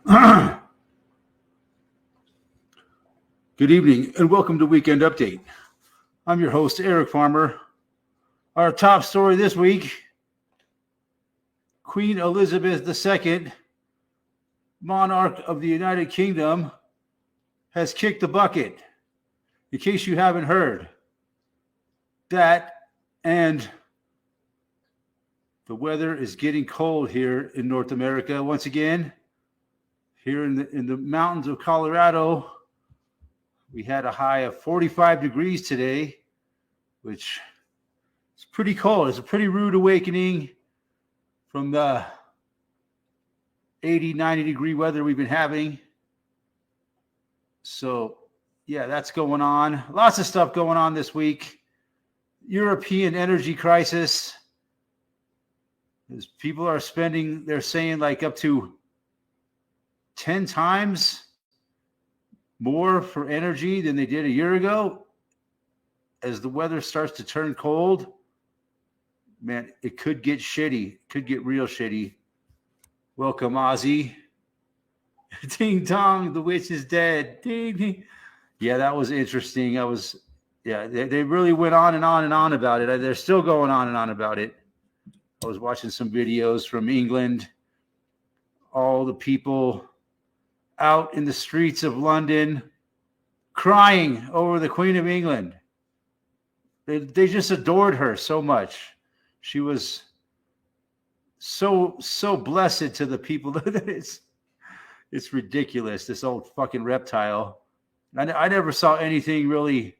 Good evening and welcome to Weekend Update. I'm your host, Eric Farmer. Our top story this week, Queen Elizabeth II, monarch of the United Kingdom, has kicked the bucket. In case you haven't heard, that and the weather is getting cold here in North America once again. Here in the mountains of Colorado, we had a high of 45 degrees today, which is pretty cold. It's a pretty rude awakening from the 80, 90 degree weather we've been having. So, yeah, that's going on. Lots of stuff going on this week. European energy crisis. As people are spending, they're saying like up to 10 times more for energy than they did a year ago. As the weather starts to turn cold, man, it could get shitty. It could get real shitty. Welcome, Ozzy. Ding dong, the witch is dead. Ding, ding. Yeah, that was interesting. They really went on and on and on about it. They're still going on and on about it. I was watching some videos from England. All the people out in the streets of London crying over the Queen of England. They just adored her so much. She was so blessed to the people that it's ridiculous. This old fucking reptile. I never saw anything really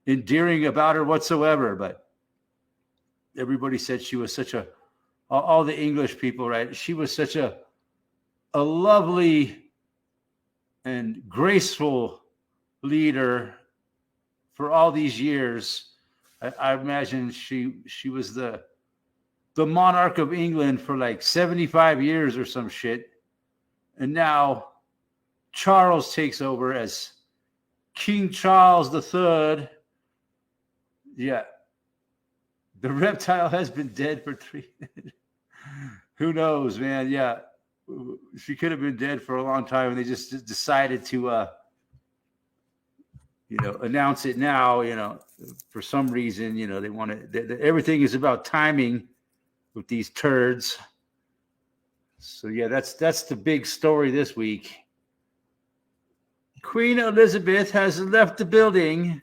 endearing about her whatsoever, but everybody said she was such all the English people, right? She was such a lovely and graceful leader for all these years. I imagine she was the monarch of England for like 75 years or some shit. And now Charles takes over as King Charles III. Yeah. The reptile has been dead for 3 Who knows, man? Yeah. She could have been dead for a long time, and they just decided to announce it now. For some reason, they want to. Everything is about timing with these turds. So yeah, that's the big story this week. Queen Elizabeth has left the building.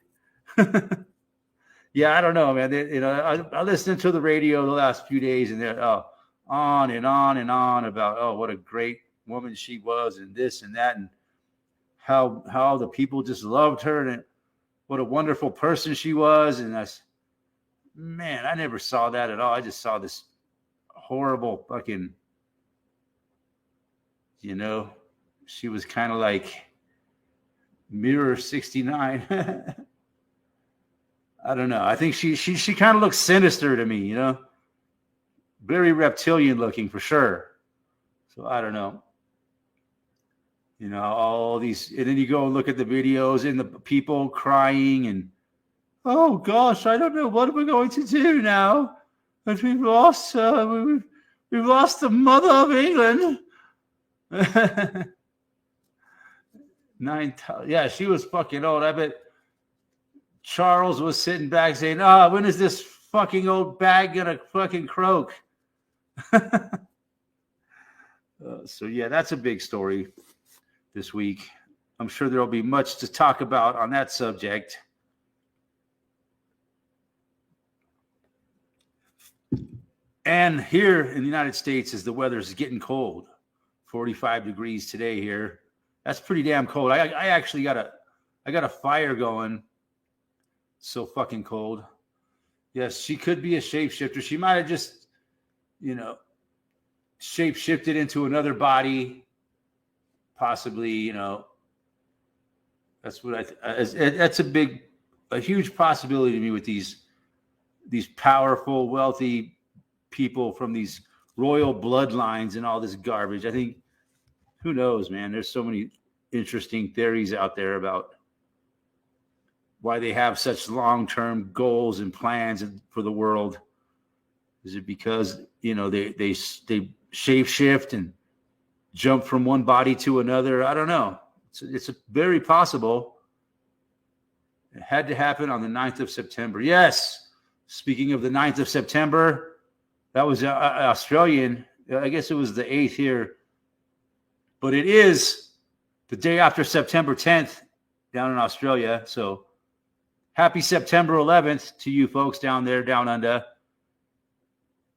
Yeah, I don't know, man. I listened to the radio the last few days, and they're on and on and on about what a great woman she was, and this and that, and how the people just loved her, and what a wonderful person she was. And I never saw that at all. I just saw this horrible fucking, she was kind of like Mirror 69. I don't know. I think she kind of looks sinister to me, very reptilian looking for sure. So I don't know. All these, and then you go and look at the videos and the people crying and, oh gosh, I don't know what we're going to do now. But we've lost the mother of England. Yeah, she was fucking old. I bet Charles was sitting back saying, when is this fucking old bag gonna fucking croak? So yeah, that's a big story this week. I'm sure there'll be much to talk about on that subject. And here in the United States, as the weather is getting cold, 45 degrees today here. That's pretty damn cold. I actually got a fire going. So fucking cold. Yes, she could be a shapeshifter. She might have just, shape-shifted into another body. Possibly, that's what that's a huge possibility to me with these powerful, wealthy people from these royal bloodlines and all this garbage. I think, who knows, man? There's so many interesting theories out there about why they have such long-term goals and plans for the world. Is it because, they shape shift and jump from one body to another. I don't know. It's very possible. It had to happen on the 9th of September. Yes. Speaking of the 9th of September, that was Australian. I guess it was the 8th here. But it is the day after September 10th down in Australia. So happy September 11th to you folks down there, down under.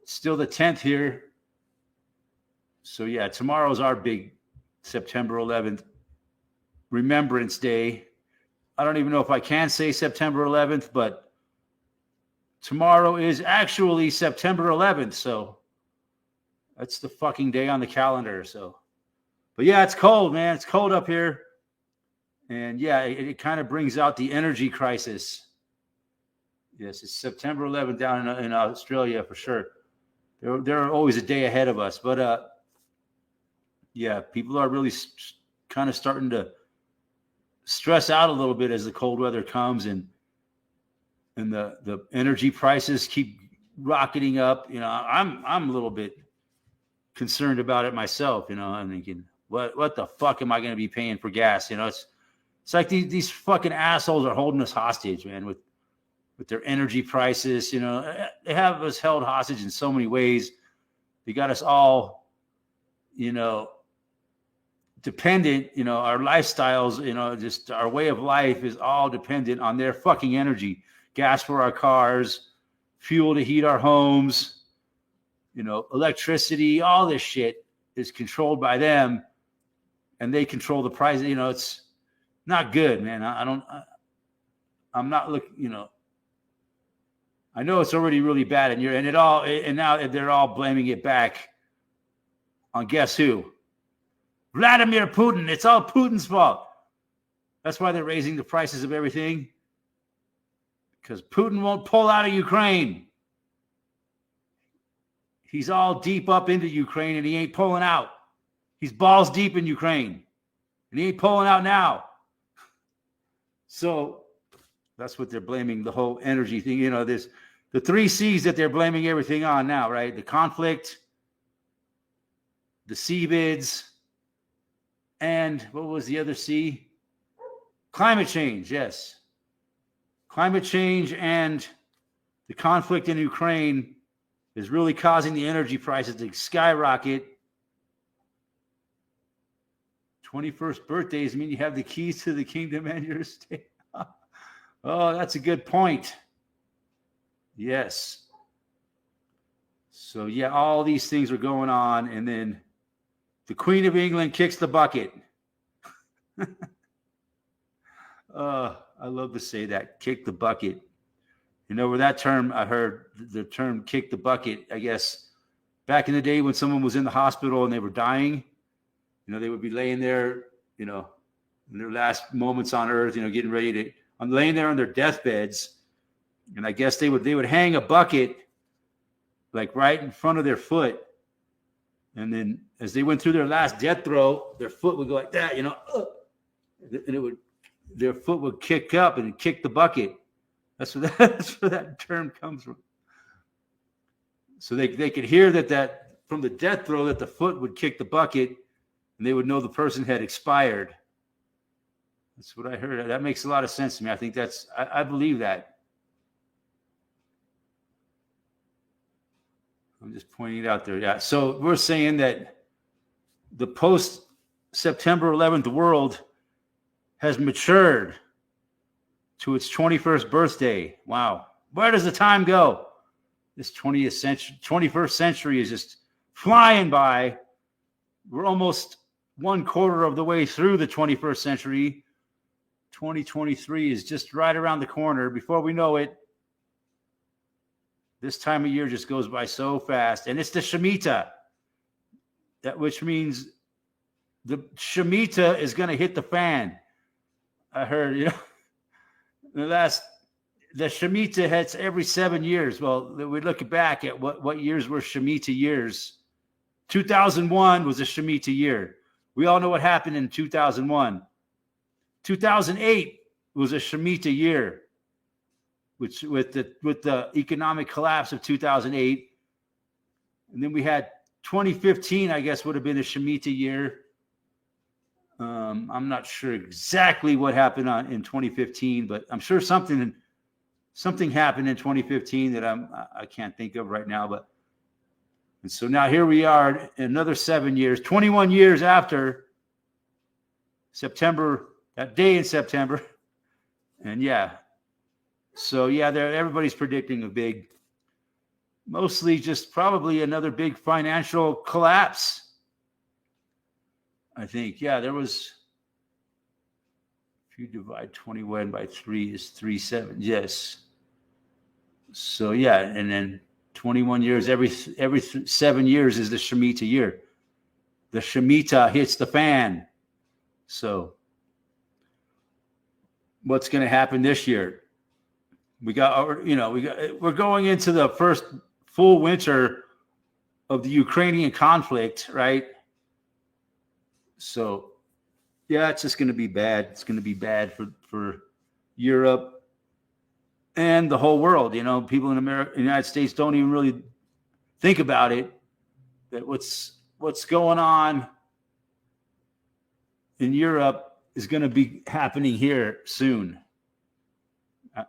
Still the 10th here. So yeah, tomorrow's our big September 11th Remembrance Day. I don't even know if I can say September 11th, but tomorrow is actually September 11th. So that's the fucking day on the calendar. So, but yeah, it's cold, man. It's cold up here. And yeah, it kind of brings out the energy crisis. Yes, it's September 11th down in Australia for sure. They're always a day ahead of us. But yeah, people are really kind of starting to stress out a little bit as the cold weather comes and the energy prices keep rocketing up. You know, I'm a little bit concerned about it myself. You know, I'm thinking, what the fuck am I going to be paying for gas? You know, it's like these fucking assholes are holding us hostage, man, with their energy prices. You know, they have us held hostage in so many ways. They got us all, you know, dependent. You know, our lifestyles, you know, just our way of life is all dependent on their fucking energy. Gas for our cars, fuel to heat our homes, you know, electricity, all this shit is controlled by them, and they control the price. You know, it's not good, man. I'm not looking, you know, I know it's already really bad, and now they're all blaming it back on guess who? Vladimir Putin. It's all Putin's fault. That's why they're raising the prices of everything, because Putin won't pull out of Ukraine. He's all deep up into Ukraine, and he ain't pulling out. He's balls deep in Ukraine, and he ain't pulling out now. So that's what they're blaming the whole energy thing. You know, there's the 3 C's that they're blaming everything on now, right? The conflict, the CVIDs, and what was the other C? Climate change, yes. Climate change and the conflict in Ukraine is really causing the energy prices to skyrocket. 21st birthdays mean you have the keys to the kingdom and your estate. Oh, that's a good point. Yes. So, yeah, all these things are going on. And then the Queen of England kicks the bucket. I love to say that, kick the bucket. You know, where that term, I heard the term kick the bucket, I guess, back in the day when someone was in the hospital and they were dying, you know, they would be laying there, you know, in their last moments on earth, you know, getting ready to, I'm laying there on their deathbeds. And I guess they would hang a bucket like right in front of their foot. And then as they went through their last death throw, their foot would go like that, you know, and their foot would kick up and kick the bucket. That's where that term comes from. So they could hear that from the death throw that the foot would kick the bucket, and they would know the person had expired. That's what I heard. That makes a lot of sense to me. I think I believe that. I'm just pointing it out there. Yeah. So we're saying that the post-September 11th world has matured to its 21st birthday. Wow. Where does the time go? This 21st century is just flying by. We're almost 1/4 of the way through the 21st century. 2023 is just right around the corner. Before we know it, this time of year just goes by so fast. And it's the Shemitah, which means the Shemitah is going to hit the fan. I heard, you know, the Shemitah hits every 7 years. Well, we look back at what years were Shemitah years. 2001 was a Shemitah year. We all know what happened in 2001. 2008 was a Shemitah year, which with the economic collapse of 2008. And then we had 2015, I guess, would have been a Shemitah year. I'm not sure exactly what happened in 2015, but I'm sure something happened in 2015 that I can't think of right now. And so now here we are, another 7 years, 21 years after September, that day in September. And so everybody's predicting mostly just probably another big financial collapse. I think, there was, if you divide 21 by 3 is 3/7. Yes. So, and then 21 years, every 7 years is the Shemitah year. The Shemitah hits the fan. So what's going to happen this year? We're going into the first full winter of the Ukrainian conflict, right? So, it's just going to be bad. It's going to be bad for Europe and the whole world. People in America, the United States don't even really think about it, that what's going on in Europe is going to be happening here soon,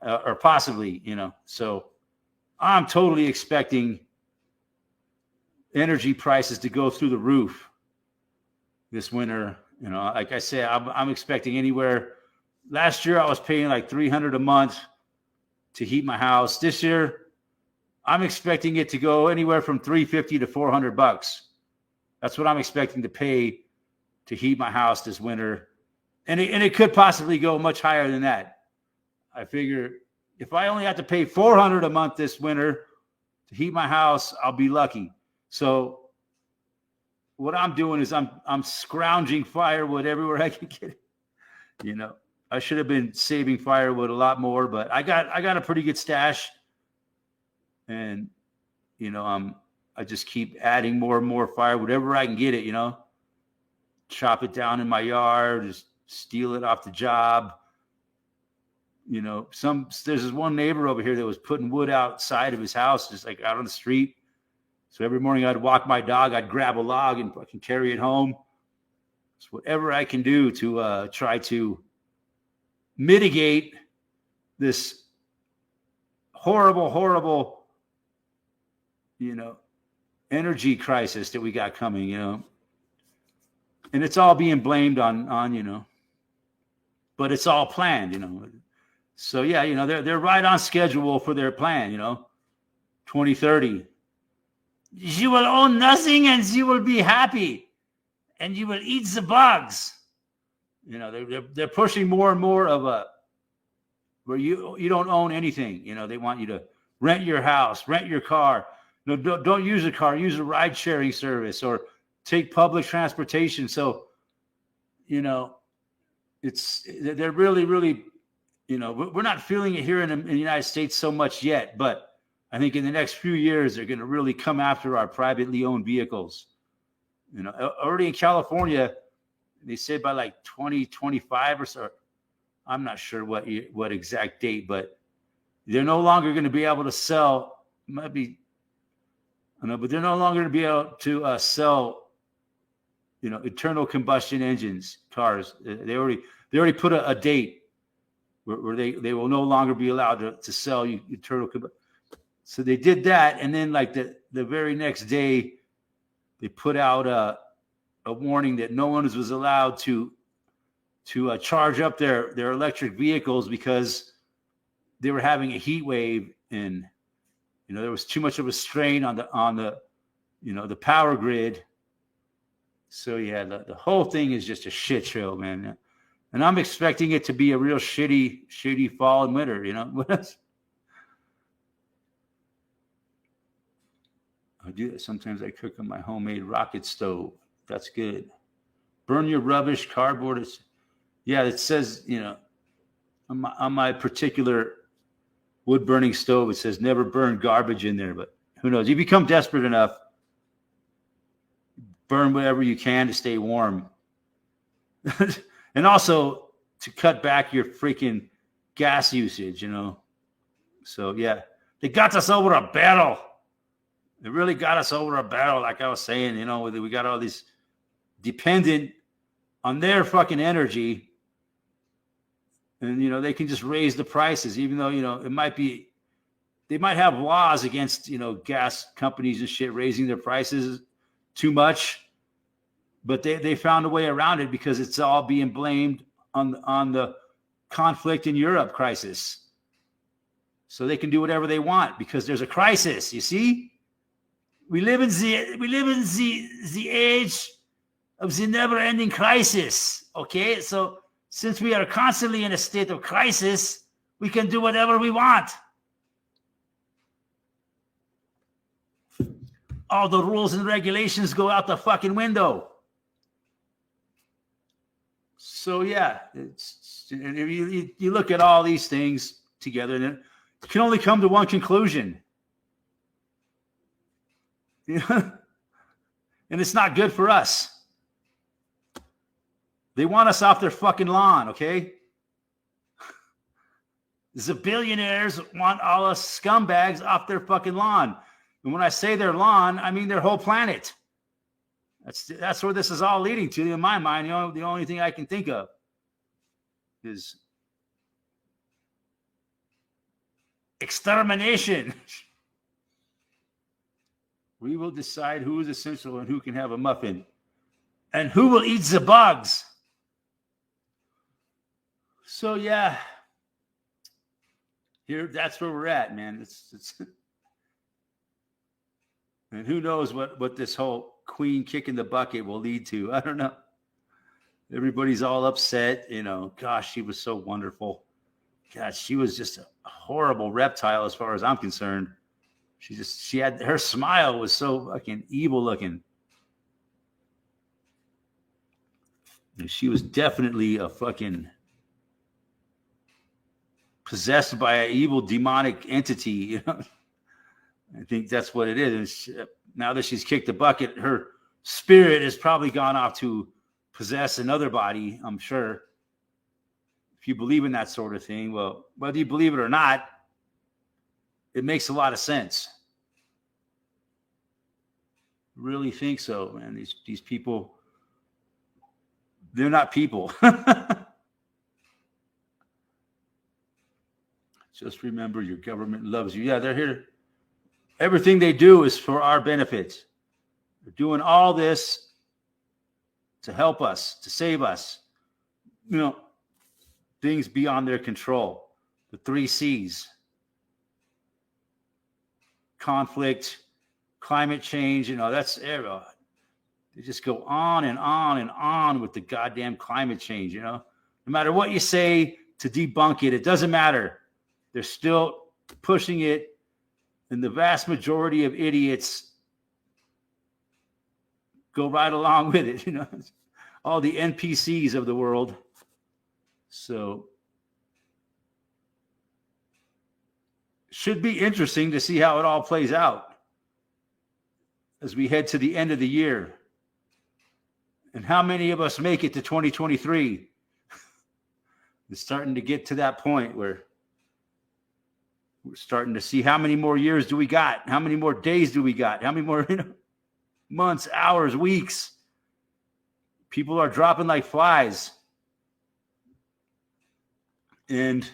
or possibly, So I'm totally expecting energy prices to go through the roof this winter. Like I said, I'm expecting anywhere. Last year I was paying like $300 a month to heat my house. This year I'm expecting it to go anywhere from $350 to $400. That's what I'm expecting to pay to heat my house this winter. And it could possibly go much higher than that. I figure if I only have to pay $400 a month this winter to heat my house, I'll be lucky. So what I'm doing is I'm scrounging firewood everywhere I can get it. I should have been saving firewood a lot more, but I got a pretty good stash. And I just keep adding more and more firewood wherever I can get it, chop it down in my yard, just steal it off the job. There's this one neighbor over here that was putting wood outside of his house, just like out on the street. So every morning I'd walk my dog, I'd grab a log and fucking carry it home. So whatever I can do to try to mitigate this horrible, energy crisis that we got coming, and it's all being blamed on, but it's all planned, So they're right on schedule for their plan, 2030. You will own nothing and you will be happy and you will eat the bugs. They're pushing more and more of where you don't own anything. They want you to rent your house, rent your car. No, don't use a car, use a ride sharing service or take public transportation. So, they're really, really, we're not feeling it here in the United States so much yet, but I think in the next few years, they're going to really come after our privately owned vehicles. Already in California, they say by like 2025 or so, I'm not sure what exact date, but they're no longer going to be able to sell, but they're no longer going to be able to sell, internal combustion engines, cars. They already put a date where they will no longer be allowed to sell internal combustion. So they did that, and then like the very next day, they put out a warning that no one was allowed to charge up their electric vehicles because they were having a heat wave, and there was too much of a strain on the power grid. So the whole thing is just a shit show, man. And I'm expecting it to be a real shitty fall and winter. I do that. Sometimes I cook on my homemade rocket stove. That's good. Burn your rubbish, cardboard. It says, on my particular wood burning stove, it says never burn garbage in there. But who knows? You become desperate enough, burn whatever you can to stay warm. And also to cut back your freaking gas usage, So, they got us over a barrel. It really got us over a barrel, like I was saying. We got all these dependent on their fucking energy, and they can just raise the prices, even though it might be. They might have laws against, gas companies and shit raising their prices too much, but they found a way around it because it's all being blamed on the conflict in Europe crisis. So they can do whatever they want because there's a crisis. You see, we live in the age of the never-ending crisis. Okay, so since we are constantly in a state of crisis, we can do whatever we want. All the rules and regulations go out the fucking window. So yeah, you look at all these things together, and it can only come to one conclusion. And it's not good for us. They want us off their fucking lawn, okay? The billionaires want all us scumbags off their fucking lawn. And when I say their lawn, I mean their whole planet. That's where this is all leading to. In my mind, the only thing I can think of is extermination. We will decide who is essential and who can have a muffin, and who will eat the bugs. So yeah, that's where we're at, man. It's and who knows what this whole queen kicking the bucket will lead to. I don't know. Everybody's all upset. Gosh, she was so wonderful. God, she was just a horrible reptile as far as I'm concerned. She had, her smile was so fucking evil looking. And she was definitely a fucking possessed by an evil demonic entity, I think that's what it is. And now that she's kicked the bucket, her spirit has probably gone off to possess another body, I'm sure. If you believe in that sort of thing, well, whether you believe it or not, it makes a lot of sense. Really think so, man. These people, they're not people. Just remember, your government loves you. Yeah, they're here. Everything they do is for our benefit. They're doing all this to help us, to save us. Things beyond their control. The 3 C's. Conflict, climate change, that's era. They just go on and on and on with the goddamn climate change, No matter what you say to debunk it, it doesn't matter. They're still pushing it. And the vast majority of idiots go right along with it, all the NPCs of the world. So should be interesting to see how it all plays out as we head to the end of the year. And how many of us make it to 2023? It's starting to get to that point where we're starting to see how many more years do we got? How many more days do we got? How many more months, hours, weeks? People are dropping like flies. And,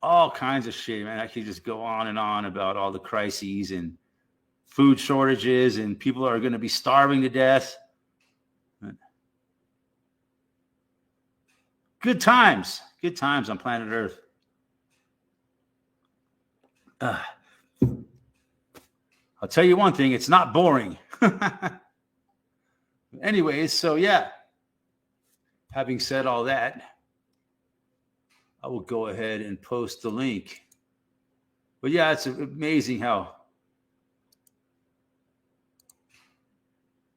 all kinds of shit, man. I could just go on and on about all the crises and food shortages, and people are going to be starving to death. Good times on planet Earth. I'll tell you one thing, it's not boring. Anyways, so yeah, having said all that, I will go ahead and post the link. But yeah, it's amazing how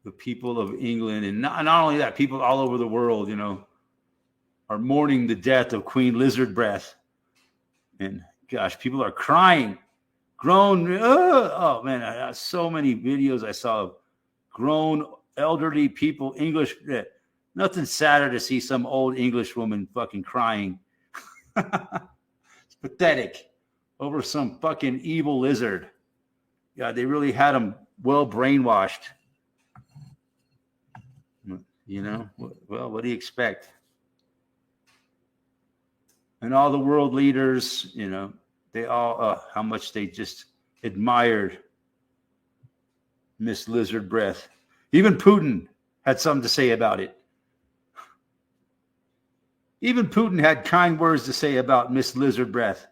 the people of England, and not only that, people all over the world, are mourning the death of Queen Lizard Breath. And gosh, people are crying. Grown, oh man, so many videos I saw of grown elderly people, English. Nothing sadder to see some old English woman fucking crying. It's pathetic over some fucking evil lizard. Yeah, they really had them well brainwashed. You know, well, what do you expect? And all the world leaders, you know, they all, how much they just admired Miss Lizard Breath. Even Putin had something to say about it. Even Putin had kind words to say about Miss Lizard Breath.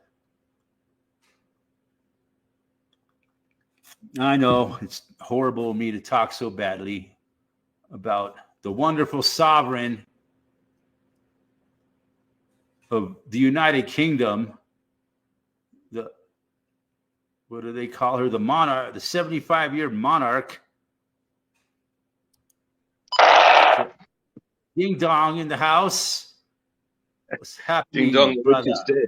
I know it's horrible of me to talk so badly about the wonderful sovereign of the United Kingdom. What do they call her? The monarch, the 75-year monarch. Ding dong in the house. What's happening? Ding dong, the witch is dead.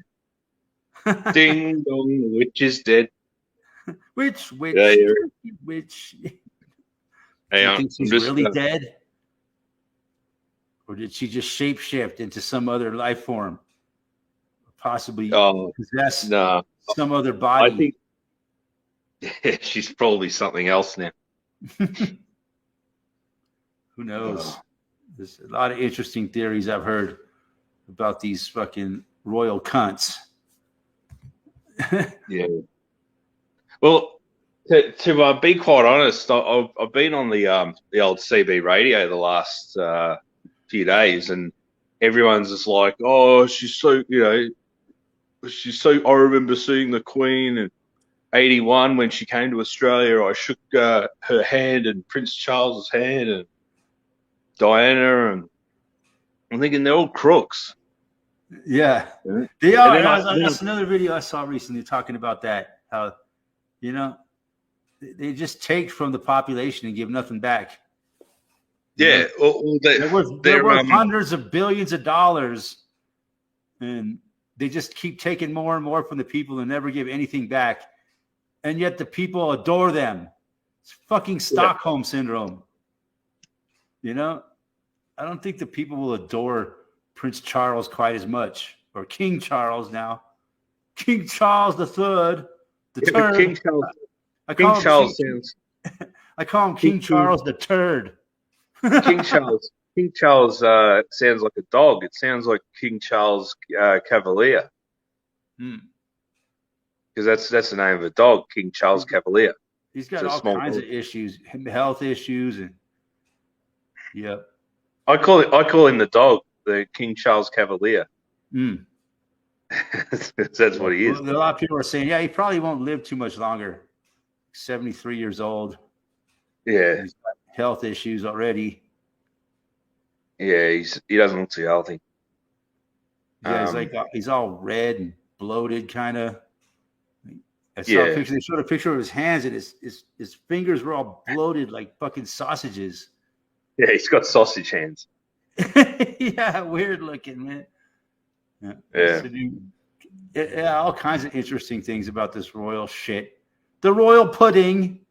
Ding dong, the witch is dead. Which? Yeah. Which? Hey, do you think she's really dead? Or did she just shapeshift into some other life form? Possibly possess some other body? I think she's probably something else now. Who knows? There's a lot of interesting theories I've heard about these fucking royal cunts. Yeah. Well, to be quite honest, I've been on the old CB radio the last few days, and everyone's just like, "Oh, she's so, you know, she's so." I remember seeing the Queen in '81 when she came to Australia. I shook her hand and Prince Charles's hand and Diana, and I'm thinking they're all crooks. Yeah, they are. That's another video I saw recently talking about that. How, you know, they just take from the population and give nothing back. Yeah, they're worth hundreds of billions of dollars, and they just keep taking more and more from the people and never give anything back. And yet the people adore them. It's fucking Stockholm syndrome. You know, I don't think the people will adore Prince Charles quite as much, or King Charles now. King Charles III. King Charles. I call him King Charles the Turd. King Charles. King Charles sounds like a dog. It sounds like King Charles Cavalier. Because that's the name of a dog, King Charles Cavalier. He's got all kinds of issues, health issues, and yep. I call him the dog, the King Charles Cavalier. That's what he is. A lot of people are saying, yeah, he probably won't live too much longer. 73 years old. Yeah. He's got health issues already. Yeah, he doesn't look too healthy. Yeah, he's all red and bloated, kind of. I saw a picture. They showed a picture of his hands, and his fingers were all bloated like fucking sausages. Yeah, he's got sausage hands. Yeah, weird looking, man. Yeah, all kinds of interesting things about this royal shit. The royal pudding.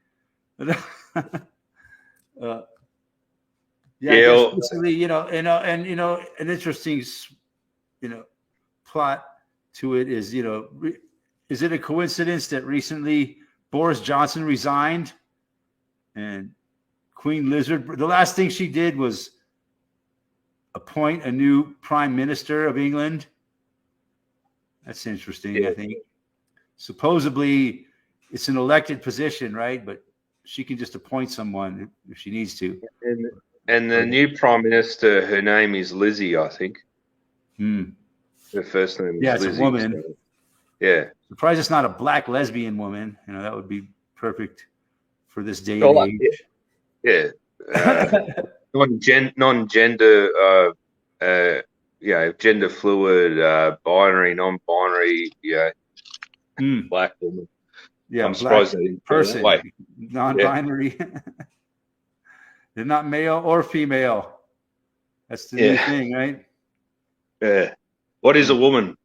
Basically, an interesting, plot to it is, is it a coincidence that recently Boris Johnson resigned and Queen Lizard, the last thing she did was appoint a new prime minister of England? That's interesting, I think. Supposedly, it's an elected position, right? But she can just appoint someone if she needs to. And the new prime minister, her name is Lizzie, I think. Her first name is Lizzie. It's a woman. So, yeah. Surprised it's not a black lesbian woman. That would be perfect for this day and age. Yeah. Non-gender, gender fluid, binary, non-binary, black woman. Yeah, I'm surprised they didn't person, non-binary. They're not male or female. That's the new thing, right? Yeah. What is a woman?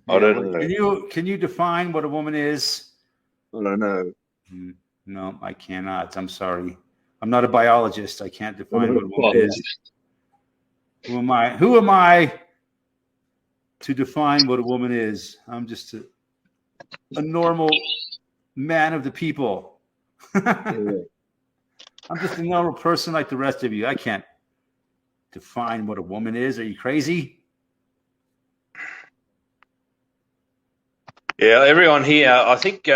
I don't know. Can you define what a woman is? I don't know. No, I cannot. I'm sorry. I'm not a biologist. I can't define what a woman is. Who am I to define what a woman is? I'm just a normal man of the people. I'm just a normal person like the rest of you. I can't define what a woman is. Are you crazy? Yeah, everyone here, I think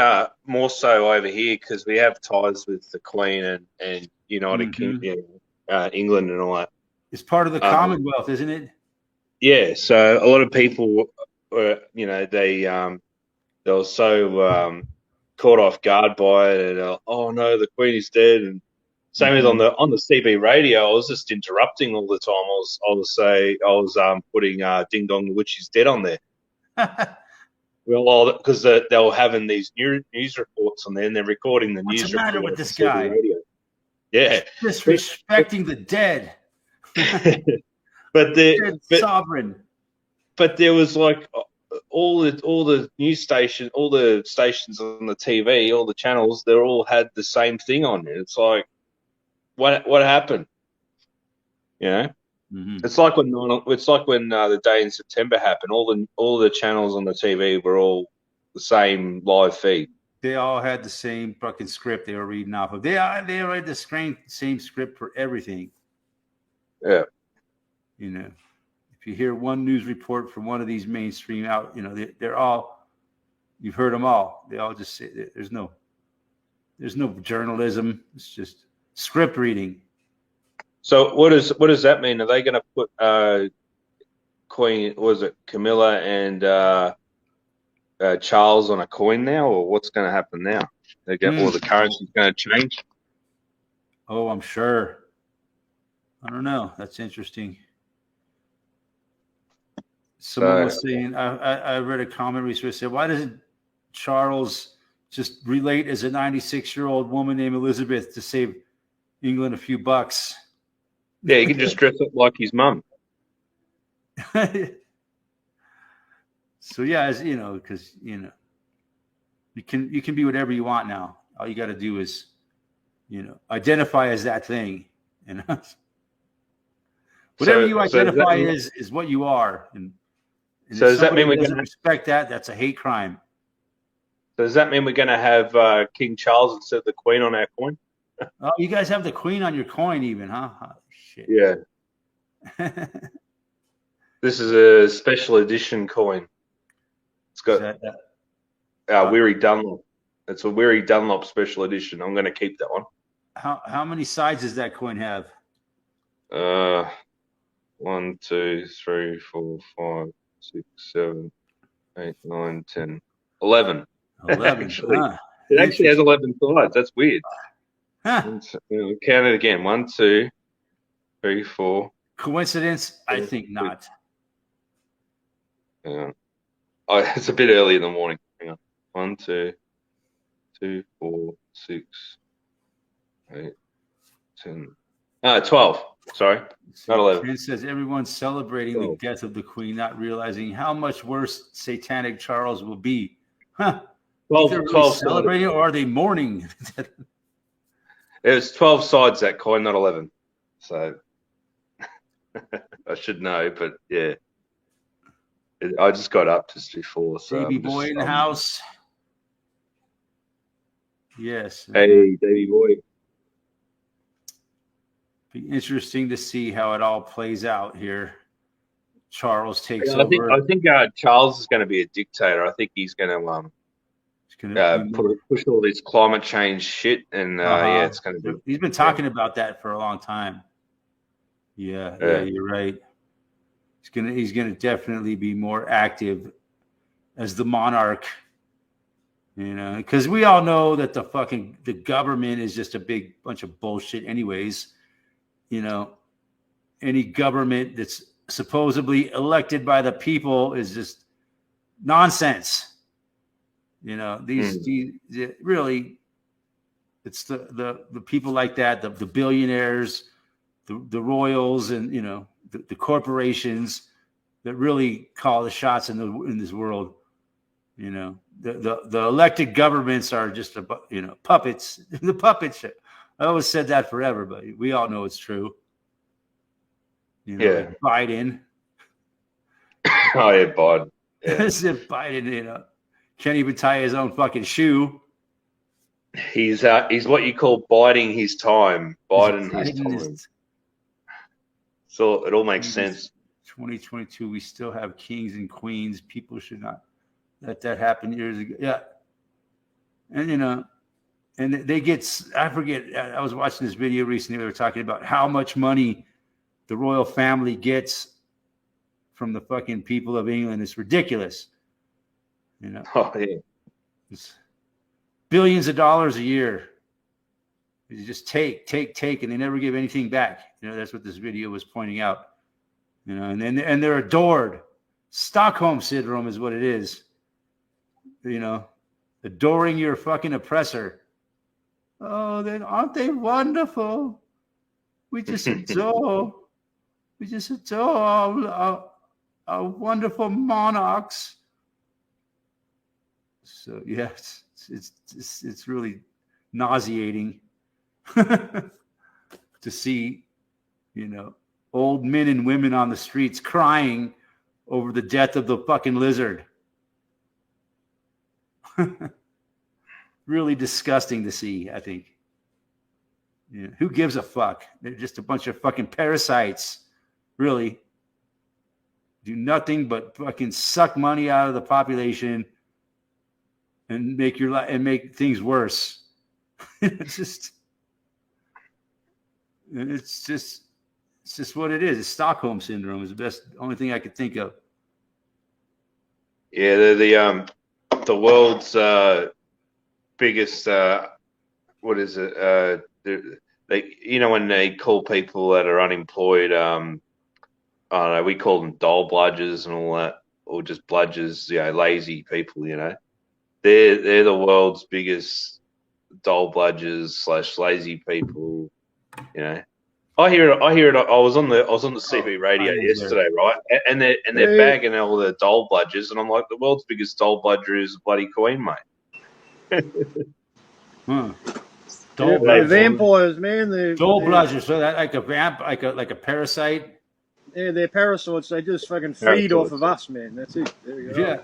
more so over here because we have ties with the Queen and United Kingdom, England and all that. It's part of the Commonwealth, isn't it? Yeah, so a lot of people were, they were so caught off guard by it, and oh no, the Queen is dead. And same as on the CB radio, I was just interrupting all the time. I was putting "Ding Dong, the Witch is Dead" on there. Well, because they were having these news reports on there, and they're recording the news. What's the matter with this CB guy? Radio. Yeah, disrespecting the dead. Sovereign. But there was like all the news station, all the stations on the TV, all the channels, they all had the same thing on it. It's like, what happened? It's like when the day in September happened. All the channels on the TV were all the same live feed. They all had the same fucking script they were reading off of. They read the same script for everything. Yeah. If you hear one news report from one of these mainstream out, they're all, you've heard them all. They all just say there's no journalism. It's just script reading. So what does that mean? Are they going to put Queen, was it Camilla and Charles on a coin now, or what's going to happen now? Or the currency's going to change? Oh, I'm sure. I don't know. That's interesting. Someone was saying, I read a comment recently that said, why doesn't Charles just relate as a 96-year-old woman named Elizabeth to save England a few bucks? Yeah, he can just dress up like his mum. So yeah, as because you can be whatever you want now. All you got to do is, identify as that thing. Whatever you identify is what you are. And so does that mean we're going to respect that? That's a hate crime. So does that mean we're going to have King Charles instead of the Queen on our coin? Oh, you guys have the Queen on your coin, even, huh? Oh, shit. Yeah. This is a special edition coin. It's got Weary Dunlop. It's a Weary Dunlop special edition. I'm going to keep that one. How many sides does that coin have? 1, 2, 3, 4, 5, 6, 7, 8, 9, 10, 11. 11. Actually, it actually has 11 sides. That's weird. Huh. Count it again. 1, 2, 3, 4. Coincidence? I think not. It's a bit early in the morning. Hang on. 1, 2, 4, 6, 8, 10. 12. Sorry, not 11. It says everyone's celebrating the death of the Queen, not realizing how much worse satanic Charles will be. Huh. 12 celebrating, or are they mourning? It was 12 sides, that coin, not 11. So I should know, but yeah. I just got up just before. So Davey Boy in the house. Yes. Hey, Davey Boy. Be interesting to see how it all plays out here. Charles takes over. I think Charles is going to be a dictator. I think he's going to push all this climate change shit, and it's going to be. He's been talking about that for a long time. Yeah, you're right. He's gonna definitely be more active as the monarch. Because we all know that the government is just a big bunch of bullshit, anyways. Any government that's supposedly elected by the people is just nonsense. These really, it's the people like that, the billionaires, the royals, and the corporations that really call the shots in this world. The elected governments are just puppets. The puppets. I always said that forever, but we all know it's true. Biden. Oh yeah, Biden. As if Biden, can't even tie his own fucking shoe. He's what you call biding his time. Biding his Biden time. is- So it all makes sense. 2022, we still have kings and queens. People should not let that happen years ago. Yeah. And, you know, and they get, I forget, I was watching this video recently. They were talking about how much money the royal family gets from the fucking people of England. It's ridiculous. You know, Oh yeah. it's billions of dollars a year. You just take, and they never give anything back. You know, that's what this video was pointing out. You know, and they're adored. Stockholm syndrome is what it is. You know, adoring your fucking oppressor. Oh, then aren't they wonderful? We just adore our wonderful monarchs. So yeah, it's really nauseating to see, you know, old men and women on the streets crying over the death of the fucking lizard. Really disgusting to see, I think. Yeah. Who gives a fuck? They're just a bunch of fucking parasites. Really. Do nothing but fucking suck money out of the population and make your life and make things worse. It's just what it is. It's Stockholm syndrome is the only thing I could think of. Yeah, they're the world's biggest. What is it? They, you know, when they call people that are unemployed, I don't know, we call them dole bludgers and all that, or just bludgers, you know, lazy people. You know, they're the world's biggest dole bludgers / lazy people. You know. I hear it. I was on the CB radio yesterday, right? And they're bagging all the dole bludgers, and I'm like, the world's biggest dole bludger is the bloody Queen, mate. They're vampires, man. Dole bludgers, so that like a parasite. Yeah, they're parasites. They just fucking feed off of us, man. That's it. There you go. Yeah.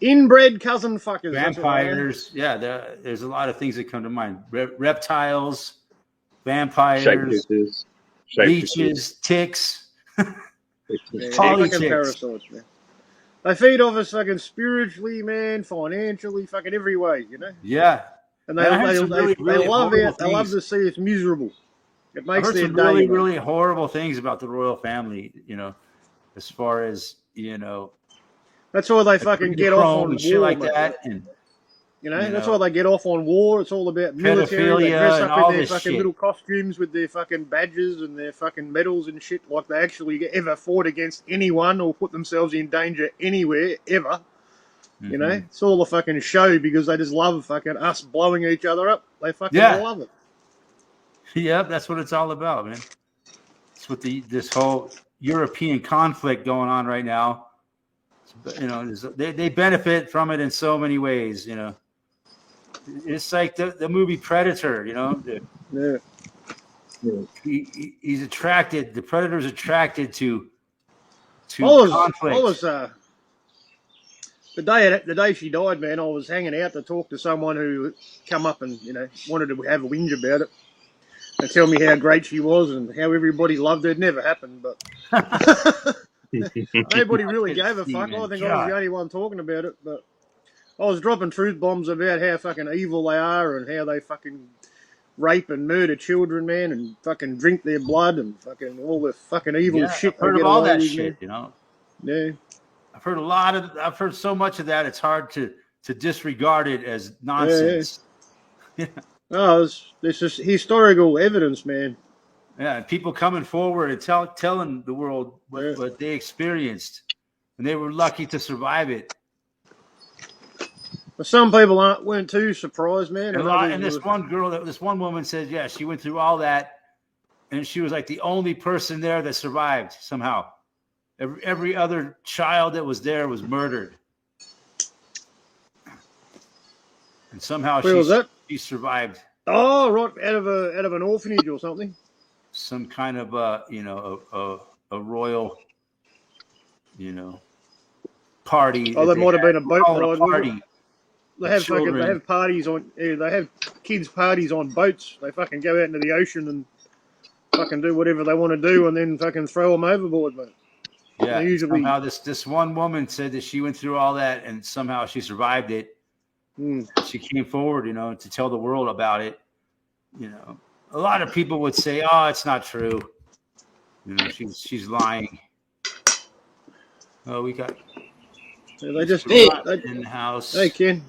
Inbred cousin fuckers. Vampires. Yeah, there's a lot of things that come to mind. Reptiles, vampires, leeches, ticks. Fucking parasites, man. They feed off us fucking spiritually, man, financially, fucking every way, you know? Yeah. And they love to see us miserable. It makes their day. Really horrible things about the royal family, you know, as far as, you know. That's why they fucking get off on war, shit like that. And, you know, that's why they get off on war. It's all about military. They dress up in their fucking little costumes with their fucking badges and their fucking medals and shit, like they actually ever fought against anyone or put themselves in danger anywhere, ever. Mm-hmm. You know, it's all a fucking show because they just love fucking us blowing each other up. They fucking love it. Yeah, that's what it's all about, man. It's with this whole European conflict going on right now. You know, they benefit from it in so many ways. You know, it's like the movie Predator. You know, he's attracted. The predator's attracted to conflict. The day she died, man, I was hanging out to talk to someone who come up and, you know, wanted to have a whinge about it and tell me how great she was and how everybody loved her. It never happened, but nobody really gave a fuck. I think I was the only one talking about it, but I was dropping truth bombs about how fucking evil they are and how they fucking rape and murder children, man, and fucking drink their blood and fucking all the fucking evil shit. I've heard of all that shit, you know. Yeah. I've heard so much of that. It's hard to disregard it as nonsense. Yeah. No, it's just historical evidence, man. Yeah, people coming forward and telling the world what they experienced, and they were lucky to survive it. But some people weren't too surprised, man. And this one woman said, yeah, she went through all that, and she was like the only person there that survived somehow. Every other child that was there was murdered, and somehow she survived. Oh, right, out of an orphanage or something. Some kind of a royal, party. Oh, there might have been a boat ride. Party. they have children. parties on. Yeah, they have kids' parties on boats. They fucking go out into the ocean and fucking do whatever they want to do, and then fucking throw them overboard, mate. Yeah, They usually. somehow this one woman said that she went through all that and somehow she survived it. She came forward, to tell the world about it. A lot of people would say, "Oh, it's not true." She's lying. Oh, we got. Yeah, they just in the house. Hey, Ken.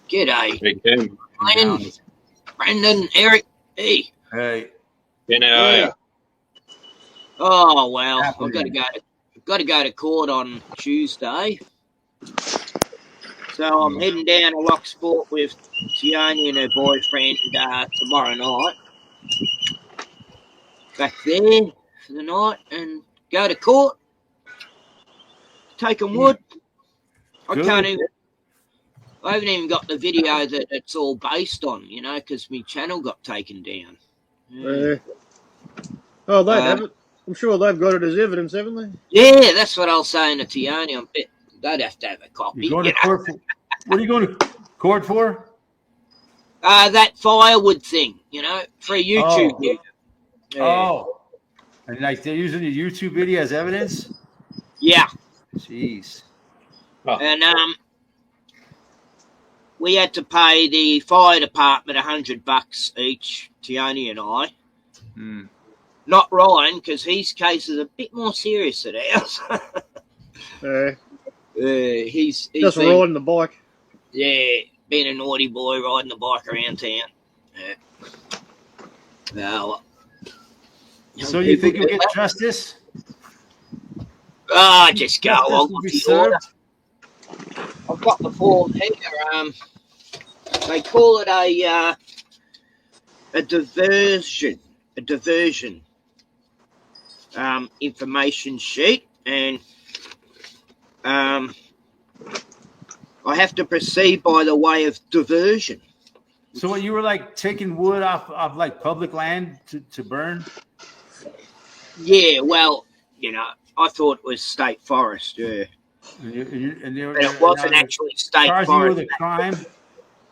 G'day. Hey, Ken. Brendan, Eric. Hey. Hey. Ken, how are you? Oh well, Happening. I've got to go to court on Tuesday. So I'm heading down to Locksport with Tioni and her boyfriend tomorrow night. Back there for the night and go to court. Taking wood. Good. I haven't even got the video that it's all based on, because my channel got taken down. Yeah. Oh, they have it. I'm sure they've got it as evidence, haven't they? Yeah, that's what I was saying to Tioni. I bet they'd have to have a copy. You going to court for, what are you going to court for? That firewood thing, for a YouTube video. Yeah. Oh. And like they're using the YouTube video as evidence? Yeah. Jeez. Oh. And we had to pay the fire department $100 each, Tioni and I. Not Ryan, because his case is a bit more serious than ours. He's just riding the bike. Yeah, being a naughty boy, riding the bike around town. Yeah. Well, So you think you'll get justice? Just go along with the order. I've got the form here. They call it a diversion information sheet, and I have to proceed by the way of diversion. So what, you were like taking wood off like public land to burn? Yeah, well, I thought it was state forest. Yeah, And but it wasn't actually state forest. forest. You with a crime?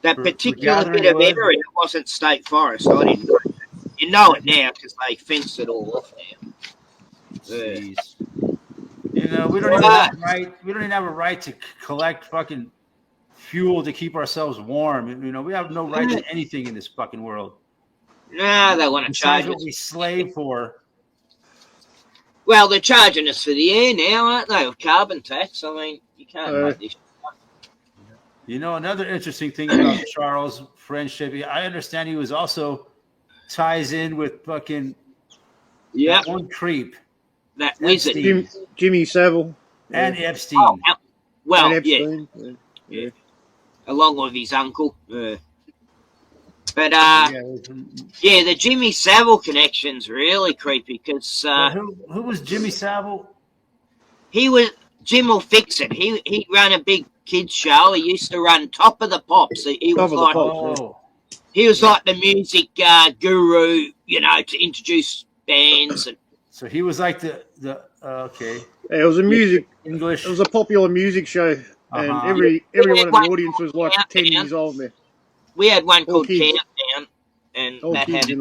That for particular gathering bit of wood? area wasn't state forest. I didn't know. You know it now because they fenced it all off now. Jeez. We don't even have a right. We don't even have a right to collect fucking fuel to keep ourselves warm. We have no right to anything in this fucking world. Nah, they want to charge Besides us. what we slave for. Well, they're charging us for the air now, aren't they? With carbon tax. I mean, you can't make this. Another interesting thing about Charles' friendship, I understand he was also ties in with fucking that one creep. That wizard. Jimmy Savile. And Epstein. Oh, well, and Epstein. Yeah. Along with his uncle. But, the Jimmy Savile connection's really creepy because... who was Jimmy Savile? He was... Jim will fix it. He ran a big kids show. He used to run Top of the Pops. He was like the music guru, to introduce bands. And so he was like the okay. Yeah, it was a music English. It was a popular music show, and everyone in the audience was like 10 years old now. We had one called Countdown, and that had a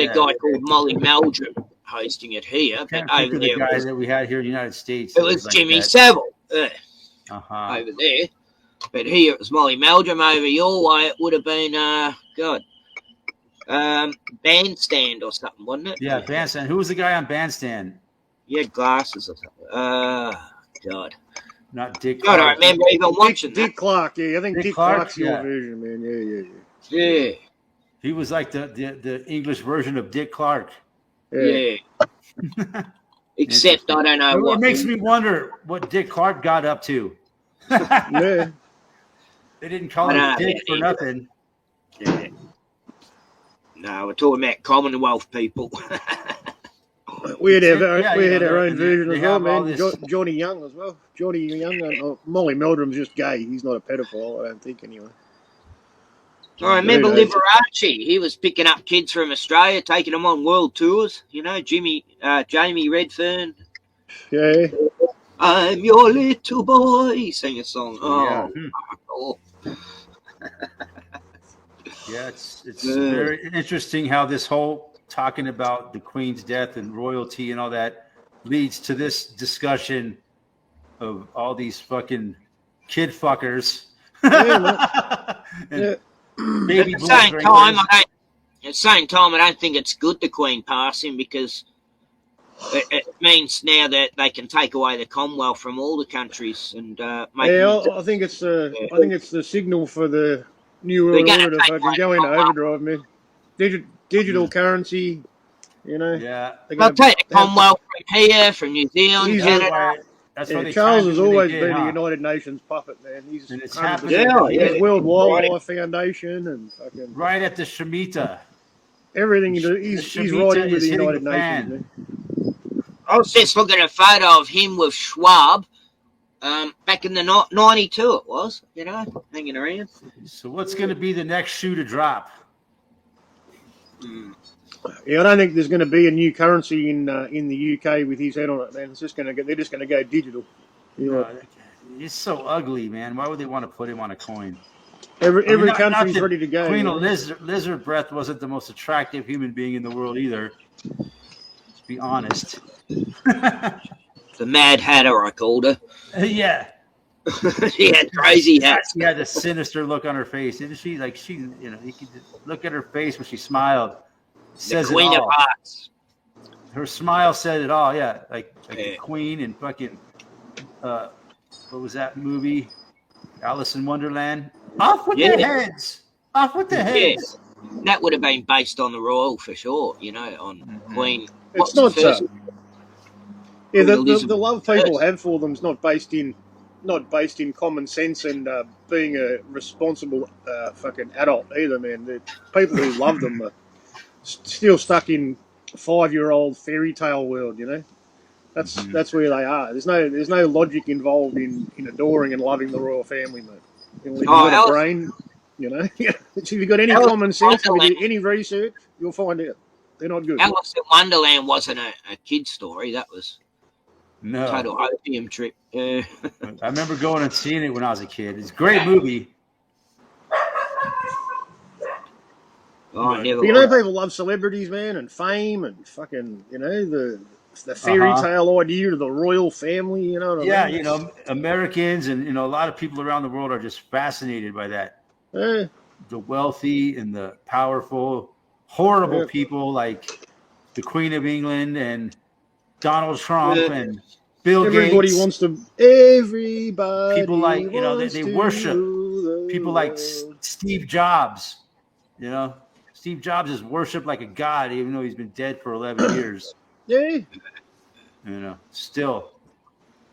guy called Molly Meldrum hosting it here. But over there, the guy that we had here in the United States. It was like Jimmy Savile over there. But here it was Molly Meldrum. Over your way, it would have been Bandstand or something, wasn't it? Yeah, Bandstand. Who was the guy on Bandstand? He had glasses or something. God. Not Dick Clark. God, I remember even watching Dick Clark, yeah. I think Dick Clark's your version, man. Yeah. He was like the English version of Dick Clark. Yeah. Except I don't know what. It makes me wonder what Dick Clark got up to. Yeah. They didn't call him Dick for nothing. Yeah. No, we're talking about Commonwealth people. We had our own version as well, man. Johnny Young as well. Johnny Young. Molly Meldrum's just gay. He's not a pedophile, I don't think, anyway. I remember Liberace. He was picking up kids from Australia, taking them on world tours. Jamie Redfern. Yeah. I'm your little boy. Sing a song. Yeah. Oh, Yeah, it's very interesting how this whole talking about the Queen's death and royalty and all that leads to this discussion of all these fucking kid fuckers. Yeah, And yeah. baby at the blood same time, drinkers. at the same time, I don't think it's good the Queen passing because it means now that they can take away the Commonwealth from all the countries and make. Yeah, I think it's the signal for the new They're world gonna order to take fucking away go the into Commonwealth. overdrive, man. Digital currency, you know. Yeah, They're They'll gonna take the have- Commonwealth from here, from New Zealand, He's Canada. that's why Yeah, they Charles timed has it when they always did, been a huh? United Nations puppet, man. He's And it's 100%. happening. Yeah, He's World Right. Wildlife Foundation and fucking Right at the Shemitah. everything. He's Shemitah right in with is the hitting United the Nations, fan. man. I was just looking at a photo of him with Schwab back in the 92 it was, you know, hanging around. So what's going to be the next shoe to drop? Yeah, I don't think there's going to be a new currency in the UK with his head on it, man. It's just going to they're just going to go digital. Yeah. It's so ugly, man. Why would they want to put him on a coin? Every not country's that ready to go. Queen man. Lizard Breath wasn't the most attractive human being in the world either. Let's be honest. The Mad Hatter, I called her. Yeah. She had crazy hats. She had a sinister look on her face, didn't she? Like you could just look at her face when she smiled. The Says Queen it of all. Hearts. Her smile said it all. Yeah, like Yeah. the Queen and fucking what was that movie? Alice in Wonderland. Off with their Yeah. heads. Off with their heads. That would have been based on the royal for sure, you know, on Queen. It's not first? Yeah, the Elizabeth love people have for them is not based in common sense and being a responsible fucking adult either, man. The people who love them are still stuck in 5-year-old fairy tale world, you know. That's where they are. There's no logic involved in adoring and loving the royal family, mate. You know, if you've got a brain, you know. If you've got any common sense, if you do any research, you'll find out they're not good. Alice in Wonderland wasn't a kid's story. That was No. total opium trip. I remember going and seeing it when I was a kid. It's a great movie. I never. But you know, people love celebrities, man, and fame, and fucking, you know, the fairy tale idea of the royal family. You know what I mean? You know, Americans and a lot of people around the world are just fascinated by that. Yeah. The wealthy and the powerful, horrible people like the Queen of England and Donald Trump and Bill Everybody Gates. wants to. Everybody. People like they wants to worship rule the people like world. Steve Jobs. You know, Steve Jobs is worshipped like a god, even though he's been dead for 11 years. Yeah. You know, still,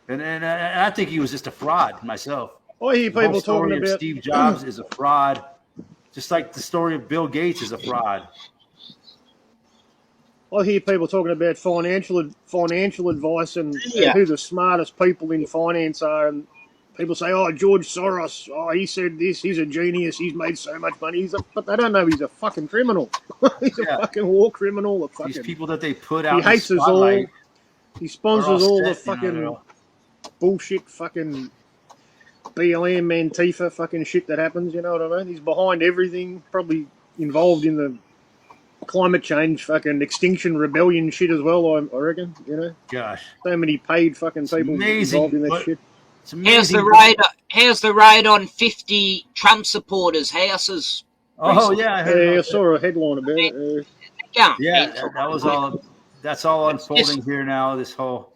and I think he was just a fraud myself. I hear The whole people story talking of about. Steve Jobs is a fraud, just like the story of Bill Gates is a fraud. I hear people talking about financial advice and Yeah. who the smartest people in finance are, and people say, "Oh, George Soros. Oh, he said this. He's a genius. He's made so much money." But they don't know he's a fucking criminal. He's a fucking war criminal. These Fucking, people that they put out he in the hates us all. spotlight He are sponsors all the set, you know, fucking bullshit, fucking BLM, Antifa, fucking shit that happens. You know what I mean? He's behind everything. Probably involved in the climate change, fucking extinction rebellion shit as well. I reckon. You know, Gosh, so many paid fucking people amazing, involved in that but- shit. it's amazing. How's the raid on 50 Trump supporters' houses? Oh yeah, I heard Yeah, I about that. saw a headline about it. Going Yeah, mental. that was all. That's all unfolding here now. This whole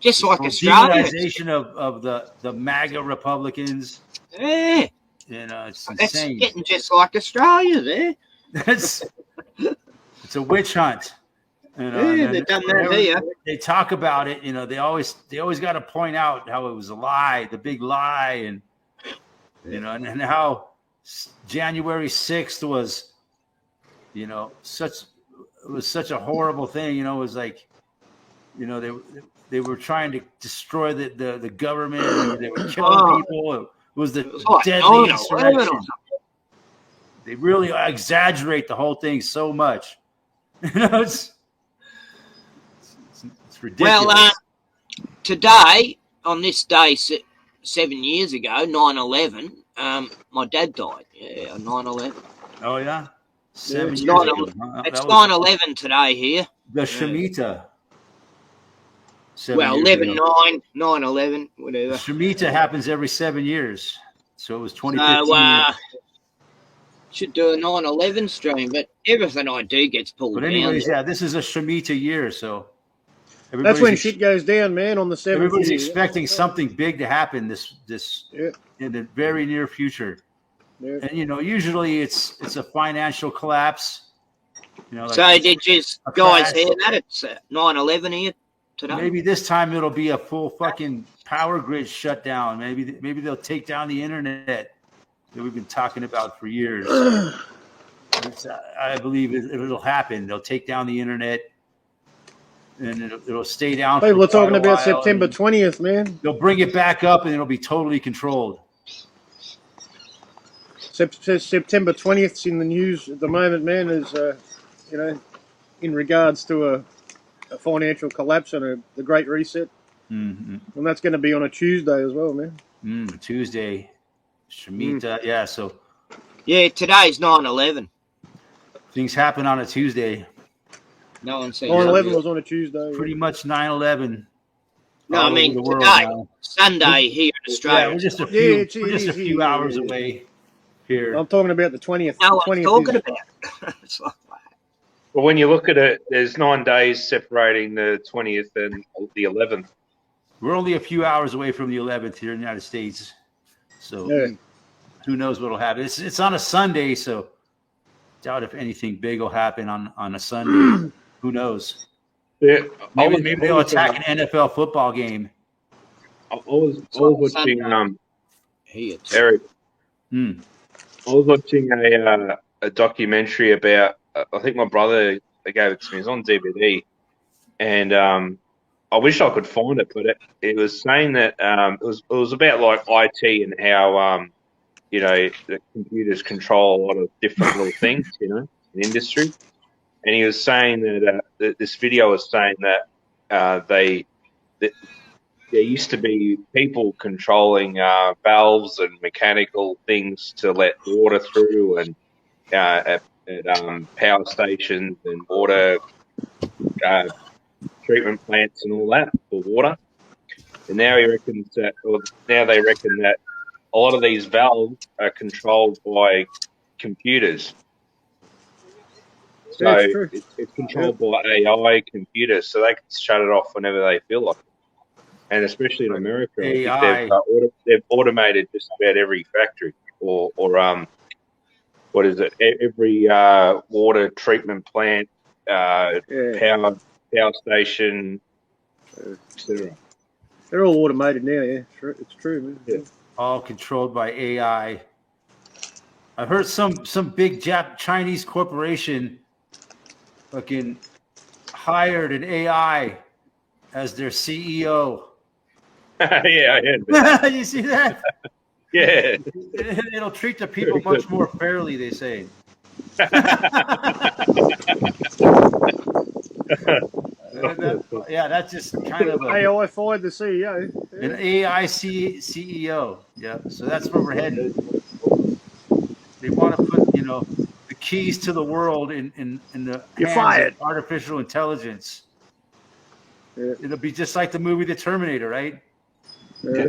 Just like whole Australia. demonization of the MAGA Republicans. Yeah, You know, it's it's insane. getting just like Australia there. It's a witch hunt. You know, Yeah, and they've done that whenever here. they talk about it. You know, they always got to point out how it was a lie, the big lie, and you know, and how January 6th was, you know, such a horrible thing. You know, it was like, you know, they were trying to destroy the government. And they were killing people. It was the like deadly 9/11 or insurrection. something. They really exaggerate the whole thing so much. You know, it's ridiculous. Well, today, on this day 7 years ago, 9/11, my dad died. Yeah, on 9/11. Oh yeah, 7 It's years 9/11 ago. Huh? It's That was 9/11 today here. the Shemitah. 7 Well, years 11, ago. 9, 9/11, The whatever. Shemitah happens every 7 years, so it was So, 2015. should do a 9/11 stream, but everything I do gets pulled But down. anyways, yeah, this is a Shemitah year, so That's when shit goes down, man. On the 7th. everybody's year. expecting something big to happen this Yeah. in the very near future. Yeah. And usually it's a financial collapse. Like So did you a guys crash. hear that? It's 9/11 here today. Maybe this time it'll be a full fucking power grid shutdown. Maybe they'll take down the internet that we've been talking about for years. I believe it'll happen. They'll take down the internet, and it'll stay down. People are for quite talking a about while, September and 20th, man. they'll bring it back up, and it'll be totally controlled. September 20th in the news at the moment, man, is, in regards to a financial collapse and the Great Reset. Mm-hmm. And that's going to be on a Tuesday as well, man. Tuesday, Shemitah. Yeah, so Yeah, today's 9/11. things happen on a Tuesday. No one says 9/11 was on a Tuesday. Pretty much 9/11. No, all I mean over the world today, now. Sunday here in Yeah, Australia. we're just a Yeah, few. it We're just a is, few yeah, hours yeah. away here. I'm talking about the 20th. No The one's 20th talking is- about it. It's like, Well, when you look at it, there's 9 days separating the 20th and the 11th. We're only a few hours away from the 11th here in the United States, so Yeah. who knows what'll happen? It's on a Sunday, so doubt if anything big will happen on a Sunday. Who knows? Yeah, Maybe they'll attack an NFL football game. I was watching here too. Eric. Hmm. I was watching a documentary about. I think my brother gave it to me. It's on DVD, and I wish I could find it, but it was saying that it was about like IT and how the computers control a lot of different little things, in industry. And he was saying that this video was saying that there used to be people controlling valves and mechanical things to let water through, and at power stations and water treatment plants and all that for water. And now they reckon that a lot of these valves are controlled by computers. So That's true. it's controlled by AI computers, so they can shut it off whenever they feel like it. And especially in America, I think AI. they've automated just about every factory or what is it? Every water treatment plant, Yeah. power station, etc. They're all automated now, yeah. It's true, man. Yeah. All controlled by AI. I heard some big Chinese corporation fucking hired an AI as their CEO. Yeah, I heard that. You see that? Yeah. It'll treat the people much more fairly, they say. Yeah, that's just kind of AI fired the CEO. an AI CEO. Yeah, so that's where we're headed. They want to put, the keys to the world in the You're hands fired. of artificial intelligence. Yeah. It'll be just like the movie The Terminator, right? Yeah.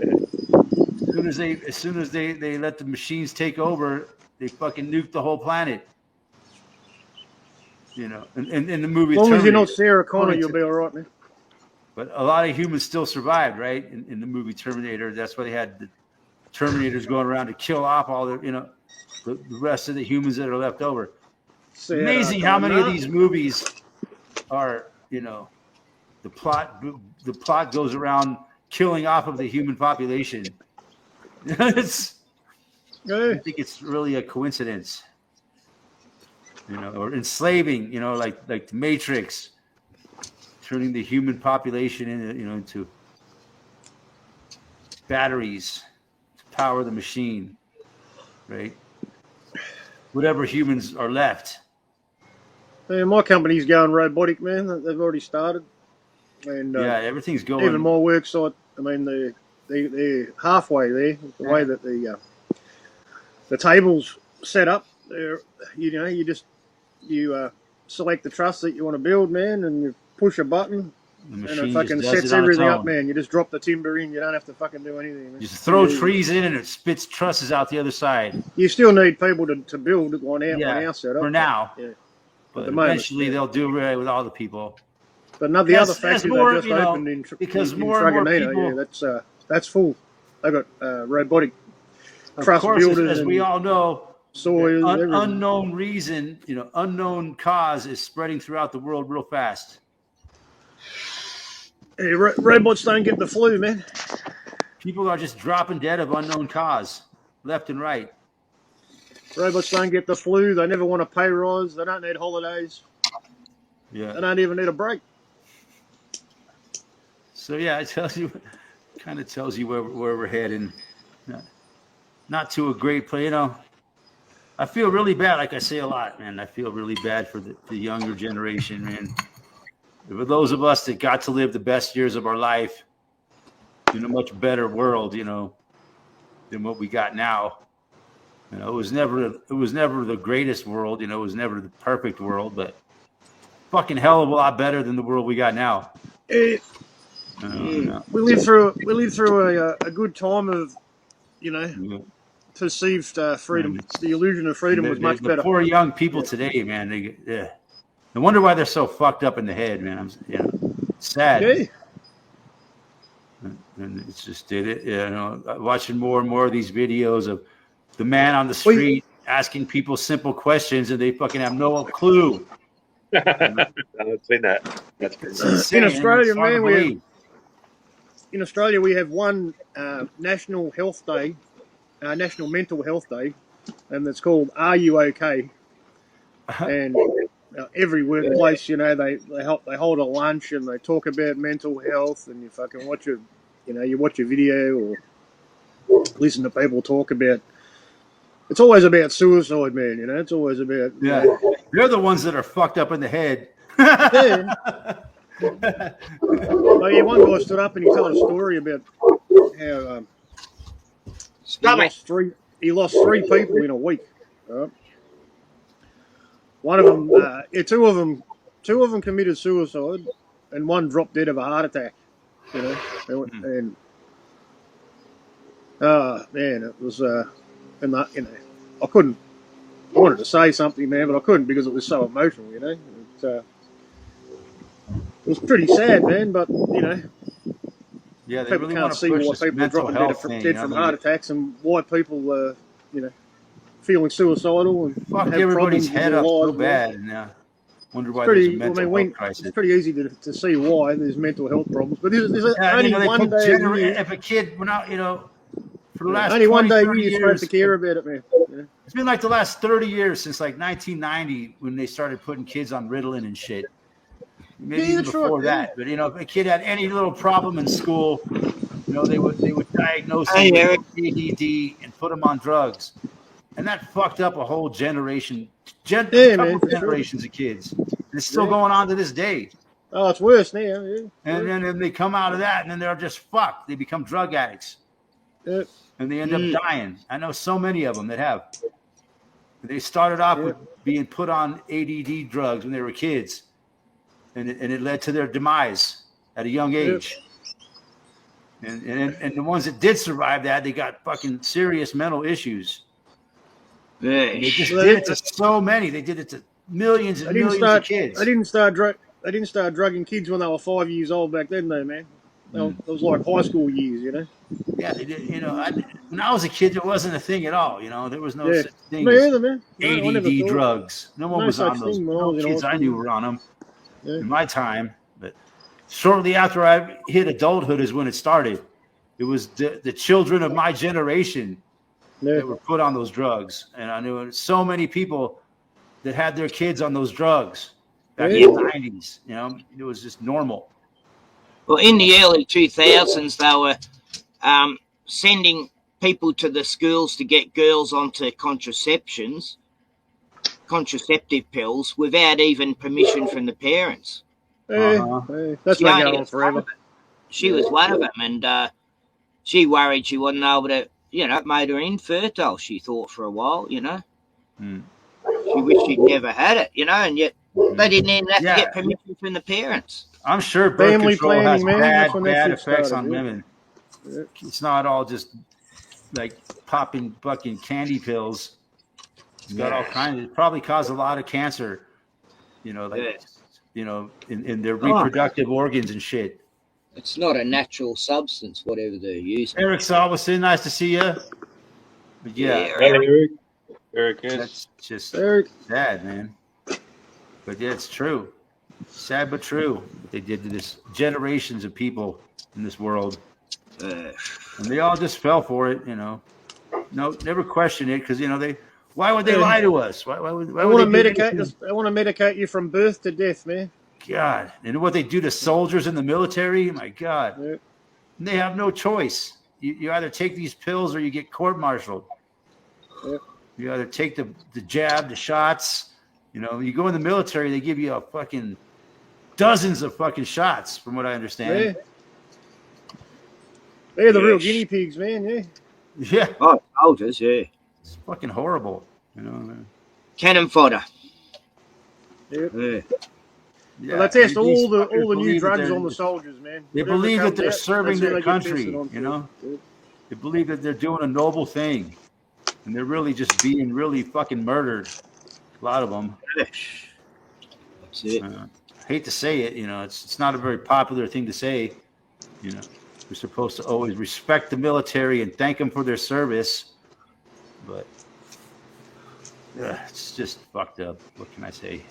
As soon as they let the machines take over, they fucking nuke the whole planet. In the movie. As long as you're not Terminator. Sarah Connor, you'll be all right, man. But a lot of humans still survived, right? In the movie Terminator, that's why they had the Terminators going around to kill off all the rest of the humans that are left over. Sarah Amazing how many of Connor. these movies are, the plot goes around killing off of the human population. I Yeah. think it's really a coincidence. Or enslaving, like the Matrix, turning the human population into batteries to power the machine, right? Whatever humans are left. Man, my company's going robotic, man. They've already started. And Yeah, everything's going. even my work site, I mean, they're halfway there. The way that the table's set up, you select the truss that you want to build, man, and you push a button, and it fucking sets everything up, man. You just drop the timber in. You don't have to fucking do anything, man. You just throw trees in, and it spits trusses out the other side. You still need people to build one our setup. For now. Yeah. But eventually they'll do it with all the people. But the other factory they just opened in Truganina, that's full. They got robotic truss builders. As we all know, soils, unknown reason, unknown cause is spreading throughout the world real fast. Hey, robots don't get the flu, man. People are just dropping dead of unknown cause, left and right. Robots don't get the flu. They never want a pay rise. They don't need holidays. Yeah. They don't even need a break. So yeah, it kind of tells you where we're heading. Not to a great place, I feel really bad, like I say a lot, man. I feel really bad for the younger generation, man. For those of us that got to live the best years of our life in a much better world, than what we got now. It was never the greatest world, it was never the perfect world, but fucking hell of a lot better than the world we got now. We lived through a good time of, perceived freedom. The illusion of freedom was much better. The poor young people today, man, I wonder why they're so fucked up in the head, man. I'm sad. Yeah. And it's just watching more and more of these videos of the man on the street asking people simple questions and they fucking have no clue. I've seen that. That's insane. In Australia, man, we have one National Health Day, National Mental Health Day, and it's called "Are You OK?" And every workplace, they hold a lunch and they talk about mental health, and you fucking watch you watch a video or listen to people talk about. It's always about suicide, man. It's always about. Yeah, they're the ones that are fucked up in the head. Yeah. One guy stood up and he told a story about how he lost three people in a week. Right? One of them, two of them committed suicide, and one dropped dead of a heart attack. And man, it was I couldn't. I wanted to say something, man, but I couldn't because it was so emotional. It was pretty sad, man. But yeah, they people really can't see why people are dropping dead from heart attacks and why people feeling suicidal and fuck have everybody's head up so bad. And wonder why there's a mental health crisis. It's pretty easy to see why there's mental health problems. But there's only one day a year. If a kid went out, for the last only 20, one day a 30 year you're supposed to care about it, man. It's been like the last 30 years since like 1990 when they started putting kids on Ritalin and shit. Maybe even before that. But if a kid had any little problem in school, they would diagnose him with ADD and put him on drugs. And that fucked up a whole generation, generations of kids. And it's still going on to this day. Oh, it's worse now. Yeah. And then they come out of that, and then they're just fucked. They become drug addicts. Yep. And they end up dying. I know so many of them that have. They started off with being put on ADD drugs when they were kids. And it led to their demise at a young age. And the ones that did survive that, they got fucking serious mental issues. They just did it to so many. They did it to millions and millions of kids. They didn't start drugging kids when they were 5 years old back then, though, man. It was like high school years, Yeah, they did. When I was a kid, it wasn't a thing at all. There was no such thing Me as either, man. ADD drugs. No one was on those. No kids I knew were on them in my time. But shortly after I hit adulthood is when it started. It was the children of my generation that were put on those drugs. And I knew so many people that had their kids on those drugs back in the 90s. It was just normal. Well, in the early 2000s, they were sending people to the schools to get girls onto contraceptive pills without even permission from the parents. That's been going on forever. She was one of them, and she worried she wasn't able to, it made her infertile, she thought, for a while, Mm. She wished she'd never had it, and yet they didn't even have to get permission from the parents. I'm sure birth Family control has planning, man. That's when that bad shit effects started, on yeah. women. Yeah. It's not all just like popping fucking candy pills. It's got all kinds. It probably caused a lot of cancer, in their reproductive organs and shit. It's not a natural substance, whatever they're using. Eric Salveson, nice to see you. But Hey, Eric. Eric is. That's just Eric. sad, man. But yeah, it's true. Sad but true. What they did to this generations of people in this world. And they all just fell for it, No, never question it because why would they lie to us? Why would They want to medicate you from birth to death, man. God, and what they do to soldiers in the military, my God. Yeah. And they have no choice. You either take these pills or you get court-martialed. Yeah. You either take the jab, the shots. You go in the military, they give you a fucking dozens of fucking shots, from what I understand. Yeah. They're the real guinea pigs, man, yeah. Yeah. Oh, soldiers, yeah. It's fucking horrible. Cannon fodder. Yep. Yeah. Yeah, Well, they test these all the fuckers new believe that drugs they're- on the soldiers, man. They Whatever believe that comes they're out, serving that's who their they get country, tested on for. Yeah. They believe that they're doing a noble thing. And they're really just being really fucking murdered. A lot of them. That's it. I hate to say it, it's not a very popular thing to say. We're supposed to always respect the military and thank them for their service. But it's just fucked up. What can I say?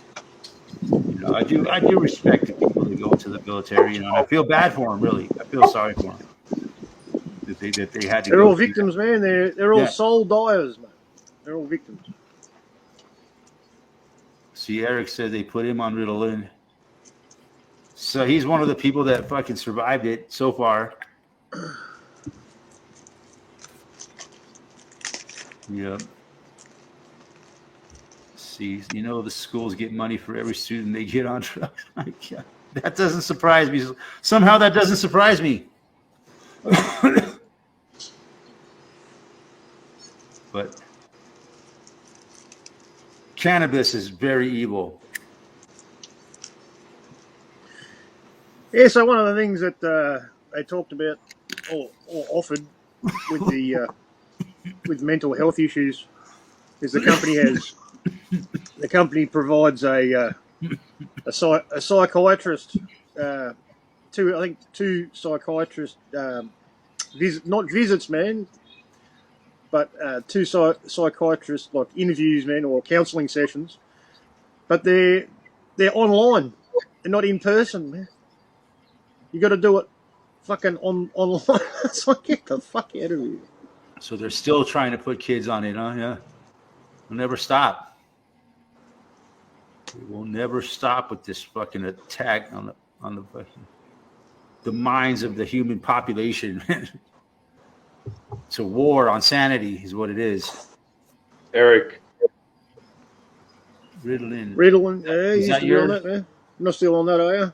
I do respect the people that go into the military, and I feel bad for them, really. I feel sorry for them. That they had to They're go all through victims, man. They're all soul dyers, man. They're all victims. that. See, Eric said they put him on Ritalin. So he's one of the people that fucking survived it so far. Yep. See, the schools get money for every student they get on drugs. My God, that doesn't surprise me. Somehow that doesn't surprise me. But cannabis is very evil. Yeah, so one of the things that they talked about or offered with the with mental health issues is the company provides a psychiatrist, two psychiatrists not visits, man, but two psychiatrists like interviews, man, or counselling sessions, but they're online, they're not in person, man. You got to do it fucking online. It's like, get the fuck out of here. So they're still trying to put kids on it, huh? Yeah. We'll never stop. We will never stop with this fucking attack on the fucking the minds of the human population. It's a war on sanity, is what it is. Eric. Ritalin. Yeah, you used to be on that, man. You're not still on that, are you?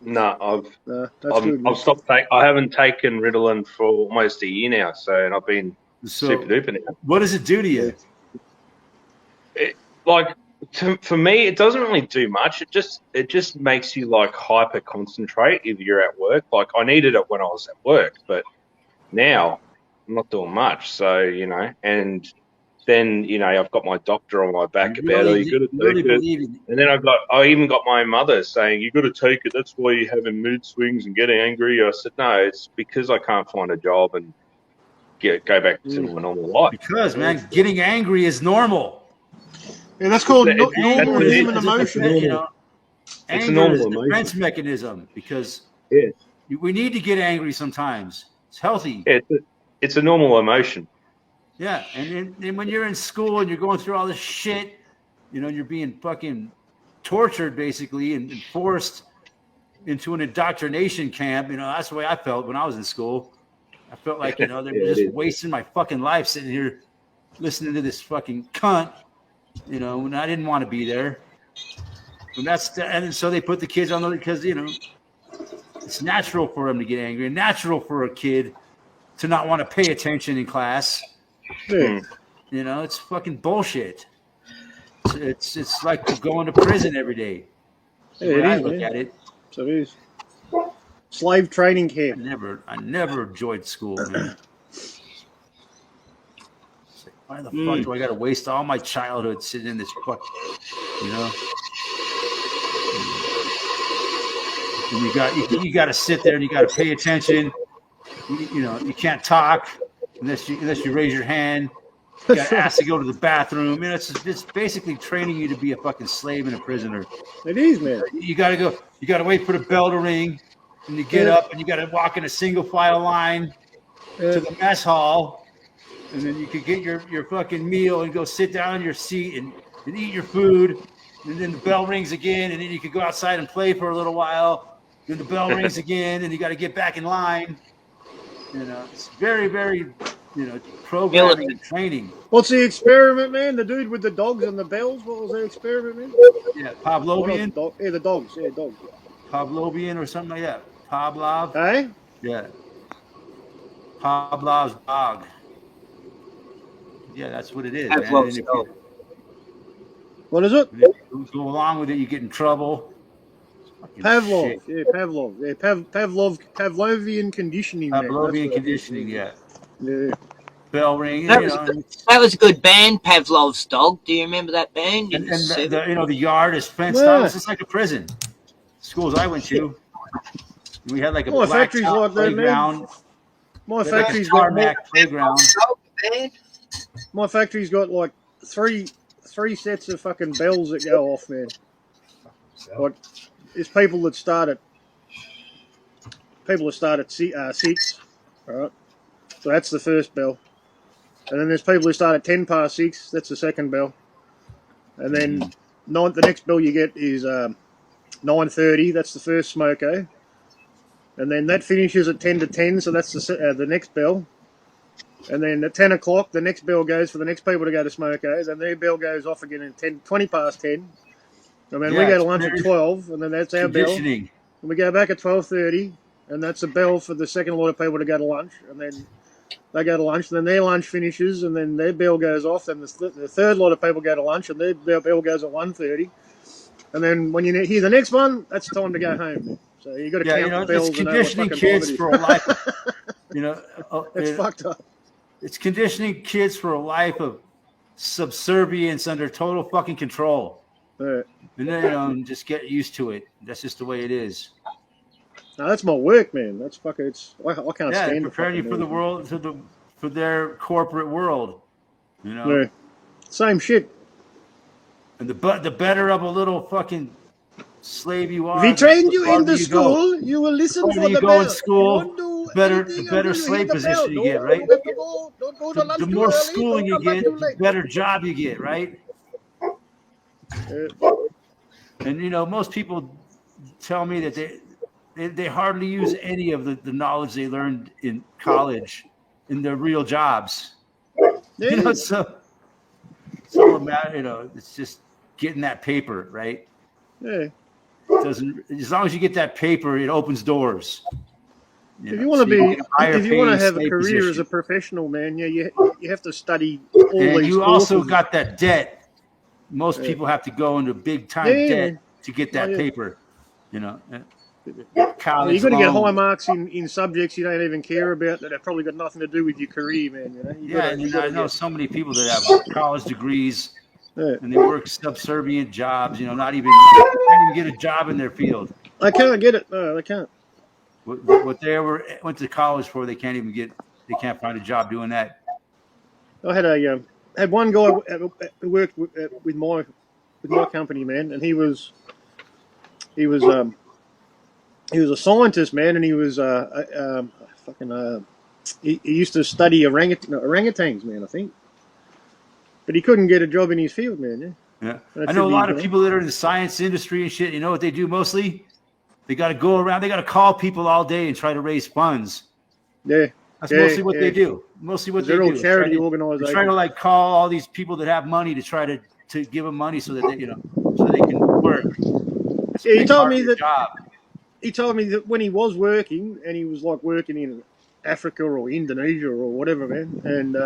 No, No, that's good. I've stopped I haven't taken Ritalin for almost a year now, and I've been super duper now. What does it do to you? For me, it doesn't really do much. It just makes you like hyper concentrate if you're at work. Like I needed it when I was at work, but now I'm not doing much. So and then I've got my doctor on my back about it. You got to take it. And then I even got my mother saying you got to take it. That's why you're having mood swings and getting angry. I said no, it's because I can't find a job and go back to my normal life. Because man, getting angry is normal. Yeah, that's called normal human emotion. It's a normal defense mechanism because we need to get angry sometimes. It's healthy. It's a normal emotion. Yeah, and then when you're in school and you're going through all this shit, you're being fucking tortured basically and forced into an indoctrination camp. That's the way I felt when I was in school. I felt like, they were just wasting my fucking life sitting here listening to this fucking cunt, when I didn't want to be there. And so they put the kids on because, it's natural for them to get angry and natural for a kid to not want to pay attention in class. Yeah. You know, it's fucking bullshit. It's like going to prison every day. Yeah, When it I is, look man. at it, So it is. Slave training camp. I never enjoyed school, man. It's like, why the fuck do I got to waste all my childhood sitting in this fuck? You know. And you got to sit there and you got to pay attention. You know, you can't talk unless you raise your hand. You got asked to go to the bathroom. I mean, it's basically training you to be a fucking slave and a prisoner. It is, man. You got to go. You got to wait for the bell to ring, and you get up and you got to walk in a single file line to the mess hall, and then you could get your fucking meal and go sit down in your seat and eat your food. And then the bell rings again, and then you could go outside and play for a little while. Then the bell rings again, and you got to get back in line. You know, it's very, very, programming and training. What's the experiment, man? The dude with the dogs and the bells? What was the experiment, man? Yeah, Pavlovian. Yeah, the dogs. Yeah, dogs. Pavlovian or something like that. Pavlov. Hey? Yeah. Pavlov's dog. Yeah, that's what it is. Pavlov's dog. What is it? If you go along with it, you get in trouble. Pavlov. Yeah, Pavlov. Yeah, Pavlovian conditioning. Pavlovian conditioning, yeah. Yeah. Bell ring. That was a good band, Pavlov's Dog. Do you remember that band? And the yard is fenced out. It's just like a prison. Schools I went to, we had like a black playground. My factory's got playground. My factory's got like three sets of fucking bells that go off, man. Like, there's people that start at 6, all right? So that's the first bell. And then there's people who start at 10 past 6, that's the second bell. And then the next bell you get is 9:30, that's the first smoko. And then that finishes at 10 to 10, so that's the next bell. And then at 10 o'clock, the next bell goes for the next people to go to smokos, and their bell goes off again at 20 past 10. And then we go to lunch at 12, and then that's our bell. And we go back at 12:30, and that's a bell for the second lot of people to go to lunch. And then they go to lunch, and then their lunch finishes, and then their bell goes off. And the third lot of people go to lunch, and their bell goes at 1:30. And then when you hear the next one, that's time to go home. So you got to count the bells. It's conditioning kids for a life. It's fucked up. It's conditioning kids for a life of subservience under total fucking control. Yeah. And then just get used to it. That's just the way it is. No, that's my work, man. That's fucking. I can't stand it. Preparing you for the world, for their corporate world. Yeah. Same shit. And the better of a little fucking slave you are. If he trained you in the school, you will listen for the bell. You go in school, the better slave position you get, right? The more schooling you get, the better job you get, right? And most people tell me that they hardly use any of the knowledge they learned in college in their real jobs. So it's all about it's just getting that paper, right? Yeah. As long as you get that paper, it opens doors. If you want to have a career as a professional, man, you have to study all and these you courses. Also got that debt. Most people have to go into big time debt to get that paper. College you got to get high marks in subjects you don't even care about that have probably got nothing to do with your career, man. I know so many people that have college degrees and they work subservient jobs. Not even can't even get a job in their field. I can't get it. No, they can't. What they went to college for, they can't even get. They can't find a job doing that. I had one guy who worked with my company, man, and he was a scientist, man, and he was he used to study orangutans, man, I think, but he couldn't get a job in his field, man. Yeah. I know a lot of people that are in the science industry and shit. You know what they do mostly? They got to go around. They got to call people all day and try to raise funds. Yeah. That's mostly what they do. Mostly what they do. They're all charity organizations. They try to call all these people that have money to try to give them money so that they so they can work. He told me that when he was working, and he was working in Africa or Indonesia or whatever, man. And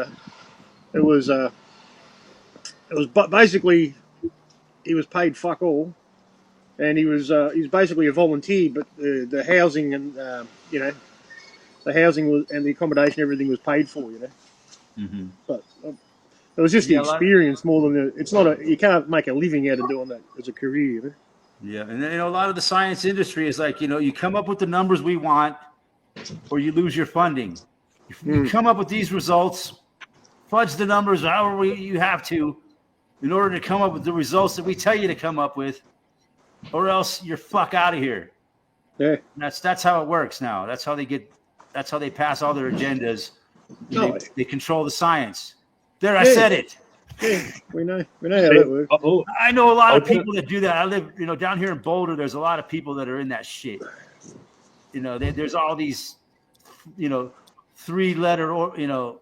it was basically he was paid fuck all, and he was basically a volunteer, but the housing and the housing was and the accommodation, everything was paid for, Mm-hmm. But it was just the experience more than it's not you can't make a living out of doing that as a career. Yeah, and a lot of the science industry is like, you come up with the numbers we want, or you lose your funding. You come up with these results, fudge the numbers however you have to, in order to come up with the results that we tell you to come up with, or else you're fuck out of here. Yeah, and that's how it works now. That's how they pass all their agendas. They control the science. There, I said it. Yeah, we know how that works. I know a lot of people that do that. I live, down here in Boulder. There's a lot of people that are in that shit. There's all these, 3-letter or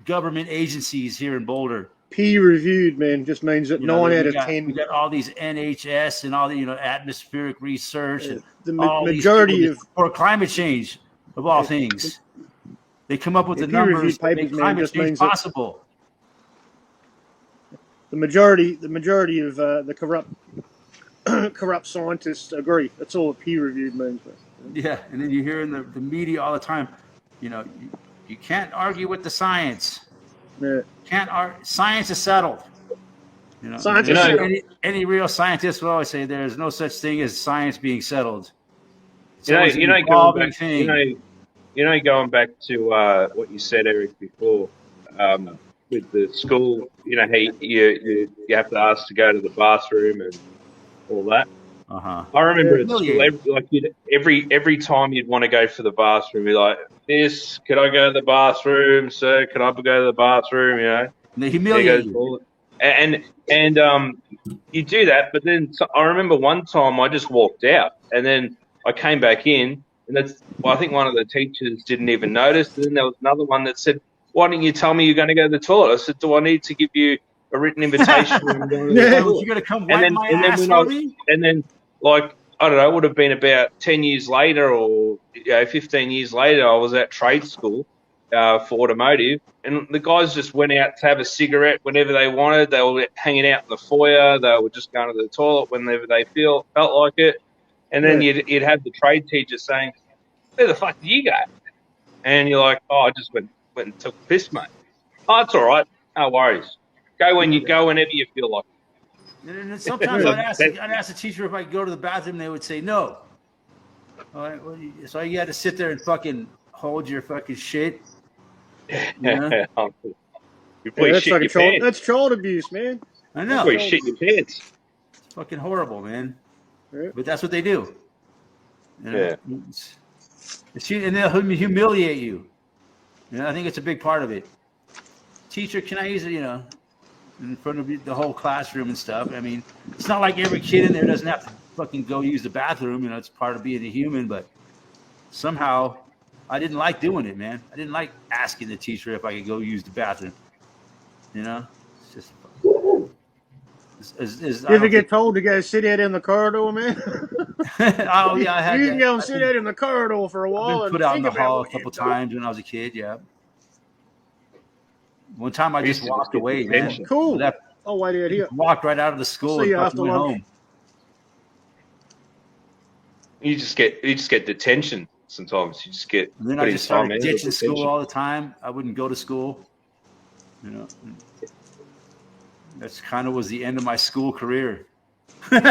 government agencies here in Boulder. Peer reviewed, man, just means that 9 out of 10. We got all these NHS and all the atmospheric research and the majority of for climate change of all things. They come up with the numbers that make climate change possible. The majority of the corrupt scientists agree. That's all peer reviewed means. Yeah, and then you hear in the media all the time, you can't argue with the science. Yeah. Science is settled. Any real scientist will always say there's no such thing as science being settled. Going back to what you said, Eric, before. With the school, you have to ask to go to the bathroom and all that. Uh-huh. I remember at school, every time you'd want to go for the bathroom, you're like, "Miss, could I go to the bathroom, sir? Can I go to the bathroom?" And they humiliate you. And you do that, but then I remember one time I just walked out, and then I came back in, and I think one of the teachers didn't even notice. And then there was another one that said, "Why didn't you tell me you're going to go to the toilet?" I said, "Do I need to give you a written invitation?" You're going to come wipe my ass for me? And then, I don't know, it would have been about 10 years later or 15 years later, I was at trade school for automotive, and the guys just went out to have a cigarette whenever they wanted. They were hanging out in the foyer. They were just going to the toilet whenever they felt like it. And then you'd have the trade teacher saying, "Where the fuck did you go?" And you're like, "Oh, I just went and took a piss, mate." "Oh, it's all right. No worries. Go whenever you feel like it." And sometimes I'd ask the teacher if I could go to the bathroom, and they would say no. All right, so you had to sit there and fucking hold your fucking shit. You that's child abuse, man. I know. You shit your pants. It's fucking horrible, man. Yeah. But that's what they do. And they'll humiliate you. I think it's a big part of it. Teacher, can I use it, in front of the whole classroom and stuff? I mean, it's not like every kid in there doesn't have to fucking go use the bathroom. It's part of being a human, but somehow I didn't like doing it, man. I didn't like asking the teacher if I could go use the bathroom. It's just... You ever get told to go sit out in the corridor, man? Oh, yeah, I had You can go and sit out in the corridor for a while. I've been put out in the hall a couple times when I was a kid, yeah. One time I just walked away, man. Cool. I'll wait out here. Walked right out of the school and fucking went home. You just get detention sometimes. You just get. And then I just started ditching school all the time. I wouldn't go to school. That's kind of was the end of my school career. We'd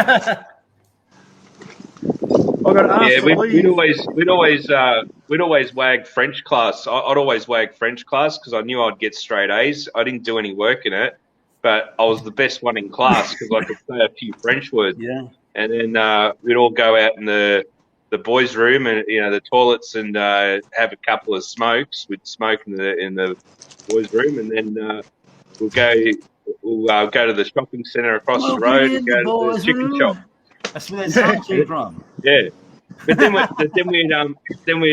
always wag French class. I'd always wag French class because I knew I'd get straight A's. I didn't do any work in it, but I was the best one in class because I could say a few French words. Yeah. And then we'd all go out in the boys' room and the toilets and have a couple of smokes. We'd smoke in the boys' room, and then we'll go to the shopping centre across the road and go to the chicken shop. That's where that sound came from. Yeah. But then we'd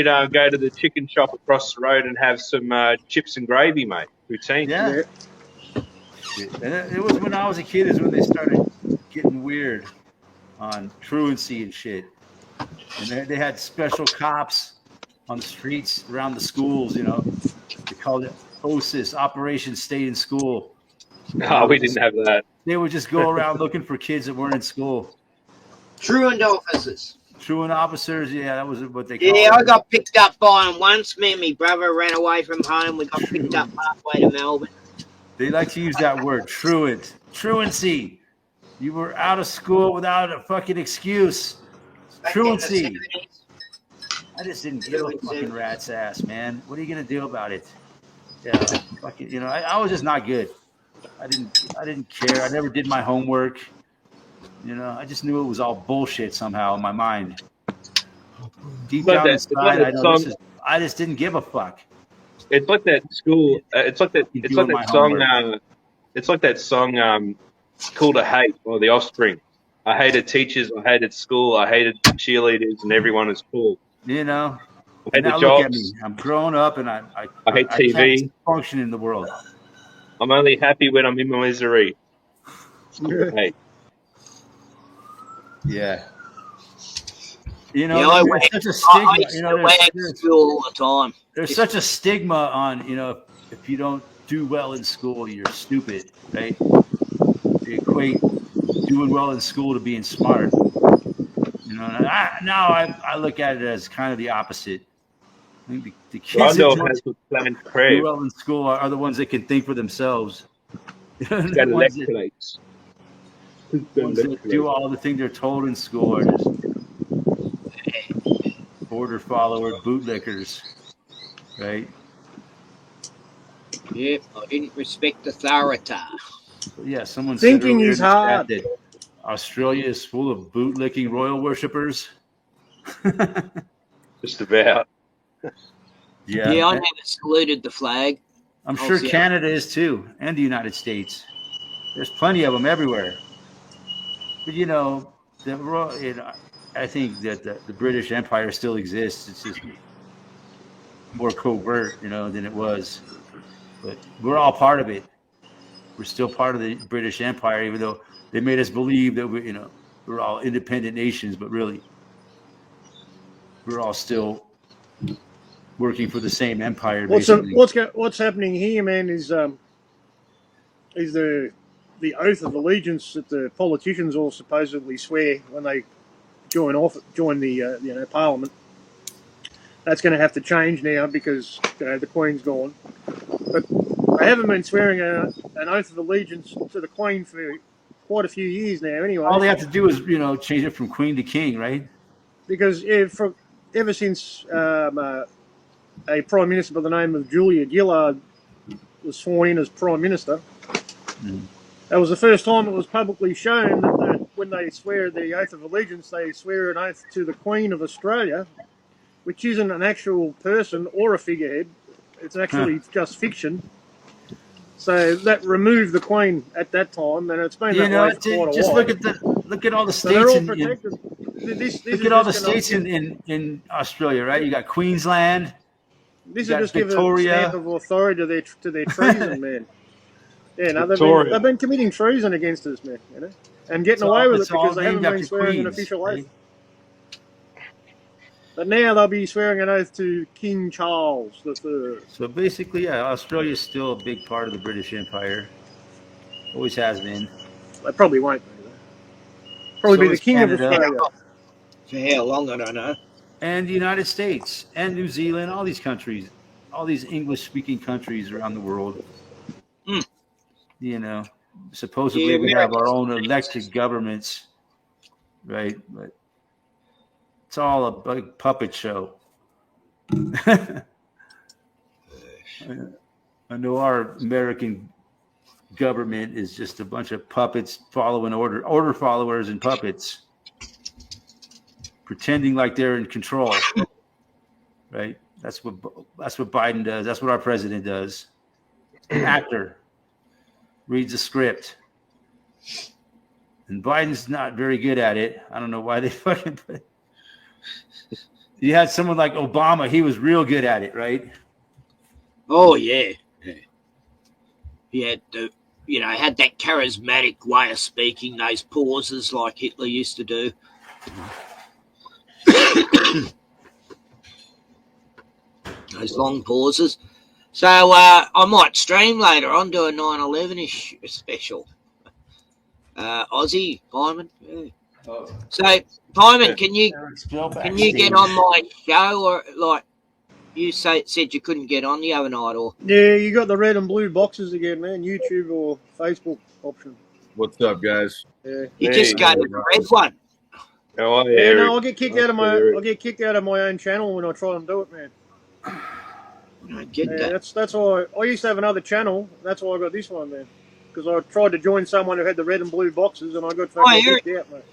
go to the chicken shop across the road and have some chips and gravy, mate. Routine. Yeah. And it was when I was a kid is when they started getting weird on truancy and shit. And they had special cops on the streets around the schools. You know, they called it OSIS, Operation Stay in School. No, we didn't have that. They would just go around looking for kids that weren't in school. Truant officers. Truant officers, yeah, that was what they called Yeah, it. I got picked up by them once. Me and my brother ran away from home. We got picked up halfway to Melbourne. They like to use that word, truant. Truancy. You were out of school without a fucking excuse. Back in the Truancy. 70s. I just didn't give a fucking rat's ass, man. What are you gonna do about it? Yeah, fucking, you know, I was just not good. I didn't care. I never did my homework. You know, I just knew it was all bullshit somehow in my mind. Deep Like down that- inside, like that I know song- I just didn't give a fuck. It's like that school. It's like that. You It's doing like my that song. homework. It's like that song. Cool to Hate or The Offspring. I hated teachers. I hated school. I hated cheerleaders, and everyone is cool. You know. I hate Now the look at me. jobs. I'm grown up and I hate TV. can't function in the world. I'm only happy when I'm in my misery. Hey, Yeah. You know, Yeah, I there's went- such a I stigma. used You to know, wag there's school all the time. such a stigma on, you know, if you don't do well in school, you're stupid, right? They equate doing well in school to being smart. You know, and I look at it as kind of the opposite. I think the kids that Rondo has a planned do crave. well in school are the ones that can think for themselves. Got The ones that- electrolytes. ones that do all the things they're told in school are just order follower bootlickers, right? Yep, I didn't respect authority. But yeah, someone Thinking said earlier is in the chat hard. that Australia is full of bootlicking royal worshippers. Just about. Yeah, Yeah, I never saluted the flag. I'm sure yeah. Canada is too, and the United States. There's plenty of them everywhere. But you know, I think that the British Empire still exists. It's just more covert, you know, than it was. But we're all part of it. We're still part of the British Empire, even though they made us believe that we're all independent nations, but really, we're all still working for the same empire. Basically. What's happening here, man, is the oath of allegiance that the politicians all supposedly swear when they join the Parliament. That's going to have to change now because the Queen's gone. But they haven't been swearing an oath of allegiance to the Queen for quite a few years now. Anyway, All they have to do is change it from queen to king, right? because ever since a Prime Minister by the name of Julia Gillard was sworn in as Prime Minister, that was the first time it was publicly shown that when they swear the oath of allegiance, they swear an oath to the Queen of Australia, which isn't an actual person or a figurehead. It's actually just fiction. So that removed the Queen at that time, and it's been that way for quite a just while. look at all the So they're states all in protected. This look is at all the just gonna- states in Australia, right? You got Queensland. This You will got just give a Victoria. stamp of authority to their treason, man. Yeah, no, Victoria. they've been committing treason against us, man, and getting away with it It's all because they haven't named been after swearing an queens, official oath. right? But now they'll be swearing an oath to King Charles III. So basically, yeah, Australia is still a big part of the British Empire. Always has been. They probably won't be, though. Probably So be the is King Canada. of Australia. For how long, I don't know. And the United States and New Zealand, all these countries, all these English-speaking countries around the world. Supposedly Yeah, we have our America's own nice. elected governments, right? But it's all a big puppet show. I know our American government is just a bunch of puppets following order followers and puppets, pretending like they're in control. Right? That's what Biden does. That's what our president does. An actor reads a script, and Biden's not very good at it. I don't know why they fucking put it. You had someone like Obama. He was real good at it, right? Oh yeah. He had had that charismatic way of speaking, those pauses like Hitler used to do. those long pauses. So I might stream later on, do a 9/11-ish special. Aussie, Pyman. Yeah. Oh, So, Pyman, can you backstage. get on my show, or like you said you couldn't get on the other night, or Yeah, you got the red and blue boxes again, man. YouTube or Facebook option. What's up, guys? Yeah. you just go to the red one? How are you, Yeah, Eric? no, I'll get kicked out of my Eric. I'll get kicked out of my own channel when I try and do it, man. I don't get Yeah, that. that's why I used to have another channel. That's why I got this one, man. Because I tried to join someone who had the red and blue boxes, and I got fucking Eric. kicked out, mate.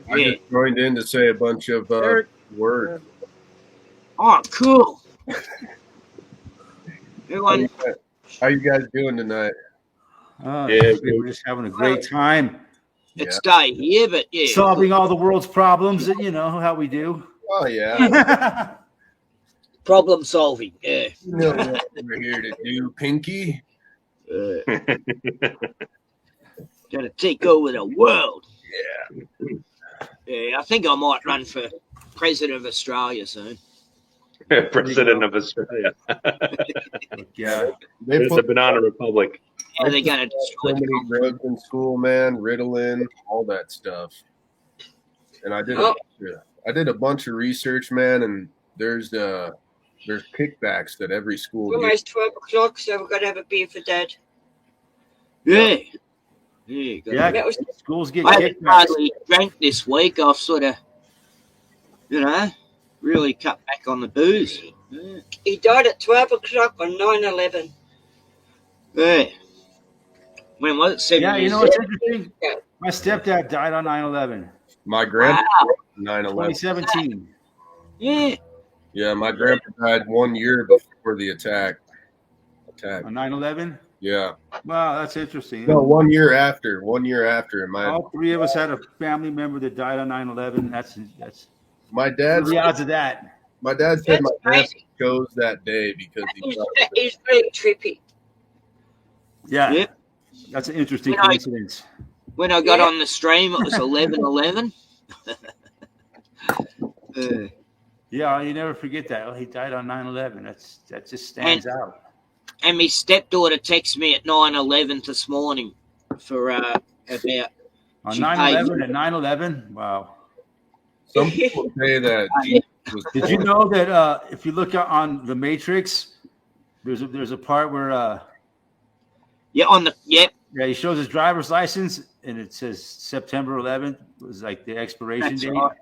Yeah. I just joined in to say a bunch of Eric. words. Oh, cool. Everyone, How you guys doing tonight? Oh, Yeah, we're just having a great time it's day here, but yeah. solving all the world's problems. You know how we do. Oh yeah, Problem solving, yeah. you know what we're here to do, Pinky. Gonna take over the world. Yeah, I think I might run for president of Australia soon. President of Australia. Yeah. They It's a put banana republic. Yeah, they're gonna so destroy many the drugs in school, man. Ritalin, all that stuff. And I did a bunch of research, man. And there's kickbacks that every school gets. Almost 12 o'clock, so we've got to have a beer for Dad. Yeah. Yeah, Yeah. That was Schools get I haven't kicked. hardly drank this week. I've sort of, really cut back on the booze. Yeah. he died at 12 o'clock on 9/11. Yeah. When was it? 7 Yeah, you years know what's ago? interesting? My stepdad died on 9/11, My grandpa Wow. 9/11. 2017. Yeah. Yeah, my grandpa died 1 year before the attack. On 9/11. Yeah. Wow, that's interesting. No, 1 year after. 1 year after. All three of us had a family member that died on 9/11. That's My dad. the odds of that. My dad said my That's grandpa crazy. chose that day because he He's, felt he's really trippy. Yeah. Yep. That's an interesting You know, coincidence. When I got Yeah. on the stream, it was 11/11. Yeah, you never forget that. Oh, he died on 9/11. That just stands out. And my stepdaughter texted me at 9:11 this morning for about. On She 9/11 and 9/11. Wow. some people say that Jesus was Did you born. know that if you look on The Matrix, there's a part where Yeah, he shows his driver's license and it says September 11th was like the expiration That's date. right.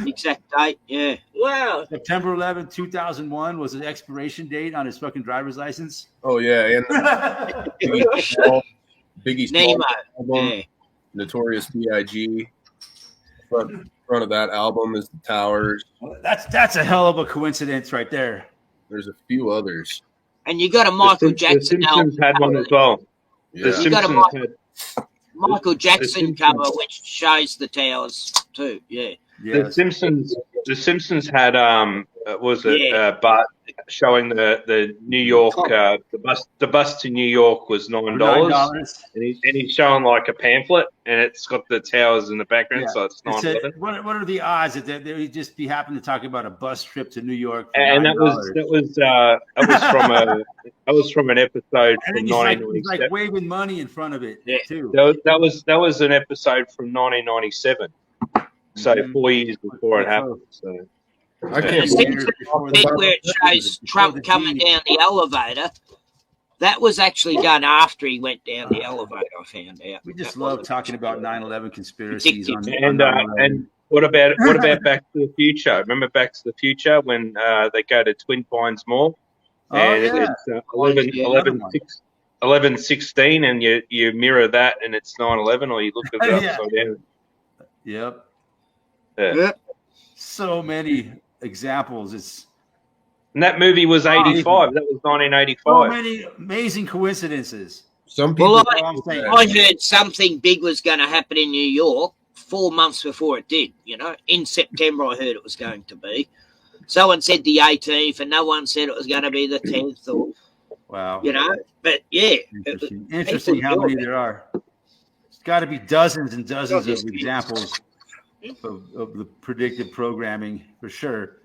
exact date. Yeah. Wow. September 11th, 2001 was the expiration date on his fucking driver's license. Oh yeah, and Biggie Nemo. Smalls album, Yeah. Notorious B.I.G. Front of that album is the Towers. That's a hell of a coincidence right there. There's a few others. And you got a Michael Jackson The Simpsons had one as cover, well. Yeah. The You got a Simpsons had Michael Jackson Simpsons. cover, which shows the towers too. Yeah. Yes. The Simpsons had Yeah. Bart showing the New York the bus to New York was $9, $9. and he's showing like a pamphlet, and it's got the towers in the background, Yeah. so it's It said, 9/11. what are the odds that they would just be happen to talk about a bus trip to New York? For And that was from an episode and from then he's like 1997. waving money in front of it Yeah. too. That was an episode from 1997. So Mhm. 4 years before it happened. So I can't The believe Simpsons Before the bit bus- where it shows before Trump the coming deed. down the elevator. That was actually done after he went down the elevator. I found out. We just That love wasn't- talking about 9/11 conspiracies. On, and 9/11. what about Back to the Future? Remember Back to the Future when they go to Twin Pines Mall? Oh, And yeah. it's Yeah. 11/16, and you mirror that, and it's 9/11, or you look at it Yeah. upside down. Yep. Yeah. Yep. So many examples. It's And that movie was 85. That was so 1985. many amazing coincidences. some people. Well, That's all I'm saying. I heard something big was going to happen in New York 4 months before it did. In September, I heard it was going to be. Someone said the 18th, and no one said it was going to be the 10th, or Wow. But yeah, Interesting how many there are. It's got to be dozens and dozens of examples of the predictive programming for sure.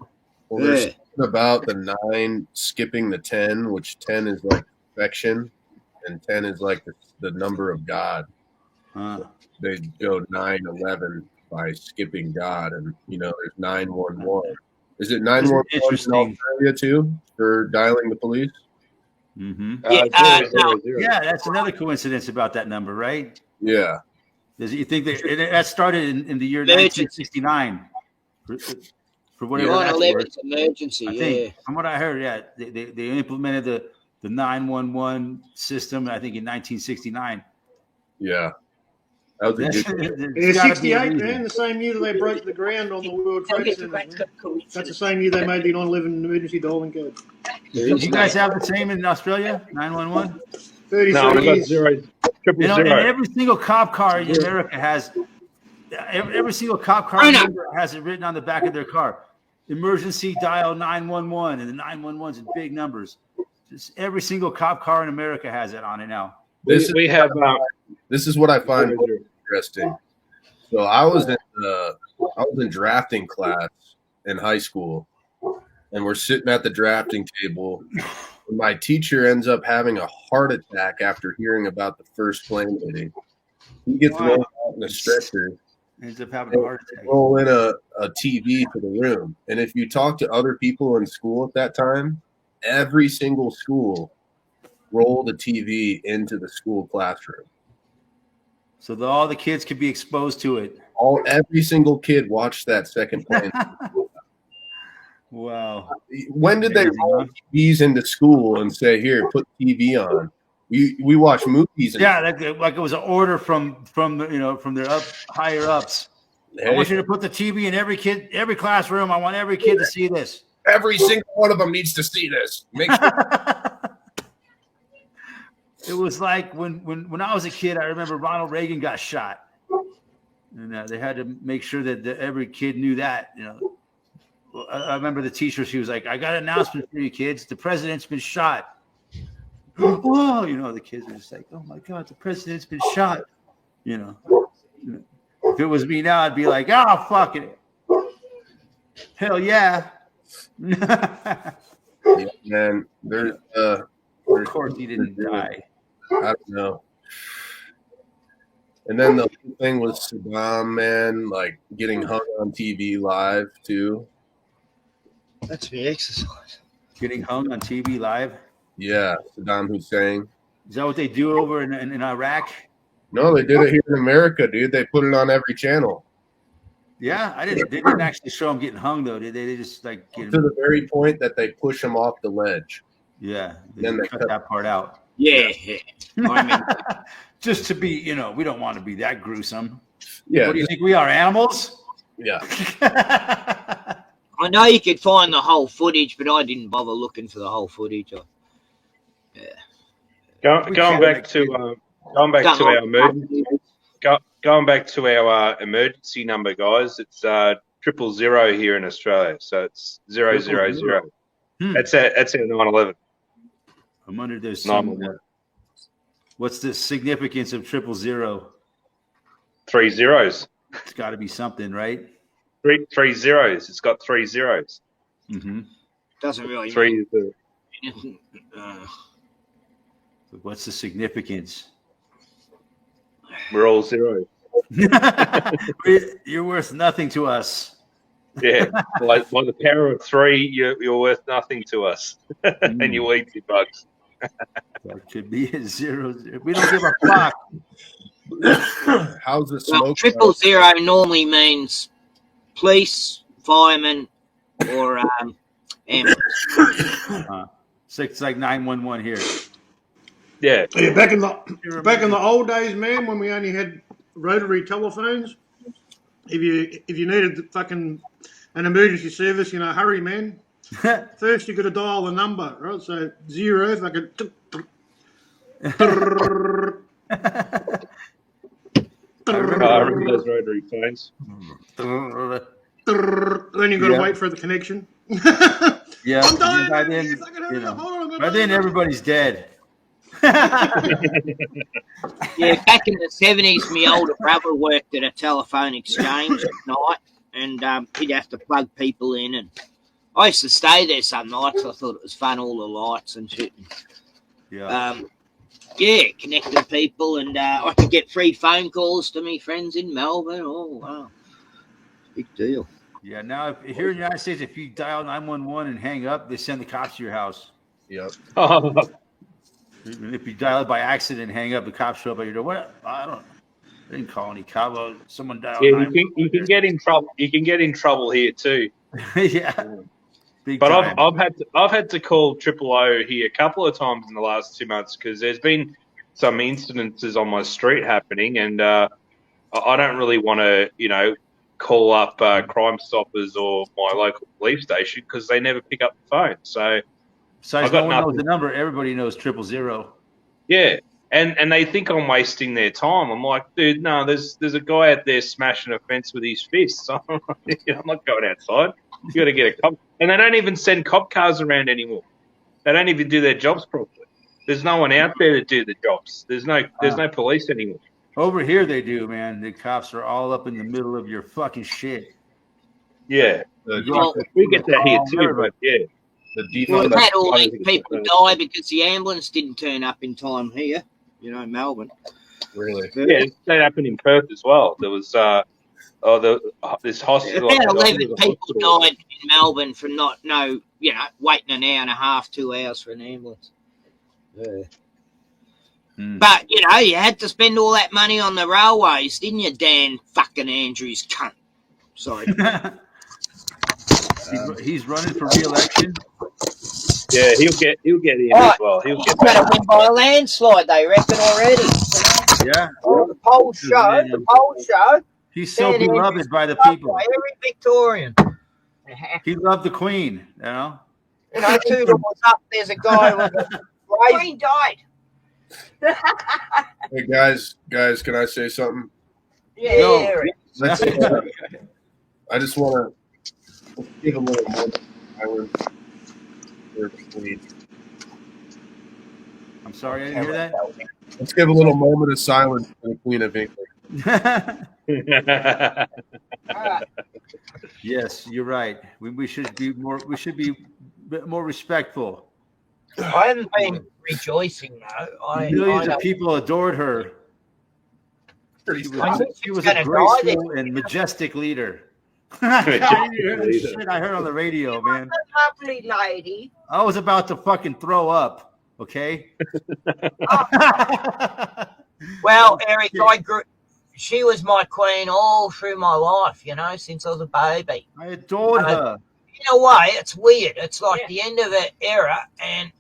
Well, there's something about the 9 skipping the 10, which 10 is like perfection, and 10 is like the number of God. They go 9-11 by skipping God, and there's 911. Is it 911 in Australia too for dialing the police? Mm-hmm. Yeah, that's another coincidence about that number, right? Yeah. Does you think that started in the year 1969? For whatever that's worth. Emergency, I think, from what I heard, they implemented the 911 system, I think, in 1969. Yeah. That was a good 68, man, the same year that they broke the ground on the World Trade Center. That's the same year they made the 9/11 emergency dialing code. Did you guys have the same in Australia, 911? 33 no, we got years. 0, 000. And every single cop car in America has every single cop car in America has it written on the back of their car. Emergency dial 911, and the 911's in big numbers. Just every single cop car in America has it on it now. This is what I find interesting. So I was in drafting class in high school, and we're sitting at the drafting table. And my teacher ends up having a heart attack after hearing about the first plane hitting. He gets rolled out in a stretcher. Ends up having a heart attack. Roll in a TV to the room. And if you talk to other people in school at that time, every single school rolled a TV into the school classroom. So that all the kids could be exposed to it. Every single kid watched that second plane. Wow. When did they roll TVs into school and say, "Here, put TV on"? We watch movies. Like it was an order from their higher ups. I want you to put the TV in every classroom. I want every kid to see this. Every single one of them needs to see this. Make sure. It was like when I was a kid, I remember Ronald Reagan got shot, and they had to make sure that every kid knew that. I remember the teacher. She was like, "I got an announcement for you kids. The president's been shot." Oh, the kids are just like, "Oh my God, the president's been shot." If it was me now, I'd be like, "Oh, fuck it, hell yeah." Man, of course he didn't die. I don't know. And then the thing with Saddam, man, like getting hung on TV live too. That's the exercise. Getting hung on TV live. Yeah, Saddam Hussein. Is that what they do over in Iraq? No, they did it here in America, dude. They put it on every channel. Yeah, they didn't actually show him getting hung though. Did they just like get him? To the very point that they push him off the ledge. Yeah, then they cut that part out. Yeah. Just to be, we don't want to be that gruesome. Yeah. What do you think we are, animals? Yeah. I know you could find the whole footage, but I didn't bother looking for the whole footage. Going back to our emergency number, guys. It's 000 here in Australia, so it's 000. That's our 9/11. I'm under this. 9/11. What's the significance of 000? 3 zeros. It's got to be something, right? Three zeros. It's got 3 zeros. Mm-hmm. Doesn't really. 3. What's the significance? We're all zeros. You're worth nothing to us. Yeah, like the power of 3, you're worth nothing to us, and you eat your bugs. That could be a 0. We don't give a fuck. How's the smoke? 000 normally means police, fireman, or ambulance. So it's like 911 here. Yeah. Back in the old days, man, when we only had rotary telephones, if you needed fucking an emergency service, hurry, man. First, you got to dial the number, right? So 0, fucking. I remember those rotary phones. Then you got to wait for the connection. Yeah. I'm dying. By then, everybody's dead. Yeah, back in the 70s, my older brother worked at a telephone exchange at night, and he'd have to plug people in, and I used to stay there some nights. I thought it was fun, all the lights and shit. Yeah. Yeah, connecting people, and I could get free phone calls to me friends in Melbourne. Oh, wow. Big deal. Yeah, now here in the United States, if you dial 911 and hang up, they send the cops to your house. Yep. If you dial it by accident and hang up, the cops show up at your door. What? I didn't call any cop. Someone dialed. Yeah, you can get in trouble. You can get in trouble here too. Yeah. Big But time. I've had to call Triple O here a couple of times in the last 2 months because there's been some incidences on my street happening, and I don't really want to, call up Crime Stoppers or my local police station because they never pick up the phone. So Besides, no one knows the number. Everybody knows 000. yeah, and they think I'm wasting their time. I'm like, dude, no, there's a guy out there smashing a fence with his fists. I'm not going outside. You got to get a cop, and they don't even send cop cars around anymore. They don't even do their jobs properly. There's no one out there to do the jobs. There's no police anymore. Over here they do, man. The cops are all up in the middle of your fucking shit. Yeah, we get that here too, but yeah. We've had all these people die because the ambulance didn't turn up in time here, Melbourne. Really? Yeah, that happened in Perth as well. There was this hospital. About 11 people died in Melbourne from waiting an hour and a half, 2 hours for an ambulance. Yeah. But, you had to spend all that money on the railways, didn't you, Dan fucking Andrews, cunt? Sorry. He's running for re-election. Yeah, he'll get in as well. He'll get going to win by a landslide, they reckon already. Yeah. The polls show. He's so beloved by the people. By every Victorian. He loved the Queen, 2 doors up, there's a guy with a Queen died. Hey guys, can I say something? Yeah. I just want to give a little more. I'm sorry, I didn't hear that. Let's give a little moment of silence for the Queen of England. Yes, you're right. We should be more. We should be more respectful. I haven't been rejoicing though. Millions of people adored her. She was a graceful and majestic leader. I heard on the radio, man. A lovely lady. I was about to fucking throw up. Okay. Well, Eric, she was my queen all through my life, since I was a baby. I adored her. In a way, it's weird. It's like the end of an era, and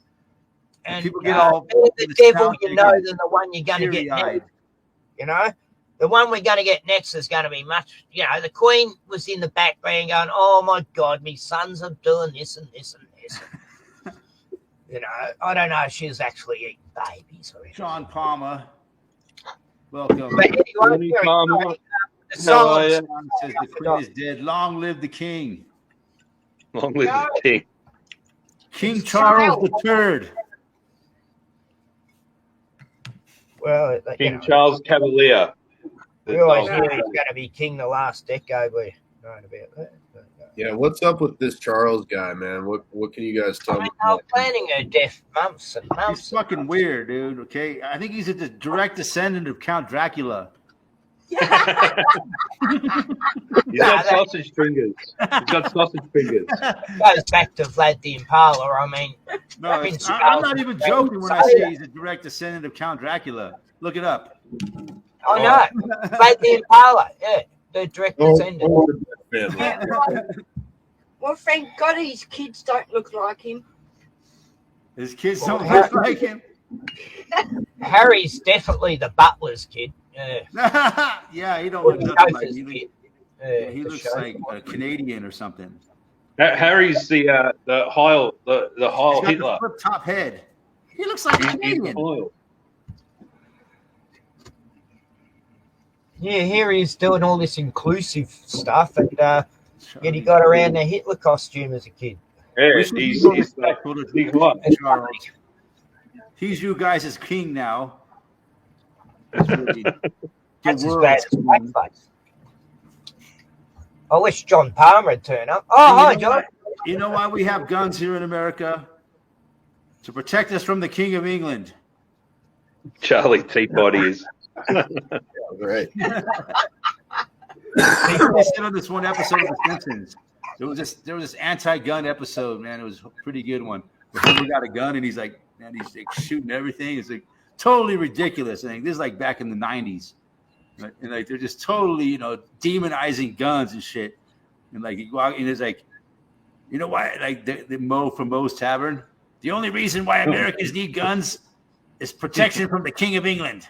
people get all the devil than the one you're going to get next. The one we're going to get next is going to be much. The Queen was in the background going, "Oh my God, my sons are doing this and this and this." I don't know if she was actually eating babies or anything. Sean Palmer, welcome. But anyway, Palmer. The song says the Queen is dead. Long live the King. Long live the King. King Charles III. Well, King Charles Cavalier. We always knew he was going to be king the last decade. We known about that. Yeah, what's up with this Charles guy, man? What can you guys tell me? They were planning her death months and months. He's fucking weird, dude. Okay, I think he's a direct descendant of Count Dracula. He's got sausage fingers. Goes back to Vlad the Impaler. I mean, no, I'm not even joking when I say he's a direct descendant of Count Dracula. Look it up. I know. Vlad the Impaler. Yeah, the direct descendant. Well, thank God his kids don't look like him. His kids don't look like him. Harry's definitely the butler's kid. Yeah. Yeah, he don't look nothing like him. He looks like a Canadian or something. Harry's the Heil Hitler. Flip top head. He looks like a Canadian. Yeah, here he's doing all this inclusive stuff, and yet he got around the Hitler costume as a kid. Yeah, he's Charles. He's you guys' king now. That's as bad as blackface. I wish John Palmer would turn up. Oh, hi, John. you know why we have guns here in America? To protect us from the King of England. Charlie Teapotty is. Right. They said on this one episode of The Simpsons, there was this anti-gun episode, man. It was a pretty good one. But Homer got a gun and he's like shooting everything. It's like totally ridiculous. I think this is like back in the 90s. Right? And like they're just totally, demonizing guns and shit. And like you go out and it's like, you know why? Like the Mo from Moe's Tavern. The only reason why Americans need guns is protection from the King of England.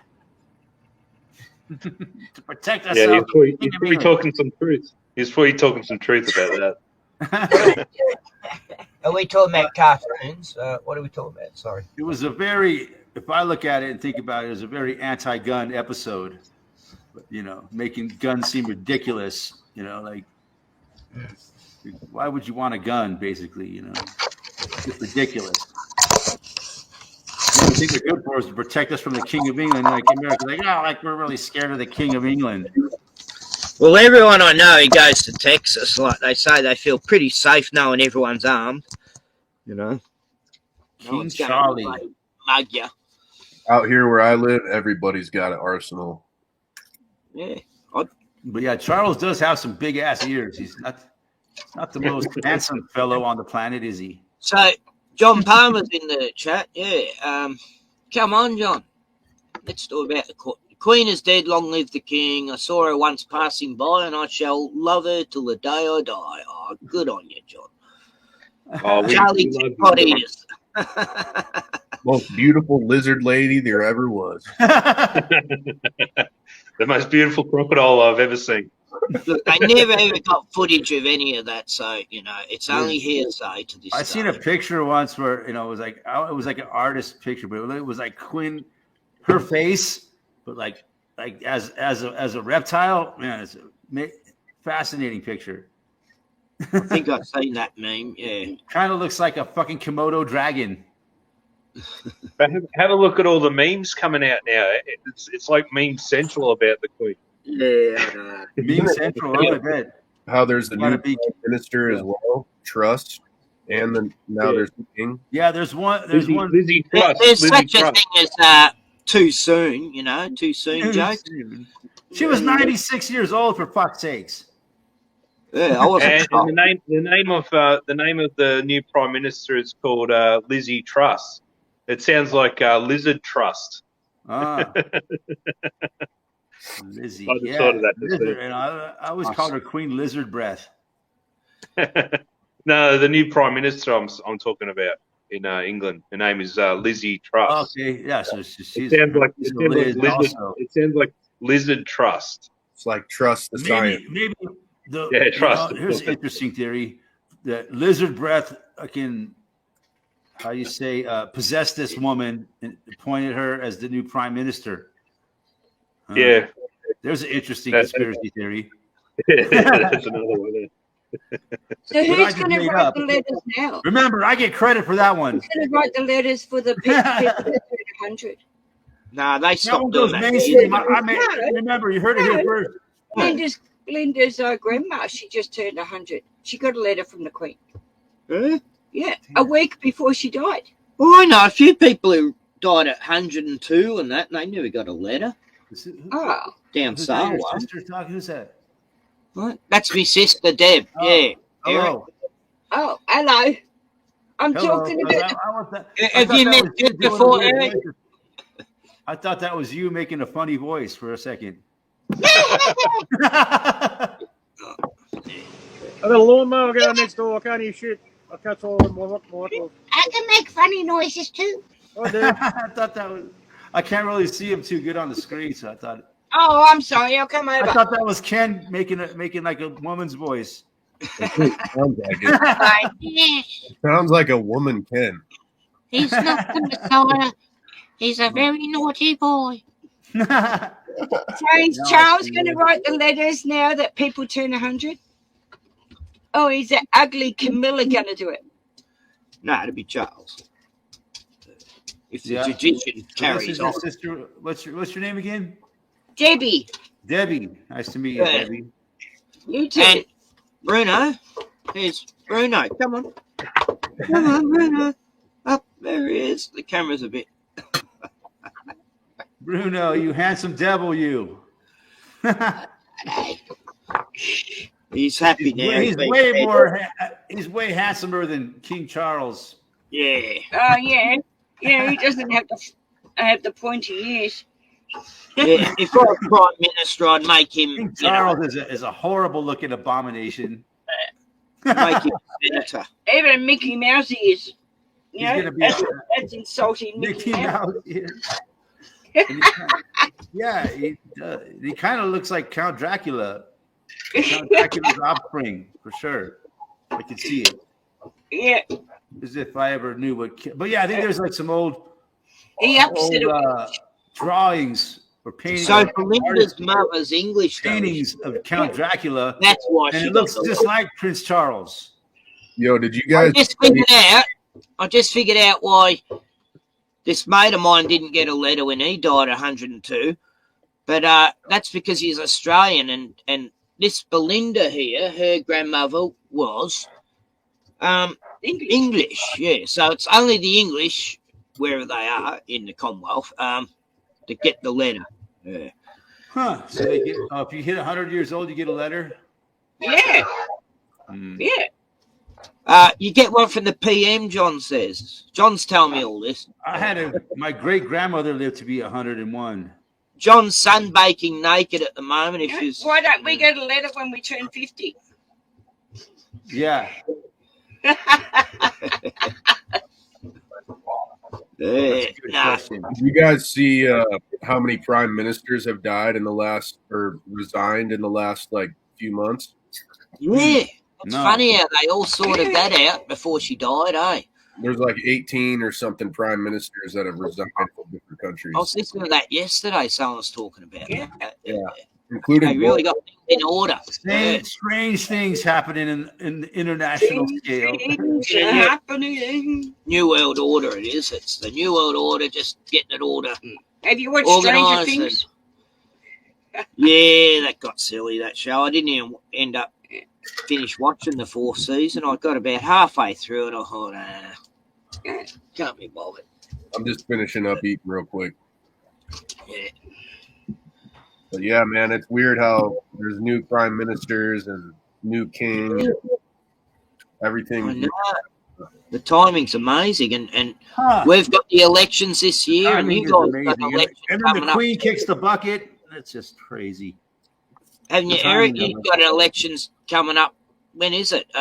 To protect us. Yeah, he's probably talking some truth. He's probably talking some truth about that. Are we talking about cartoons? What are we talking about? Sorry. It was if I look at it and think about it, it was a very anti-gun episode. Making guns seem ridiculous. Like why would you want a gun? Basically, it's ridiculous. The only thing they're good for is to protect us from the King of England. Like America's like we're really scared of the King of England. Well, everyone I know who goes to Texas, like they say, they feel pretty safe knowing everyone's armed. No King Charlie. Mug you. Out here where I live, everybody's got an arsenal. Yeah. But yeah, Charles does have some big ass ears. He's not the most handsome fellow on the planet, is he? So John Palmer's in the chat. Yeah. Come on, John. Let's talk about the Queen is dead. Long live the King. I saw her once passing by, and I shall love her till the day I die. Oh, good on you, John. Oh, Charlie Teapotty is. Most beautiful lizard lady there ever was. The most beautiful crocodile I've ever seen. Look, they never ever got footage of any of that, so it's only hearsay to this. I seen a picture once where it was like an artist picture, but it was like Queen, her face, but like as a reptile. Man, it's a fascinating picture. I think I've seen that meme. Yeah, kind of looks like a fucking Komodo dragon. But have a look at all the memes coming out now. It's like meme central about the Queen. Yeah, Meme central. I bet. How there's the new prime minister as well, Truss, and there's the King. Yeah, there's one. There's one. Lizzie Truss. There's Lizzie such Truss. a thing as too soon. Too soon joke. She was 96 years old, for fuck's sakes. Yeah, I wasn't. And the name of the new prime minister is called Lizzie Truss. It sounds like Lizard Trust. Ah. Lizzie. I just thought of that. Lizard, and I always called her Queen Lizard Breath. No, the new prime minister I'm talking about in England. Her name is Lizzie Truss. Okay, yeah. So she's it sounds like Lizard Trust. It's like Trust the science. Maybe Trust. Here's an interesting theory: that Lizard Breath can, how you say, possess this woman and appointed her as the new prime minister. Yeah. There's an interesting conspiracy theory. That's another one. So who's going to write the letters now? Remember, I get credit for that one. Who's going to write the letters for the people that turn 100? Nah, they stopped doing that. Remember, you heard it here first. Linda's grandma, she just turned 100. She got a letter from the Queen. Huh? Yeah, a week before she died. Well, I know a few people who died at 102 and that, and they never got a letter. Oh. Down Sarwell. Your sister talking? Who's that? What? That's my sister, Deb. Oh, yeah. Hello. Oh, hello. I'm talking about... Have you met Deb before, Eric? I thought that was you making a funny voice for a second. I got a lawnmower going next door. I can't hear shit. I cut all of my Michael. I can make funny noises too. I do. I thought that was... I can't really see him too good on the screen, so I thought... Oh, I'm sorry. I'll come over. I thought that was Ken making like a woman's voice. Sounds like it. Yes. Sounds like a woman can. He's not the Messiah. He's a very naughty boy. So is Charles going to write the letters now that people turn 100? Oh, is that ugly Camilla going to do it? No, it'll be Charles. If the tradition carries on. Sister, what's your name again? Debbie. Debbie. Nice to meet you, Debbie. You too. And Bruno, Here's Bruno. Come on. Come on, Bruno. Up there he is. The camera's a bit. Bruno, you handsome devil, you. He's happy now. He's way handsomer than King Charles. Yeah. Oh yeah, yeah. He doesn't have the pointy ears. Yeah. If I was Prime Minister, I'd make him. King Charles is a horrible looking abomination. Make him senator. Even Mickey Mouse ears. You He's know, gonna be that's insulting. Mickey Mouse. Yeah, he kind of looks like Count Dracula. Count Dracula's offspring, for sure. I can see it. Yeah. As if I ever knew what. But yeah, I think there's like some old drawings or paintings. So Belinda's mother's English. Paintings of Count Dracula. That's why and she it looks just like Prince Charles. Yo, did you guys? I just figured out why this mate of mine didn't get a letter when he died at 102. But that's because he's Australian, and this Belinda here, her grandmother was English. Yeah, so it's only the English, wherever they are in the Commonwealth, to get the letter. Yeah. Huh. So they get, if you hit 100 years old, you get a letter? Yeah. Yeah. You get one from the PM, John says. John's telling me all this. I had my great-grandmother lived to be 101. John's sunbaking naked at the moment. If you Why don't we get a letter when we turn 50? Yeah. Did you guys see how many prime ministers have died in the last or resigned in the last like few months? Yeah. It's funny how they all sorted that out before she died, eh? There's like 18 or something prime ministers that have resigned from different countries. I was listening to that yesterday. Someone was talking about that. Yeah. Including they really got things in order. Strange things happening in the international scale. Happening. New World Order it is. It's the New World Order, just getting it order. Have you watched Stranger Things? Yeah, that got silly, that show. I didn't even end up finish watching the 4th season. I got about halfway through it. I thought, can't be bothered. I'm just finishing up eating real quick. Yeah. But yeah, man, it's weird how there's new prime ministers and new king. Everything. I know. The timing's amazing, and we've got the elections this year, and you guys got elections and then coming the Queen up. kicks the bucket. That's just crazy. Haven't you, Eric? You've got elections coming up. When is it?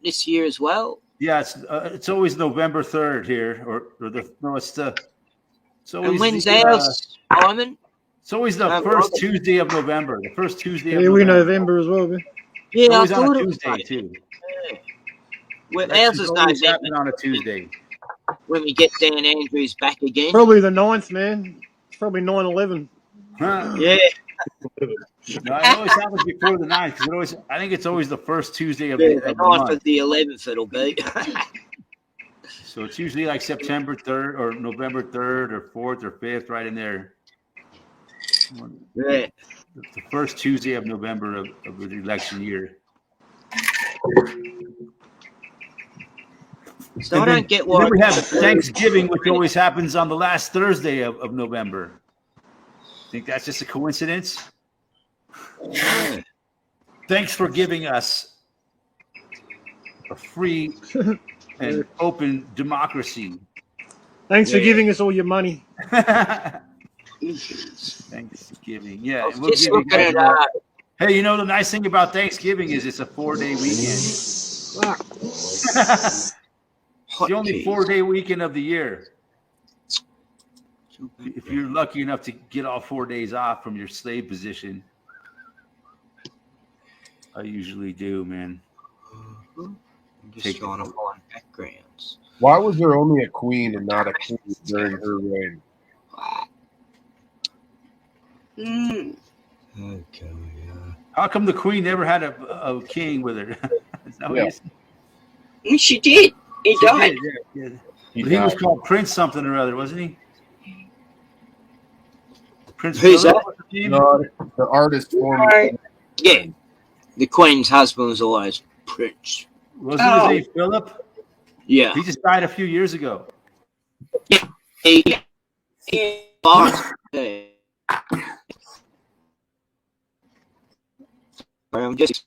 This year as well? Yeah, it's always November 3rd here, it's always. And when's ours, Simon? It's always the first Tuesday of November. The first Tuesday of November. November. Yeah, November as well, man. Yeah, always I thought on a it was Tuesday too. Yeah. Well, ours is November on a Tuesday. When we get Dan Andrews back again. Probably the 9th, man. It's probably 9/11. Huh? Yeah. No, it always happens before the 9th because I think it's always the first Tuesday of the 9th month. Of the 11th it'll be. So it's usually like September 3rd or November 3rd or 4th or 5th, right in there. Yeah. The first Tuesday of November of the election year. So I don't get why. Then we have Thanksgiving, which always happens on the last Thursday of November. Think that's just a coincidence? Yeah. Thanks for giving us a free and open democracy. Thanks for giving us all your money. Thanksgiving, yeah. Just look at it, hey, you know the nice thing about Thanksgiving is it's a 4-day weekend. It's the only 4-day weekend of the year. If you're lucky enough to get all 4 days off from your slave position, I usually do, man. Just trying to find backgrounds. Why was there only a queen and not a king during her reign? Okay. How come the queen never had a king with her? Is that what She did. He died. Yeah. He was called Prince something or other, wasn't he? Prince Who's Philip, that? No, the artist formed. Yeah. The Queen's husband was always Prince Wasn't his name Philip? Yeah. He just died a few years ago. I'm just.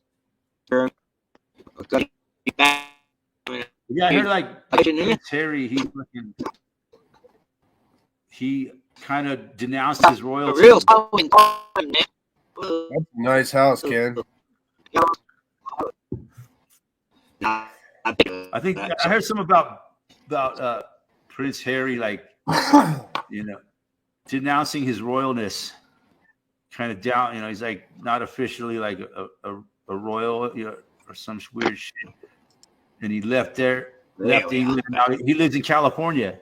Yeah, I heard like Prince Harry. He kind of denounced his royalty. That's a nice house, Ken. I think I heard some about Prince Harry, like denouncing his royalness, kind of down. He's like not officially like a royal, or some weird shit. And he left England. Now he lives in California,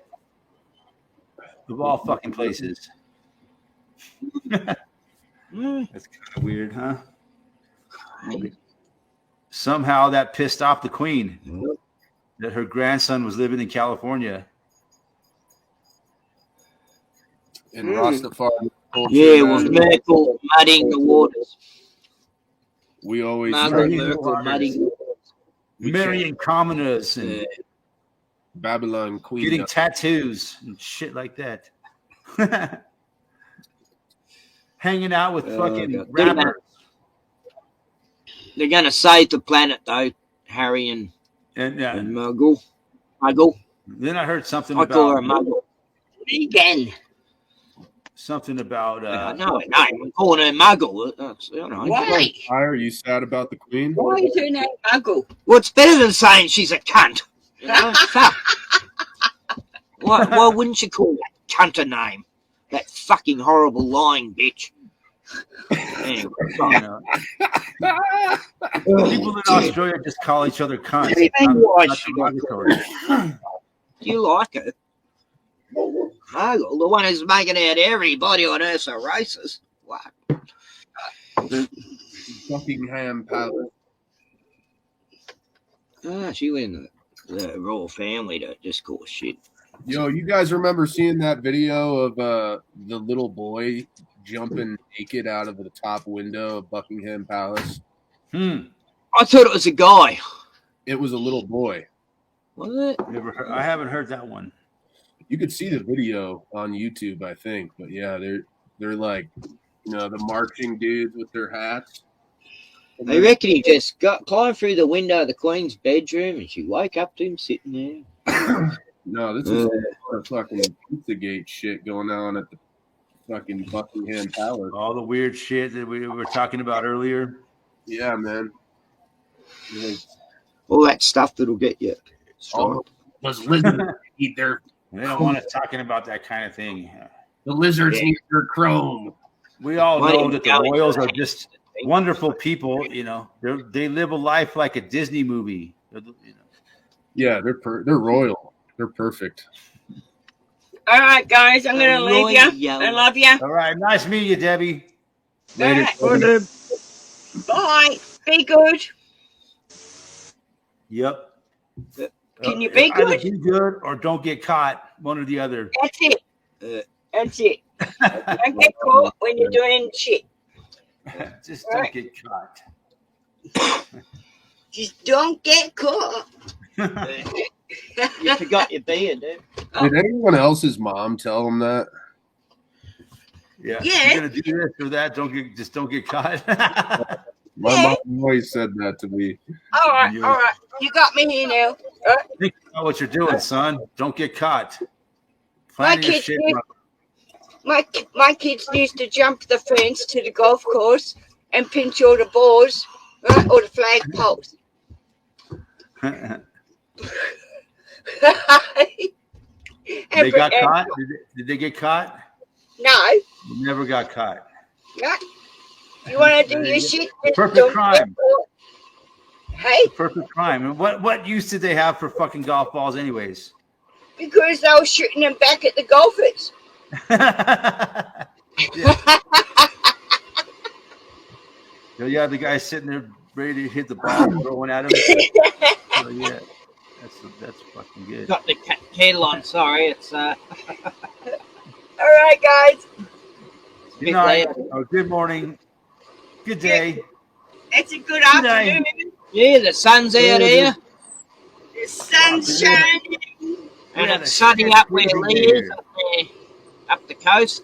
of all fucking places. That's kind of weird, huh? Somehow that pissed off the Queen that her grandson was living in California. In Rastafari culture, Yeah, with Merkel muddying the waters. we always Merkel muddying. Marrying commoners and Babylon Queen. getting tattoos and shit like that. Hanging out with fucking rappers. They're gonna save the planet though, Harry and Muggle. Then I heard something I call her a about Muggle. Vegan. something about No, I'm calling her Muggle. Why? Why are you sad about the Queen? Why are you doing that, Muggle? Well, it's better than saying she's a cunt. Fuck. Why wouldn't you call that cunt a name? That fucking horrible lying bitch. Anyway, people in Australia just call each other cunts. Not derogatory. do you like her? Muggle, the one who's making out everybody on Earth's a racist. What? Buckingham Palace. She went in the royal family to just cause shit. Yo, you guys remember seeing that video of the little boy jumping naked out of the top window of Buckingham Palace? I thought it was a guy. It was a little boy. Was it? I haven't heard that one. You could see the video on YouTube, I think. But yeah, they're like, the marching dudes with their hats. I reckon he just climbed through the window of the Queen's bedroom and she woke up to him sitting there. No, this is a fucking Pizzagate shit going on at the fucking Buckingham Palace. All the weird shit that we were talking about earlier. Yeah, man. All that stuff that'll get you. All those lizards eat their. They don't want us talking about that kind of thing. The lizards eat their chrome. We all know that the royals are just wonderful people. They live a life like a Disney movie. Yeah, they're royal. They're perfect. All right, guys, I'm going to leave you. I love you. All right. Nice meeting you, Debbie. Later. Right. Bye. Be good. Yep. Can you be Either good? be good or don't get caught. One or the other. That's it. That's it. Don't get caught when you're doing shit. Just don't get caught. Just don't get caught. You forgot your beard, dude. Did anyone else's mom tell them that? Yeah. Yeah. You're gonna do this or that. Don't get caught. My mom always said that to me. All right. You got me here now. Think about what you're doing, son. Don't get caught. My Plan your kids, shit. my kids used to jump the fence to the golf course and pinch all the balls, right, or the flag poles. They got caught? Did they get caught? No. You never got caught. No. You want to do your shit? Perfect crime. Hey? Perfect crime. And what use did they have for fucking golf balls anyways? Because they were shooting them back at the golfers. Yeah, the guy sitting there ready to hit the ball and throwing at him. Oh, yeah. That's fucking good. Got the kettle on, sorry. It's All right, guys. Good night. Oh, good morning. Good day. It's a good afternoon. yeah, the sun's out here. The sun's shining. And it's sunny up where Lee is, up the coast.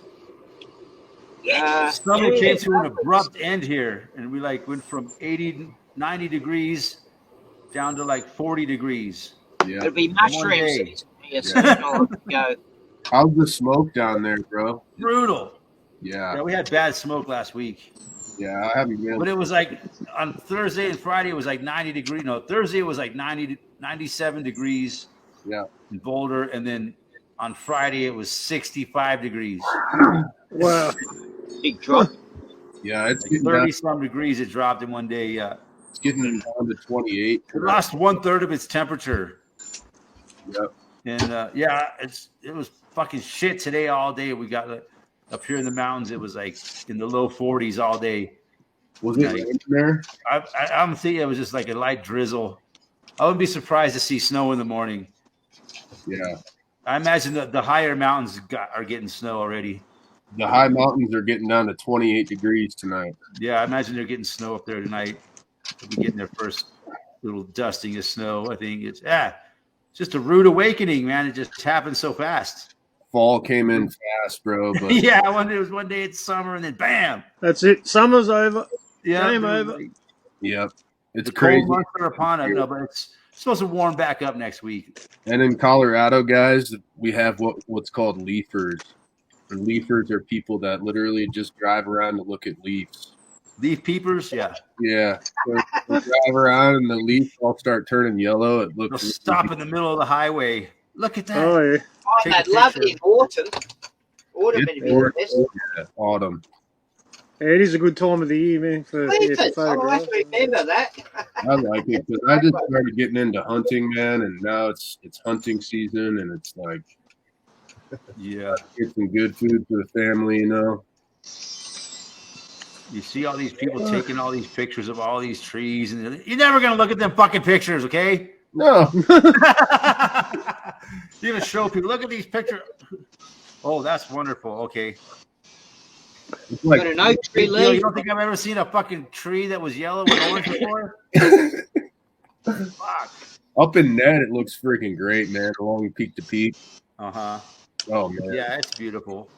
Summer came to an abrupt end here, and we like went from 80, 90 degrees down to like 40 degrees. Yeah. It'll be mushroom season here, so go. How's the smoke down there, bro? Brutal. Yeah. Yeah, we had bad smoke last week. Yeah, I haven't been. But it was like on Thursday and Friday, it was like 90 degrees. No, Thursday it was like 97 degrees. Yeah. In Boulder, and then on Friday it was 65 degrees. Wow. Big drop. Yeah, it's getting 30 down, some degrees it dropped in one day. Yeah. it's getting down to 28. It lost 1/3 of its temperature. Yep. And yeah, it was fucking shit today all day. We got up here in the mountains. It was like in the low 40s all day. Was it raining there? I'm thinking it was just like a light drizzle. I wouldn't be surprised to see snow in the morning. Yeah. I imagine that the higher mountains are getting snow already. The high mountains are getting down to 28 degrees tonight. Yeah, I imagine they're getting snow up there tonight. They'll be getting their first little dusting of snow. I think it's just a rude awakening, man. It just happened so fast. Fall came in fast, bro. But Yeah, it was one day it's summer and then bam. That's it. Summer's over. Yeah, Game over. yep, it's The crazy. cold months are upon us, no, but it's supposed to warm back up next week. And in Colorado, guys, we have what's called leafers. And leafers are people that literally just drive around to look at leaves. Leaf peepers, yeah. Yeah, so they drive around and the leaves all start turning yellow. It They'll looks stop in the middle of the highway. Look at that. Oh, yeah. Oh, Take a I'd love it in picture. autumn. Autumn It's would be the best. autumn. Yeah, it is a good time of the year, man, for Leafers. I photographs. remember that. I like it because I just started getting into hunting, man, and now it's hunting season, and it's like Yeah. get some good food for the family, you know. You see all these people taking all these pictures of all these trees, and you're never gonna look at them fucking pictures, okay? No, You're gonna show people. Look at these pictures. Oh, that's wonderful. Okay. it's like Got an oak tree You leaf. don't think I've ever seen a fucking tree that was yellow with orange before? Fuck. up in net, it looks freaking great, man. Along peak to peak. Uh-huh. Oh man, Yeah, it's beautiful.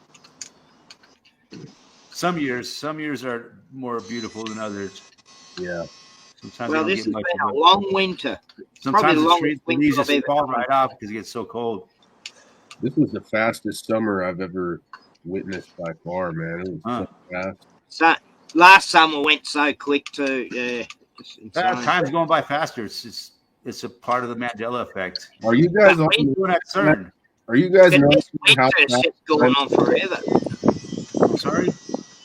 Some years are more beautiful than others. yeah. Sometimes Well, they this don't has get been much a of long winter. it. Sometimes probably the the longest trees, the winter leaves I've just ever fall known. right off because it gets so cold. This was the fastest summer I've ever witnessed by far, man. It was so fast. So last summer went so quick too. Yeah, it's insane. Time's going by faster. It's a part of the Mandela effect. Are you guys But on, Doing that CERN. Are you guys But this noticing how winter is fast? just going on forever. Sorry.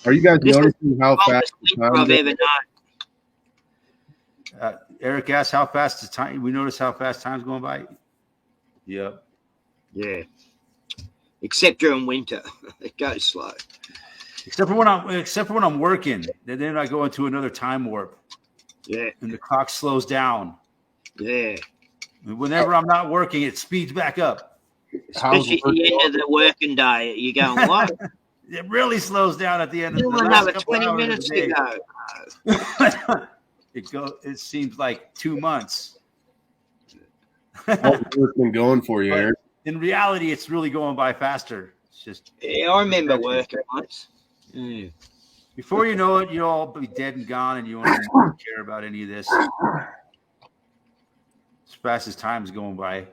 Are you guys This is noticing how fast Longest the winter time I've ever known. Eric asked how fast the time. We noticed how fast time's going by. Yep. Yeah. Except during winter, it goes slow. Except for when I'm working, then I go into another time warp, Yeah, and the clock slows down. yeah. And whenever I'm not working, it speeds back up. How's Especially at the end of the working day, you're going, what? It really slows down at the end of Still the last another couple 20 hours minutes of the to day. go. It seems like 2 months. how's work been going for you, But- Eric? In reality, it's really going by faster. It's just Yeah, I remember working once. Mm. before you know it, you'll all be dead and gone, and you won't even care about any of this. As fast as time's going by.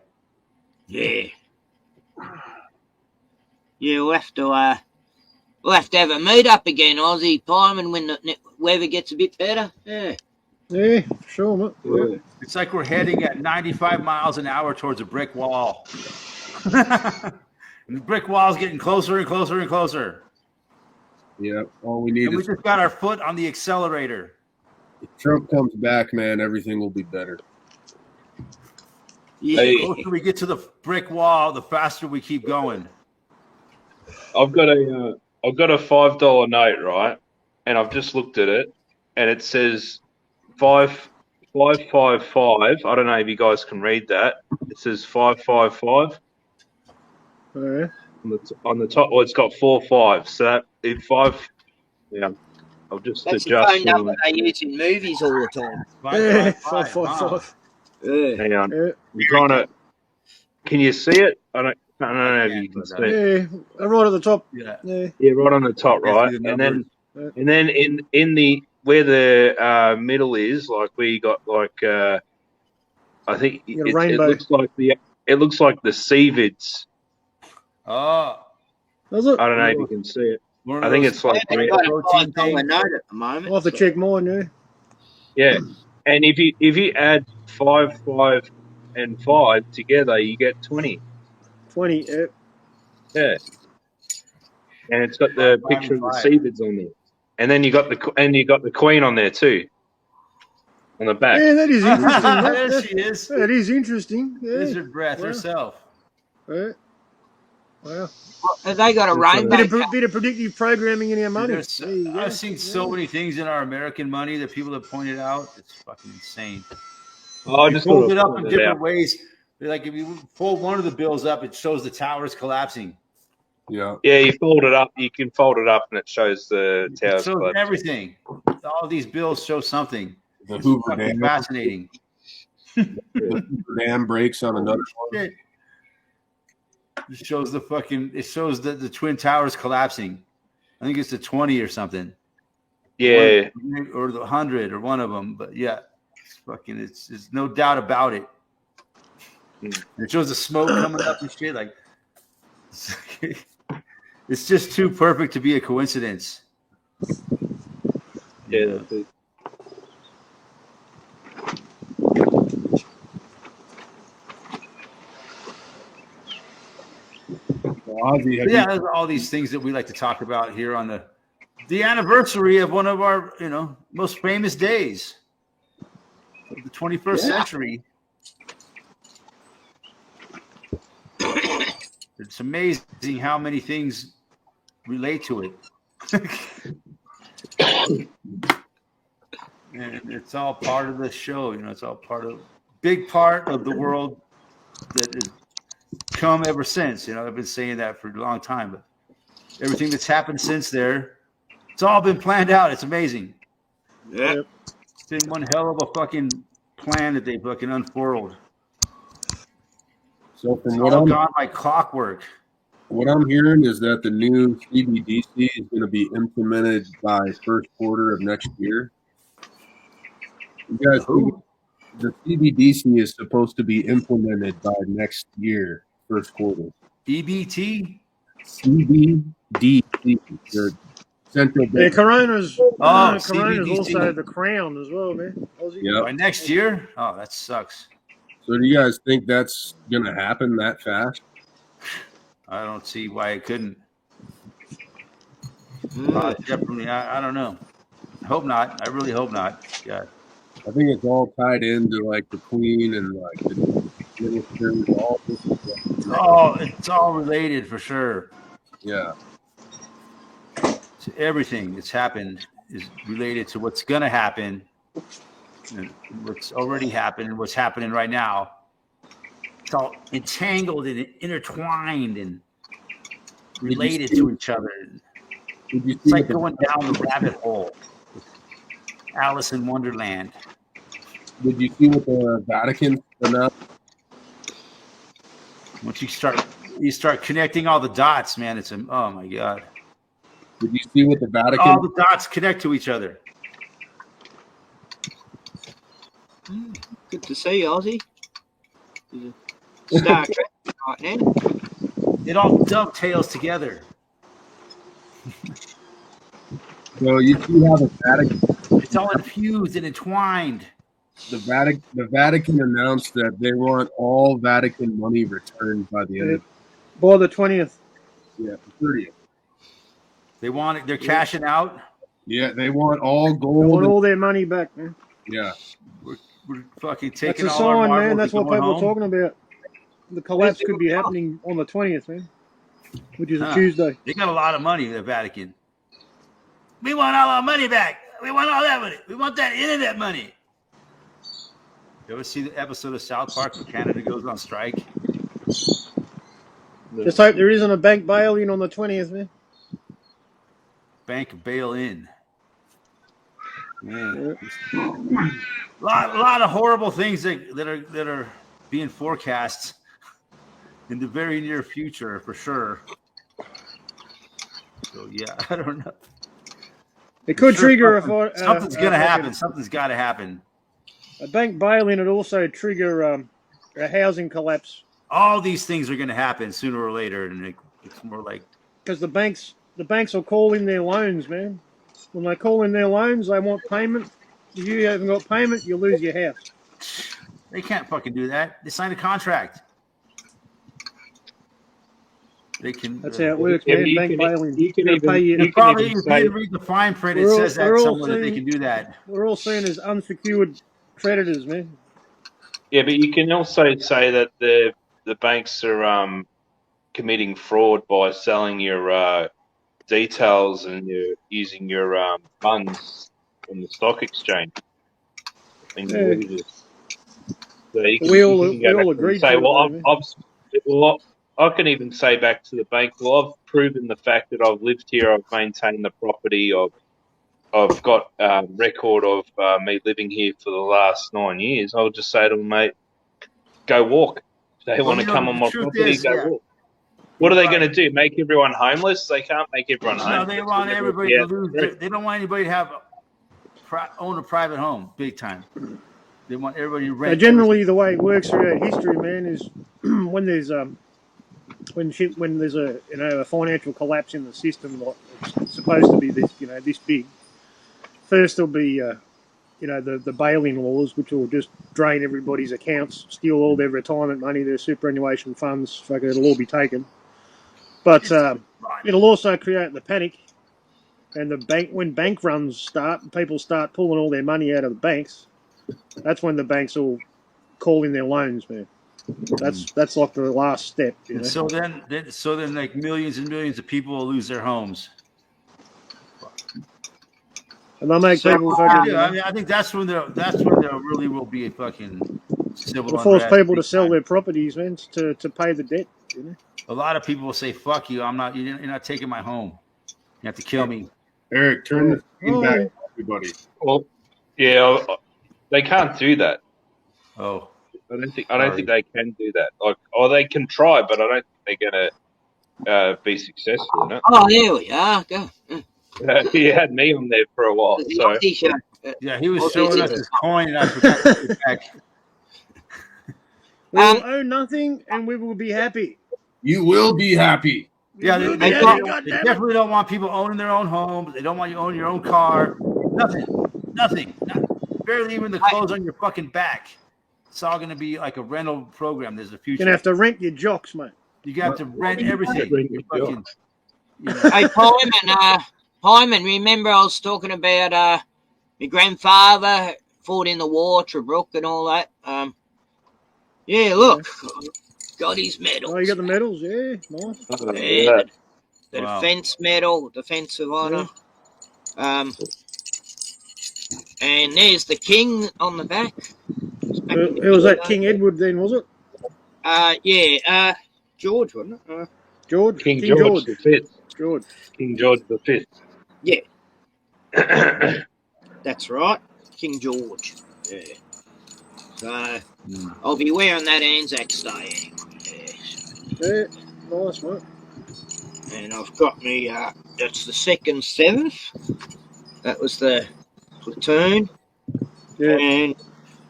Yeah. Yeah, we'll have to have a meet up again, Aussie Pyman, when the weather gets a bit better. Yeah. Yeah, sure, mate. Yeah. It's like we're heading at 95 miles an hour towards a brick wall. And the brick wall's getting closer and closer and closer. Yeah, all we need And we is just got our foot on the accelerator. if Trump comes back, man. Everything will be better. Yeah. The closer we get to the brick wall, the faster we keep going. I've got a $5 note, right? And I've just looked at it, and it says 555. I don't know if you guys can read that. It says 555 Yeah. on the top. Well, it's got 4 5. So that if 5, yeah, I'll just That's the adjust. phone number they use in movies all the time. Yeah, 555, huh? 555. Hang on. Yeah. I'm trying to. Can you see it? I don't know if you can see it. Yeah, right at the top. Yeah. Yeah. Yeah, right on the top, Yeah, right, see the and then numbers. and then in the where the middle is, like where you got like I think You got a it rainbow. looks like the CVIDs. Oh, Does it? I don't know if you can see it. one of I think those it's like I've got a protein $5 thing. note at the moment. I'll have to check mine, yeah. yeah, and if you add 5, 5, and 5 together, you get 20. 20, yeah. Yeah, and it's got the 5 picture and of the 5. CVIDs on there, and then you got the Queen on there too, on the back. Yeah, that is interesting. There she is. That is interesting. Yeah. Lizard breath Wow. herself. Yeah. Wow. Have they got a rainbow? Bit of predictive programming in our money. There's- There you go. I've seen so many things in our American money that people have pointed out. It's fucking insane. Oh, I You just fold thought it up in I'd different ways. Like if you fold one of the bills up, it shows the towers collapsing. Yeah. Yeah, you fold it up. You can fold it up, and it shows the It towers. shows collapsing. everything. All these bills show something. The It's Hoover fucking Dam. fascinating. The Hoover Dam breaks on another one. Shit. It shows the fucking. It shows the twin towers collapsing. I think it's the 20 or something. Yeah, Or the 100 or one of them. But yeah, it's fucking. It's no doubt about it. It shows the smoke coming up and shit. Like it's just too perfect to be a coincidence. yeah. Ozzy, have But yeah, there's all these things that we like to talk about here on the anniversary of one of our most famous days of the 21st century. It's amazing how many things relate to it. And it's all part of the show, it's all big part of the world that has come ever since. I've been saying that for a long time, but everything that's happened since there, it's all been planned out. It's amazing. Yeah. It's been one hell of a fucking plan that they fucking unfurled. So from It's what all I'm gone by clockwork. hearing is that the new CBDC is going to be implemented by first quarter of next year. You guys think the CBDC is supposed to be implemented by next year, first quarter? EBT? CBDC, the central Yeah, bank. Corona's CBDC. also the crown as well, man. Aussie. Yeah. By next year? Oh, that sucks. So do you guys think that's going to happen that fast? I don't see why it couldn't. Definitely, I don't know. I hope not. I really hope not. Yeah. I think it's all tied into like the Queen and like the ministers, all this stuff. It's all related for sure. Yeah. So everything that's happened is related to what's going to happen, and what's already happened, and what's happening right now. It's all entangled and intertwined and related to each other. Did you It's see like what going down the rabbit hole. Alice in Wonderland. Did you see what the Vatican announced? Once you start connecting all the dots, man, oh my God. Did you see what the Vatican? All the dots connect to each other. Good to see you, Aussie. Star Trek right now. It all dovetails together. So you see how the Vatican? It's all infused and entwined. The Vatican announced that they want all Vatican money returned by the end of By the 20th. the 30th. They want it. They're cashing out. Yeah, they want all They gold. want all their money back, man. Yeah, We're fucking That's taking a all our sign, marbles man. That's and what going people are home. talking about. The collapse could be happening on the 20th, man, which is a Tuesday. They got a lot of money, the Vatican. We want all our money back. We want all that money. We want that internet money. You ever see the episode of South Park where Canada goes on strike? Just hope there isn't a bank bail-in on the 20th, man. Bank bail in. Man. lot of horrible things that are being forecast in the very near future for sure. So yeah, I don't know. It could trigger something's going to happen. Something's got to happen. A bank bail-in would also trigger a housing collapse. All these things are going to happen sooner or later, and it's more like because the banks will call in their loans, man. When they call in their loans, they want payment. If you haven't got payment, you lose your house. They can't fucking do that. They signed a contract. They can. That's how it works, man. Bank bail-in. You can pay you. You can read the fine print. It says that somewhere that they can do that. We're all seen as unsecured creditors, man. Yeah, but you can also say that the banks are committing fraud by selling your details and you're using your funds on the stock exchange. And so we all agree. Say, I can even say back to the bank, well, I've proven the fact that I've lived here, I've maintained the property, I've got record of me living here for the last 9 years. I'll just say to them, mate, go walk. If they want to come on my property, go walk. What are they going to do? Make everyone homeless? They can't make everyone homeless. No, they want everybody to lose. They don't want anybody to own a private home, big time. They want everybody to rent. Generally, the way it works throughout history, man, is when there's a a financial collapse in the system, like it's supposed to be this big. First, there'll be the bail-in laws, which will just drain everybody's accounts, steal all their retirement money, their superannuation funds. It'll all be taken. But it'll also create the panic, and when bank runs start, and people start pulling all their money out of the banks. That's when the banks will call in their loans, man. That's like the last step. You know? So then, like millions and millions of people will lose their homes. And they'll make people fucking. Yeah, I mean, I think that's when there really will be a fucking civil. To force people to sell their properties, man, to pay the debt. You know? A lot of people will say, "Fuck you! You're not taking my home. You have to kill me." Eric, turn the screen back to everybody. Well, yeah, they can't do that. Oh, I don't think they can do that. They can try, but I don't think they're gonna be successful in it. Oh, there we are. Go. He had me on there for a while. So yeah, he was showing us his coin, and I forgot to put it back. We will own nothing, and we will be happy. You will be happy. Yeah, they definitely don't want people owning their own homes. They don't want you owning your own car. Nothing. Barely even the clothes on your fucking back. It's all going to be like a rental program. There's a future. You're going to have to rent your jocks, mate. You have to rent everything. Hey, Hyman, remember I was talking about my grandfather fought in the war, Tobruk and all that. Yeah, look, got his medals. Oh, you got the medals, yeah, nice. Yeah, the defense medal, defensive honor. Yeah. And there's the king on the back. It was that King Edward then, was it? Yeah, George, wasn't it? George? King George the Fifth. George. King George the Fifth. Yeah. That's right. King George. Yeah. So, I'll be wearing that Anzac Day anyway. Yeah, nice, mate. And I've got me, that's the 2nd 7th. That was the platoon. Yeah. And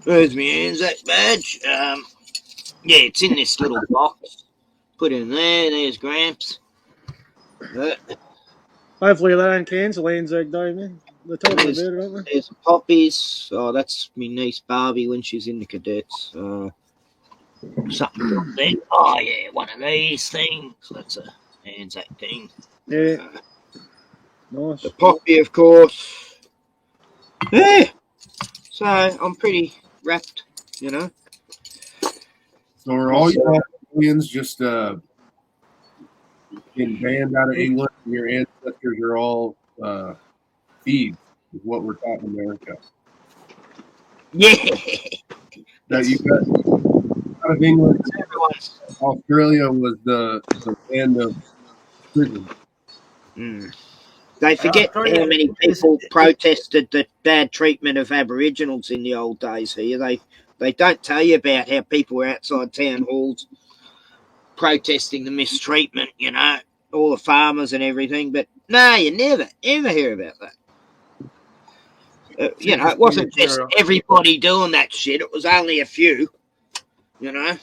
there's my Anzac badge. Yeah, it's in this little box. Put it in there. There's Gramps. Hopefully they don't cancel Anzac Day, man. They're talking about it, aren't they? There's poppies. Oh, that's my niece Barbie when she's in the cadets. Something there. Oh, yeah, one of these things. That's a Anzac thing. Yeah. Nice. The poppy, of course. Yeah. So I'm pretty wrapped, you know. So are all your aliens just been banned out of England and your ancestors are all thieves, is what we're taught in America? Yeah. That you got out of England, Australia was the land of prison. They forget how many people protested the bad treatment of Aboriginals in the old days here. They don't tell you about how people were outside town halls protesting the mistreatment, you know, all the farmers and everything. But no, you never, ever hear about that. You know, it wasn't just everybody doing that shit. It was only a few, you know,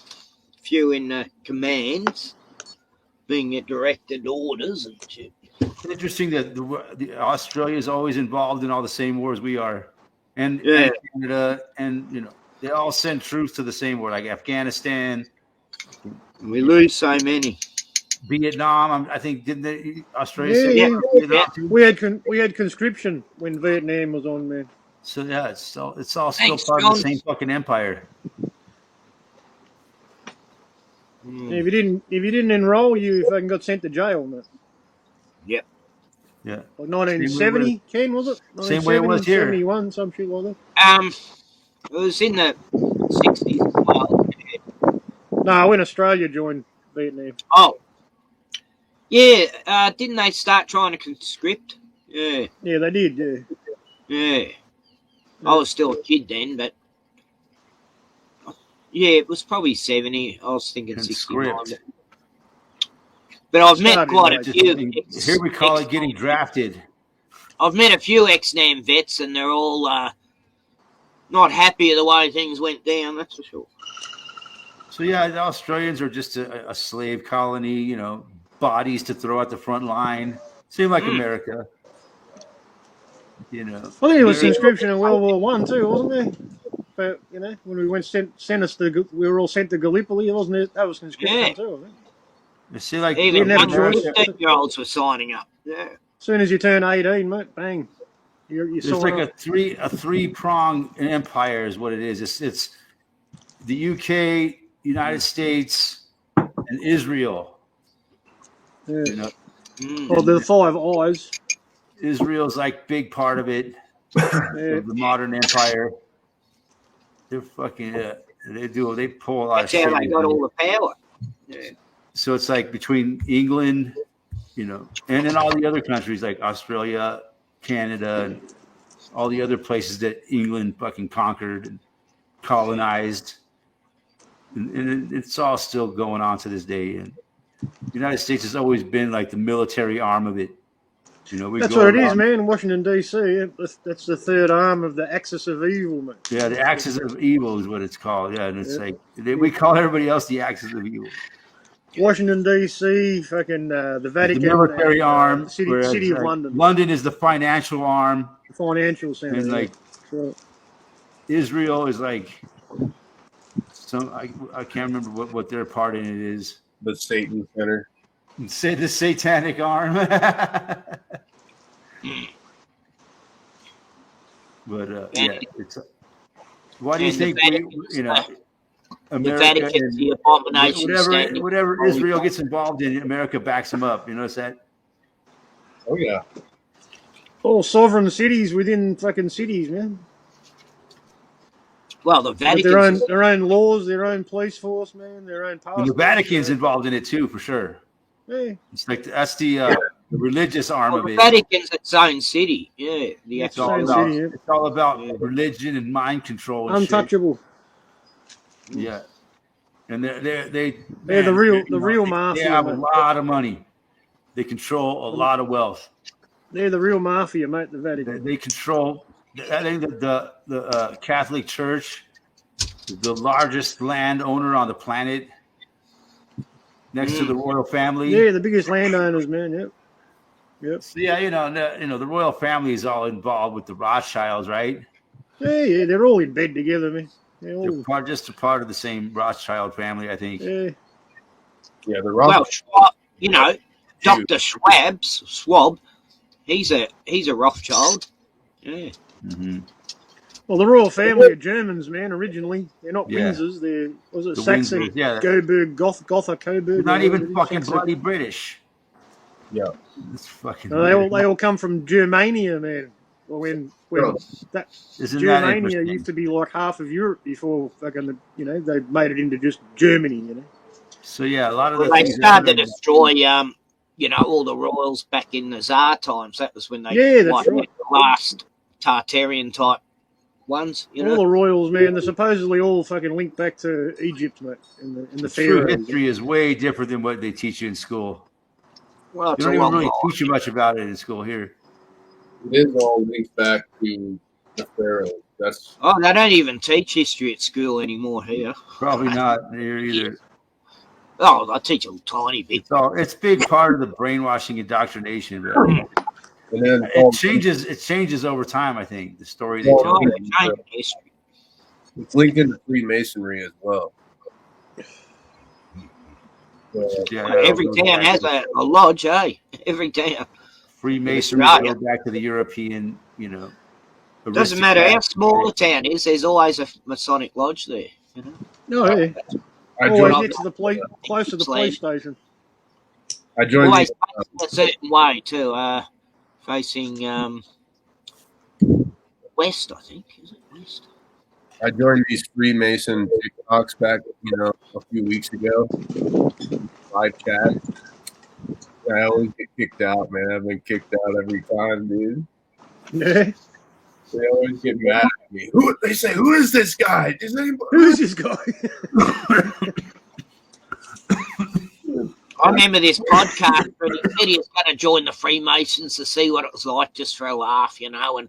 few in commands being directed orders and shit. It's interesting that the Australia is always involved in all the same wars we are, and Canada, and you know, they all send troops to the same war, like Afghanistan. We lose so many. Vietnam, I think, didn't Australia? Yeah. We had conscription when Vietnam was on, man. So yeah, it's all still part of the same fucking empire. Yeah, if you didn't enroll, you fucking got sent to jail, man. Yep. Yeah. Like 1970, Ken, was it? Same way it was here. 71, some shit like that. It was in the 60s as well. No, when Australia joined Vietnam. Oh. Yeah, didn't they start trying to conscript? Yeah. Yeah, they did, yeah. Yeah. I was still a kid then, but yeah, it was probably 70. I was thinking 69. But I've met quite a few. Here we call it getting drafted. I've met a few ex-NAM vets, and they're all not happy with the way things went down, that's for sure. So yeah, the Australians are just a slave colony, you know, bodies to throw at the front line. Seem like America. You know. I think it was conscription in World War One too, wasn't there? But you know, when we sent us to, we were all sent to Gallipoli, wasn't it? That was conscription too, I think. You see, like even 13-year-olds were signing up. Yeah. As soon as you turn 18, mate, bang. It's like a three-pronged empire is what it is. It's the UK, United States, and Israel. Yeah. You know? Or the Five Eyes. Israel's like big part of it. Of the modern empire. They're fucking they pull a lot of shit. That's how they got all the power. Yeah. So it's like between England, you know, and then all the other countries like Australia, Canada, and all the other places that England fucking conquered and colonized. And it's all still going on to this day. And the United States has always been like the military arm of it. You know, that's what it is, man. Washington, D.C., that's the third arm of the axis of evil, man. Yeah, the axis of evil is what it's called. Yeah, and it's like we call everybody else the axis of evil. Washington, D.C., fucking the Vatican. The military arm. City of London. London is the financial arm. The financial center. And like Israel is like I can't remember what their part in it is. The Satan Center. Say the satanic arm. But yeah, it's. Why do you think America, the Vatican's the abomination whatever Israel gets involved in, America backs them up. You notice that? Oh yeah. All sovereign cities within fucking cities, man. Well, the Vatican, their own laws, their own police force, man, their own power. The Vatican's involved in it too, for sure. Yeah. It's like that's the religious arm of it. The Vatican's its own city. Yeah, it's all about religion and mind control. And untouchable. Shit. Yeah, and they're the real mafia. They have a lot of money. They control a lot of wealth. They're the real mafia, mate. The Vatican. They control. I think the Catholic Church is the largest landowner on the planet. Next to the royal family. Yeah, the biggest landowners, man. Yep. So yeah, you know, the royal family is all involved with the Rothschilds, right? Yeah, they're all in bed together, man. They're just a part of the same Rothschild family, I think. Yeah, the Rothschild. Well, you know, Dr. Schwab, he's a Rothschild. Yeah. Mm-hmm. Well, the royal family are Germans, man. Originally, they're not Windsors. They're Saxon, Coburg, Gotha, Coburg. They're not even fucking bloody British. Yeah, it's fucking. They all come from Germania, man. Well, when that Germania used to be like half of Europe before fucking they made it into just Germany, you know. So yeah, a lot of they started to destroy all the royals back in the Tsar times. That was when they that's wiped right. out the last Tartarian type ones. All the royals, man, they're supposedly all fucking linked back to Egypt, mate, in the True pharaohs. history is way different than what they teach you in school. Well, You it's don't a even long really line. teach you much about it in school here. It is all linked back to the pharaohs. That's Oh, they don't even teach history at school anymore here. Probably not here either. Oh, I teach a tiny bit. It's big part of the brainwashing indoctrination, but and then it changes over time, I think. The story they Well, tell. Oh, they change history. it's linked into Freemasonry as well. So, Yeah, Every town has a lodge, eh? Every town. Freemasonry Australia. go back to the European, Doesn't matter how aristocrats. small a town is, there's always a Masonic lodge there. No, yeah. I Always joined. next to the close to the police station. I joined. Always The, a certain way too, facing west, I think. Is it west? I joined these Freemason TikToks back, a few weeks ago. Live chat. I always get kicked out, man. I've been kicked out every time, dude. Yeah. They always get mad at me. They say, "Who is this guy? Does anybody?" Who's this guy? I remember this podcast, but he said he was going to join the Freemasons to see what it was like, just for a laugh, and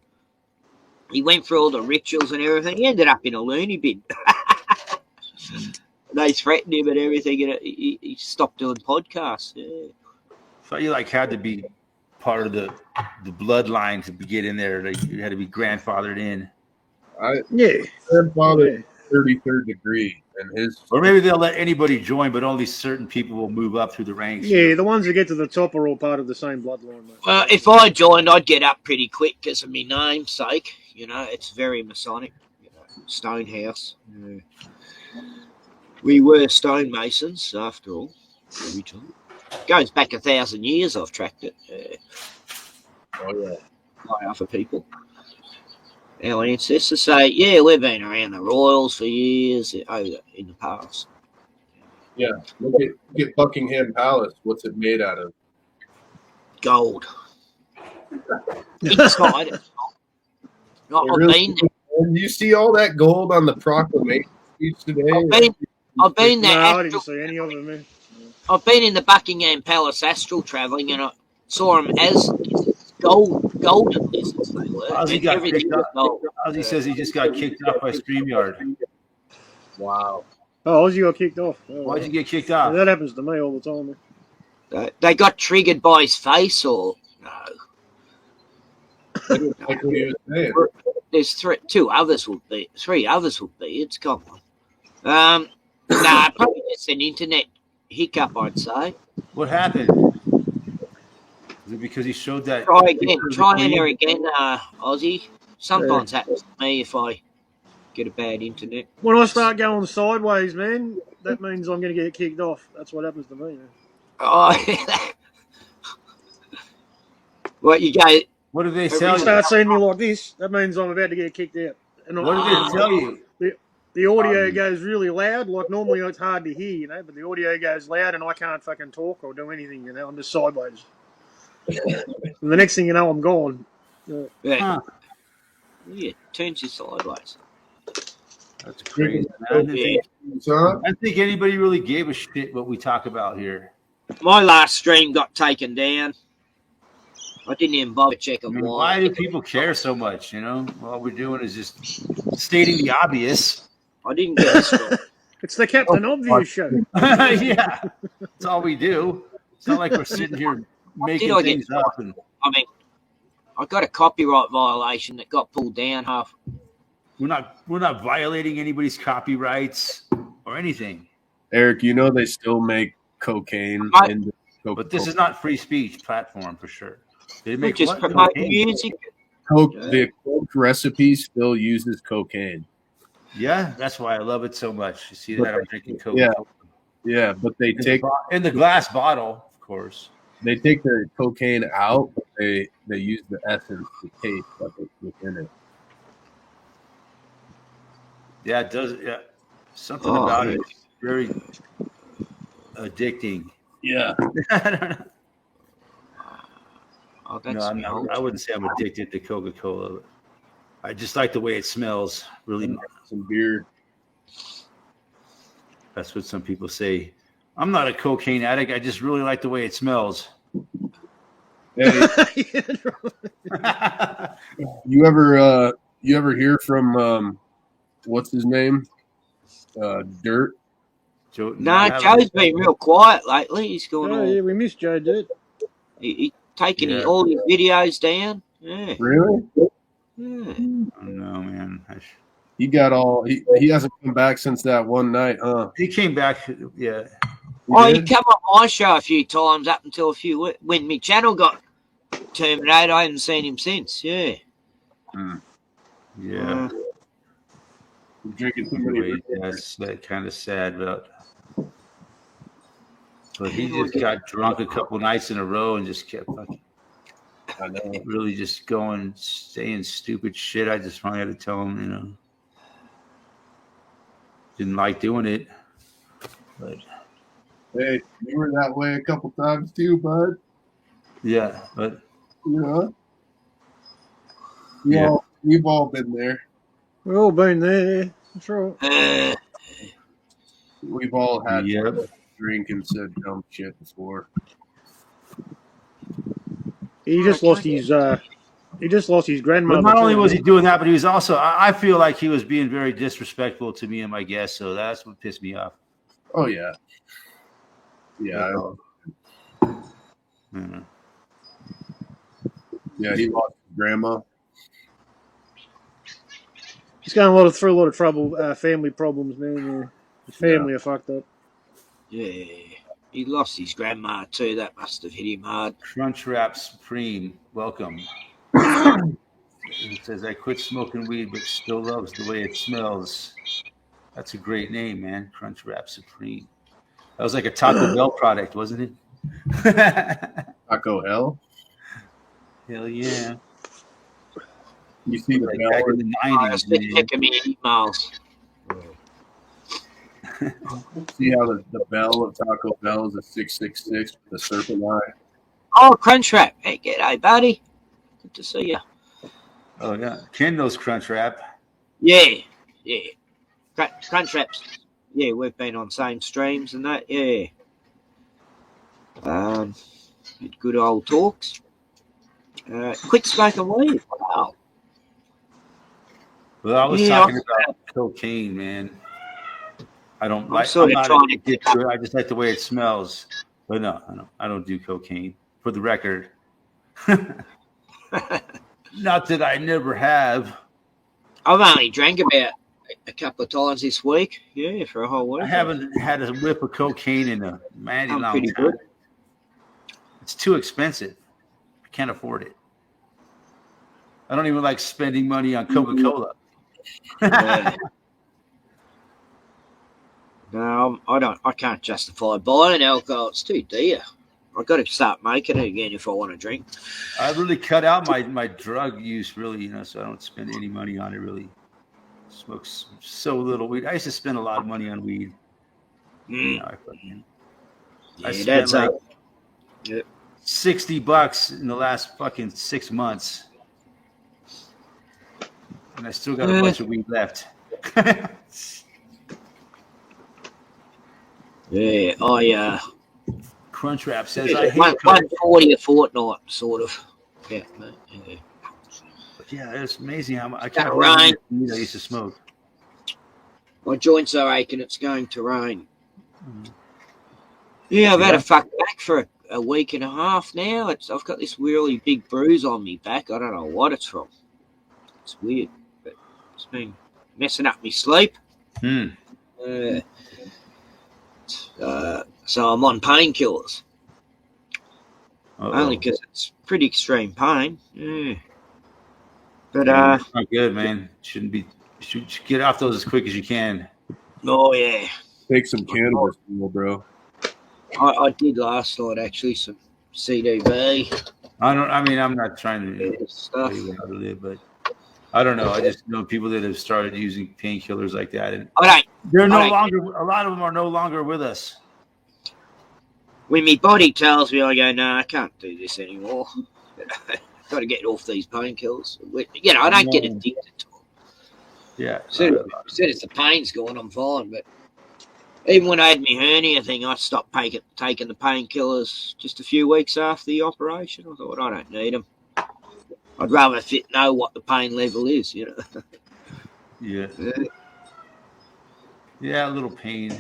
he went through all the rituals and everything. He ended up in a loony bin. They threatened him and everything, and he stopped doing podcasts. Yeah. So you had to be part of the bloodline to get in there. You had to be grandfathered in. Yeah. Grandfather, 33rd degree, and his. Or maybe they'll let anybody join, but only certain people will move up through the ranks. Yeah, the ones that get to the top are all part of the same bloodline, mate. Well, if I joined, I'd get up pretty quick because of my namesake. It's very Masonic. Stonehouse. Yeah. We were stonemasons, after all. Goes back 1,000 years. I've tracked it. Oh yeah. By other people. Our ancestors say, yeah, we've been around the royals for years in the past. Yeah. Look at Buckingham Palace. What's it made out of? Gold. Inside it. I've been there. And you see all that gold on the proclamation speech today? I've been there. No, I didn't see any of them, man. I've been in the Buckingham Palace astral travelling, and I saw them as golden lizards they were. Ozzy And everything was gold. Ozzy says he just got kicked off by StreamYard. Wow. Oh, Ozzy got kicked off. Oh, Why'd you get kicked off? That happens to me all the time, man. They got triggered by his face, or no? Like what he was saying. There's three others would be. It's come on. Nah, probably just an internet hiccup, I'd say. What happened? Is it because he showed that? Try in there again, Ozzy. Sometimes happens to me if I get a bad internet. When I start going sideways, man, that means I'm going to get kicked off. That's what happens to me, man. Oh, what you go? What do they If tell you you? start seeing me like this, that means I'm about to get kicked out. And What do they tell you? the audio goes really loud. Like normally it's hard to hear, but the audio goes loud and I can't fucking talk or do anything, I'm just sideways. And the next thing you know, I'm gone. Yeah, turns you sideways. That's crazy, man. Huh? I think anybody really gave a shit what we talk about here. My last stream got taken down. I didn't even bother checking why. Why do people care so much? All we're doing is just stating the obvious. I didn't get this one. It's the Captain Obvious show. Yeah, that's all we do. It's not like we're sitting here making Did I get things up. And I mean, I got a copyright violation that got pulled down half. we're not violating anybody's copyrights or anything. Eric, they still make cocaine in the But this is not free speech platform for sure. They We make just what? promote Cocaine? music. The Coke recipe still uses cocaine. Yeah, that's why I love it so much. You see that I'm drinking Coke. Yeah, but they take in the glass bottle, of course. They take the cocaine out, but they use the essence, the taste that is within it. Yeah, it does. Yeah, something about it. Very addicting. Yeah. I don't know. Oh, No, that's I wouldn't say I'm addicted to Coca-Cola. I just like the way it smells. Really, Some beer. that's what some people say. I'm not a cocaine addict. I just really like the way it smells. Hey, you ever hear from what's his name? Dirt. Joe's been real quiet lately. He's going Oh, all. yeah, we missed Joe Dirt. He taking Yeah. all his videos down. Yeah. Really? Yeah. Oh, no, man. He got all. He hasn't come back since that one night, huh? He came back. Yeah. Oh, he did? come on my show a few times up until when my channel got terminated. I haven't seen him since. Yeah. Yeah. Drinking too many Anyway, beers. that's kind of sad, but he just got drunk a couple nights in a row and just kept fucking I know. really just saying stupid shit. I just finally had to tell him, didn't like doing it. But Hey, you were that way a couple times too, bud. yeah, but You know. Yeah. We've all been there. We've all been there. That's right. We've all had Yep. to drink and said dumb shit before. He just lost his. He just lost his grandmother. But not only too. was he doing that, but he was also, I feel like he was being very disrespectful to me and my guests. So that's what pissed me off. Oh yeah. Yeah. Mhm. Yeah, he lost his grandma. He's going through a lot of trouble, family problems, man. Yeah. His family are fucked up. Yeah. He lost his grandma too. That must have hit him hard. Crunchwrap Supreme, welcome. It says, I quit smoking weed, but still loves the way it smells. That's a great name, man. Crunchwrap Supreme. That was like a Taco Bell product, wasn't it? Taco Hell. Hell yeah. You see the Like bell? back in the I 90s, was been man. checking me emails. See how the bell of Taco Bell is a 666 with a serpent eye? Oh, Crunchwrap. Hey, g'day, buddy. Good to see you. Oh, yeah. Ken knows Crunchwrap. Yeah. Crunchwraps. Yeah, we've been on same streams and that. Yeah. Had good old talks. Quit smoking weed. Wow. Well, I was Yeah, talking about cocaine, man. I don't I'm like. sort I'm of not trying to addicted to it. I just like the way it smells. But no, I don't do cocaine. For the record, not that I never have. I've only drank about a couple of times this week. Yeah, for a whole week. I haven't had a whip of cocaine in a mighty I'm long pretty time. good. It's too expensive. I can't afford it. I don't even like spending money on Coca-Cola. Yeah. No, I don't. I can't justify buying alcohol. It's too dear. I've got to start making it again if I want to drink. I really cut out my drug use, really, so I don't spend any money on it, really. Smoke so little weed. I used to spend a lot of money on weed. Mm. I Yeah, spent that's like Yep. $60 in the last fucking 6 months. And I still got a bunch of weed left. Yeah, Crunchwrap says, I hate 140 a fortnight, sort of. Yeah, yeah. Yeah, it's amazing how much I can't Gonna rain. weed I used to smoke. My joints are aching. It's going to rain. Yeah, I've had a fuck back for a week and a half now. I've got this really big bruise on me back. I don't know what it's from. It's weird, but it's been messing up my sleep. So I'm on painkillers. Only because it's pretty extreme pain. Yeah. But it's not good, man. Shouldn't be. Should get off those as quick as you can. Oh yeah, Take some cannabis, bro. I did last night actually, some CDB I'm not trying to stuff. tell you how to live, but I don't know. I just know people that have started using painkillers like that, and I they're no don't- longer. A lot of them are no longer with us. When my body tells me, I go, no, I can't do this anymore. Got to get off these painkillers. You know, I don't get addicted to them. Yeah. Said it's the pain's gone, I'm fine. But even when I had my hernia thing, I stopped taking the painkillers just a few weeks after the operation. I thought, I don't need them. I'd rather know what the pain level is, you know. Yeah. Yeah, a little pain.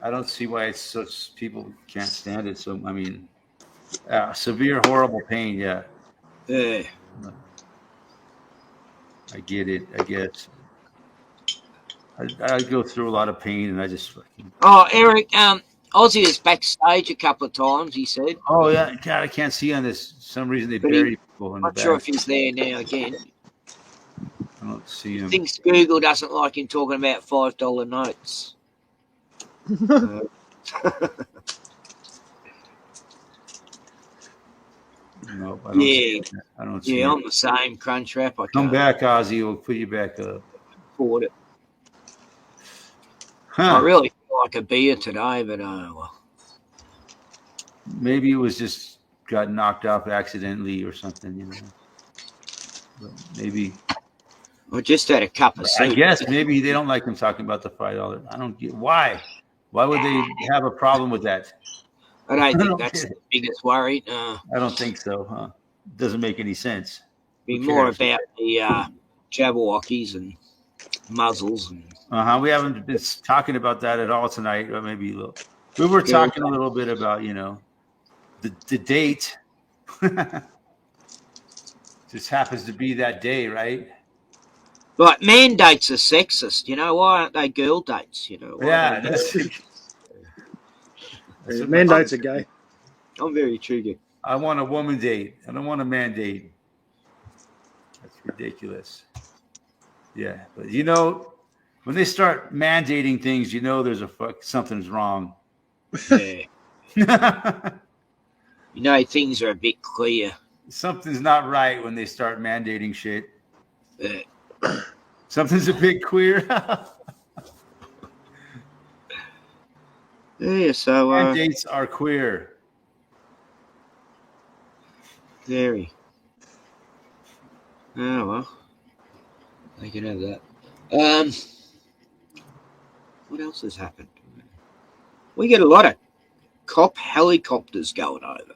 I don't see why it's such people can't stand it. So I mean, severe, horrible pain. Yeah. Yeah. I get it. I guess. I go through a lot of pain, and I just. Oh, Eric, Ozzy is backstage a couple of times. He said. Oh yeah, God, I can't see on this. For some reason they bury people in the back. Not sure if he's there now again. I don't see him. I think Google doesn't like him talking about $5 notes. No, I don't see him. I'm the same, Crunchwrap. Come back, Ozzy. We'll put you back up. Afford it. Huh. I really feel like a beer today, but well. Maybe it was just got knocked off accidentally or something, you know. But maybe. I just had a cup of soup. I guess maybe they don't like him talking about the $5. I don't get why. Why would they have a problem with that? I don't think that's the biggest worry. No. I don't think so, huh? Doesn't make any sense. Be more about the Jabberwockies and muzzles and. We haven't been talking about that at all tonight, or maybe a little. We were talking a little bit about, you know, the date. Just happens to be that day, right? Like man dates are sexist, you know. Why aren't they girl dates? You know. Man dates are gay. I'm very triggered. I want a woman date. I don't want a man date. That's ridiculous. Yeah, but you know, when they start mandating things, you know there's something's wrong. Yeah. You know things are a bit clear. Something's not right when they start mandating shit. Yeah. Something's a bit queer. Yeah, so mandates are queer. Very. Oh well. I can have that. What else has happened? We get a lot of cop helicopters going over.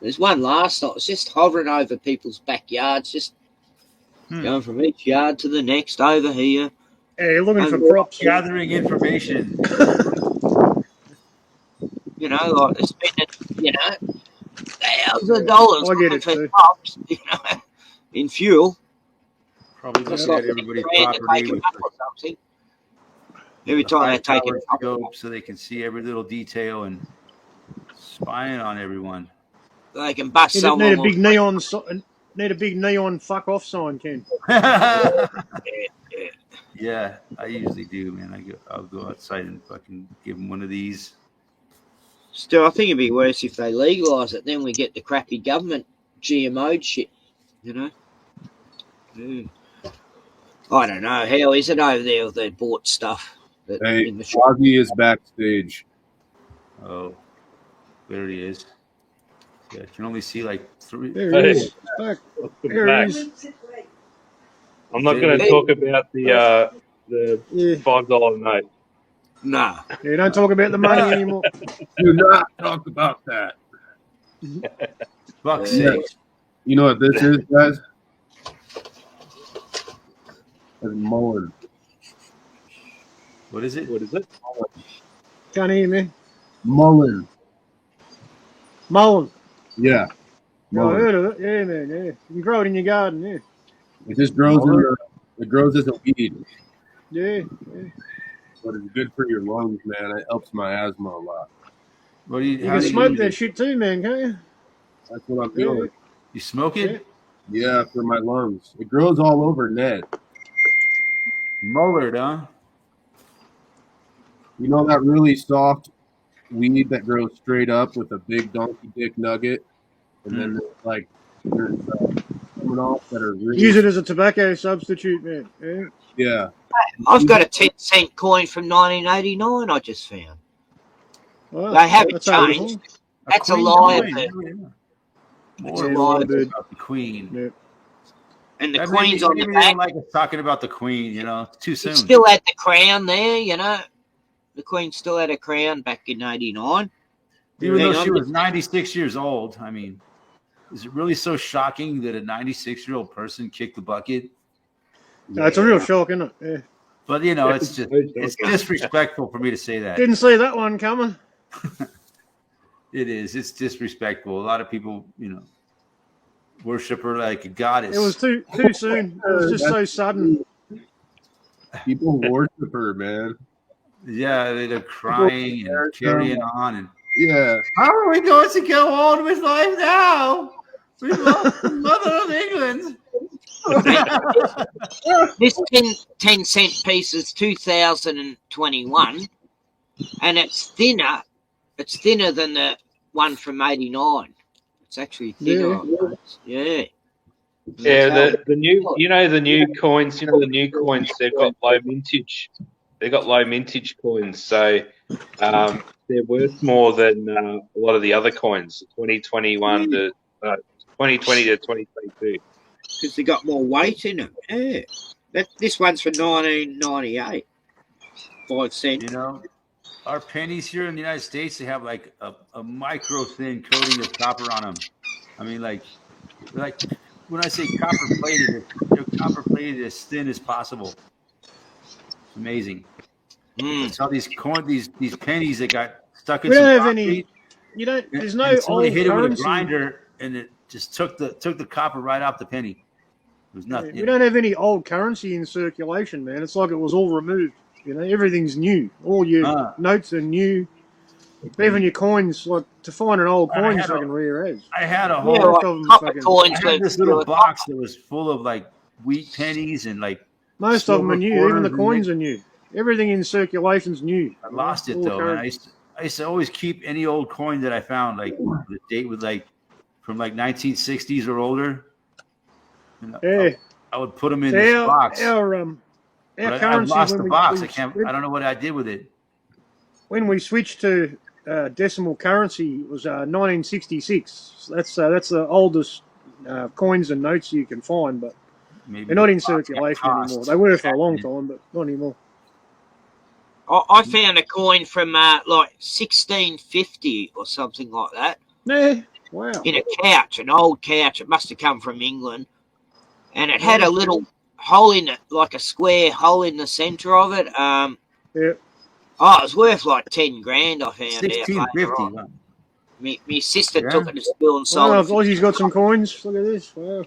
There's one last night. It's just hovering over people's backyards, just going from each yard to the next over here. Hey, looking for props. Gathering information. You know, like they're spending, you know, thousands of dollars for props, you know, in fuel. Probably looking at everybody's property or something. Every time they take it scope so they can see every little detail and spying on everyone. They can bust someone. Need a big neon fuck off sign, Ken. Yeah, I usually do, man. I'll go outside and fucking give them one of these. Still, I think it'd be worse if they legalise it. Then we get the crappy government GMO shit, you know. I don't know. How is it over there with their bought stuff? Hey, Ozzy is backstage. Oh, there he is. Yeah, I can only see like 3. There he is. Back. There he is. I'm not going to talk about the $5 note. Nah. You don't talk about the money anymore. Do not talk about that. Fuck's sake. You know what this is, guys? It's Mullen. What is it? Can't hear me. Mullen. Yeah. I heard of it. Yeah, man. Yeah, you can grow it in your garden. Yeah. It just grows as a weed. Yeah. But it's good for your lungs, man. It helps my asthma a lot. You can smoke that shit too, man, can't you? That's what I'm doing. You smoke it? Yeah, for my lungs. It grows all over Ned. Mullard, huh? You know that really soft weed that grows straight up with a big donkey dick nugget? And then there's coming off that are really... Use it as a tobacco substitute, man. Yeah. I've got a 10-cent coin from 1989 I just found. Well, they haven't changed. That's a lie. More Yeah, about dude. the Queen. Yeah. And the Maybe- Queen's on the maybe they don't back. like us talking about the Queen. You know, it's too soon. It still had the crown there, you know. The Queen still had a crown back in '89. Even Hang though she on. was 96 years old. I mean, is it really so shocking that a 96-year-old person kicked the bucket? No, it's a real shock, isn't it? Yeah. But you know, it's disrespectful for me to say that. Didn't see that one coming. It is. It's disrespectful. A lot of people, you know, worship her like a goddess. It was too soon. It was just so sudden. People worship her, man. Yeah, they're crying and carrying on. And Yeah. how are we going to go on with life now? We lost the mother of England. This 10 cent piece is 2021, and it's thinner. It's thinner than the one from '89. It's actually thinner. Yeah. Yeah, the new, the new coins. The new coins. They've got low mintage. They've got low mintage coins, so they're worth more than a lot of the other coins. 2021 to 2020 to 2022. Because they got more weight in them. Yeah. This one's for 1998. 5 cent. You know, our pennies here in the United States, they have like a micro thin coating of copper on them. I mean, like when I say copper plated, they're copper plated as thin as possible. It's amazing. It's how these pennies that got stuck in. We some don't have concrete, any. You don't. There's no and somebody old hit it with a currency. grinder, and it just took the copper right off the penny. It was nothing. We don't have any old currency in circulation, man. It's like it was all removed. You know, everything's new. All your notes are new. Even your coins, like to find an old coin, is fucking rare as. I had a whole. Yeah, Most like of them copper fucking- coins. I had this little box that was full of like wheat pennies and like. Most of them are silver new. Even the quarters and coins are new. Everything in circulation's new. I lost it All though, man. current- I used to always keep any old coin that I found, like the date was like from like 1960s or older. And Yeah. I would put them in this box. Our But I currency. lost the when box. we I don't know what I did with it. when we switched to decimal currency, it was 1966. That's the oldest coins and notes you can find, but Maybe they're not the in box got circulation tossed. anymore. They were for a long time, but not anymore. I found a coin from like 1650 or something like that Yeah, wow. in a couch, an old couch. It must have come from England, and it had a little hole in it, like a square hole in the centre of it. Yeah. Oh, it was worth like 10 grand. I found out. 1650. later on. Wow. My sister Yeah. took it to school and Oh, sold it. Aussie's got some coins. Look at this. Wow.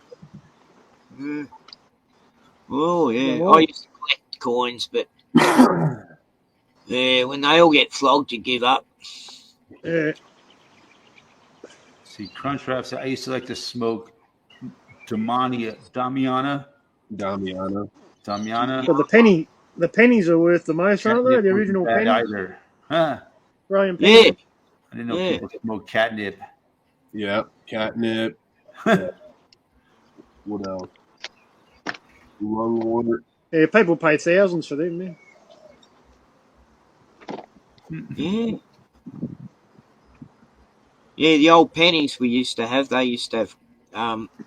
Mm. Oh yeah, Wow. I used to collect coins, but yeah, when they all get flogged, you give up. Yeah. See, crunch wraps. I used to like to smoke Damiana. But the pennies are worth the most, aren't they? The original Bad pennies. either. Huh. Australian Yeah, pennies. I didn't know Yeah. people smoke catnip. Yeah. Catnip. What else? Lung water. Yeah, people pay thousands for them, man. yeah, yeah. The old pennies we used to have, they used to have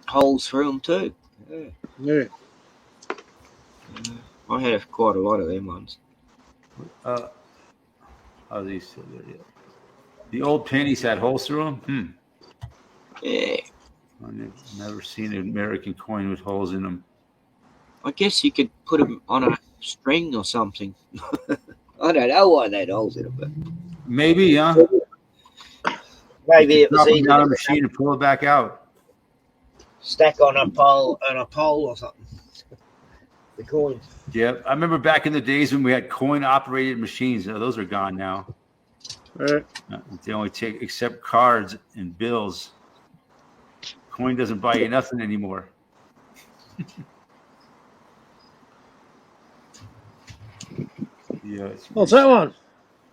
holes through them too. Yeah. I had quite a lot of them ones. These still there? Yeah. The old pennies had holes through them. Yeah, I've never seen an American coin with holes in them. I guess you could put them on a string or something. I don't know why they had holes in them, but Maybe, huh? maybe it was Drop them down a either machine and pull it back out. stack on a pole or something. The coins. Yeah, I remember back in the days when we had coin-operated machines. Those are gone now. They only accept cards and bills. Coin doesn't buy you nothing anymore. Yeah. What's that one? Is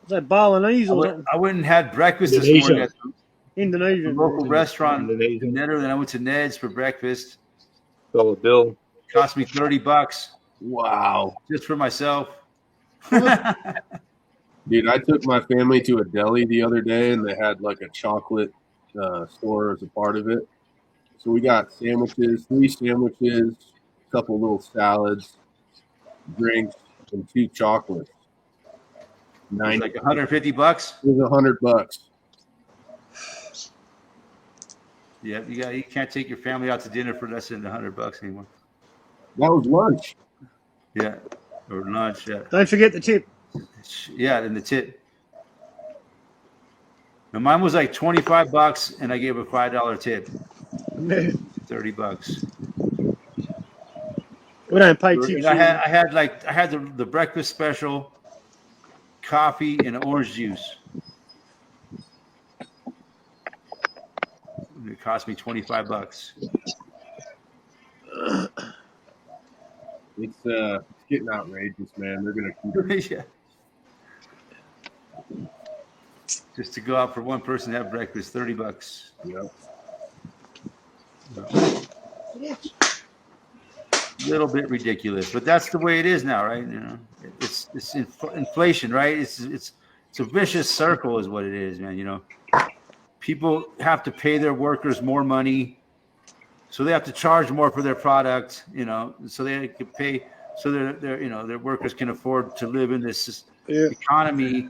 that Balinese or something? I went and had breakfast this morning at the Indonesian. local restaurant. Indonesian. Then I went to Ned's for breakfast. $1 bill. Cost me $30 Wow. just for myself. Dude, I took my family to a deli the other day and they had like a chocolate store as a part of it. So we got sandwiches, 3 sandwiches, a couple little salads, drinks, and 2 chocolates. It's like $150. It was $100. Yeah, you can't take your family out to dinner for less than $100 anymore. That was lunch. Yeah, or lunch. Yeah, Don't forget the tip. yeah, and the tip. Now mine was like $25, and I gave a $5 tip. $30. We don't pay tips. And I had the breakfast special, coffee, and orange juice. It cost me $25. It's getting outrageous, man. They're gonna keep. Yeah. Just to go out for one person to have breakfast, $30. Yep. Little bit ridiculous, but that's the way it is now, right? You know, it's inflation, right? It's a vicious circle, is what it is, man. You know, people have to pay their workers more money, so they have to charge more for their product. You know, so they can pay, so their workers can afford to live in this economy,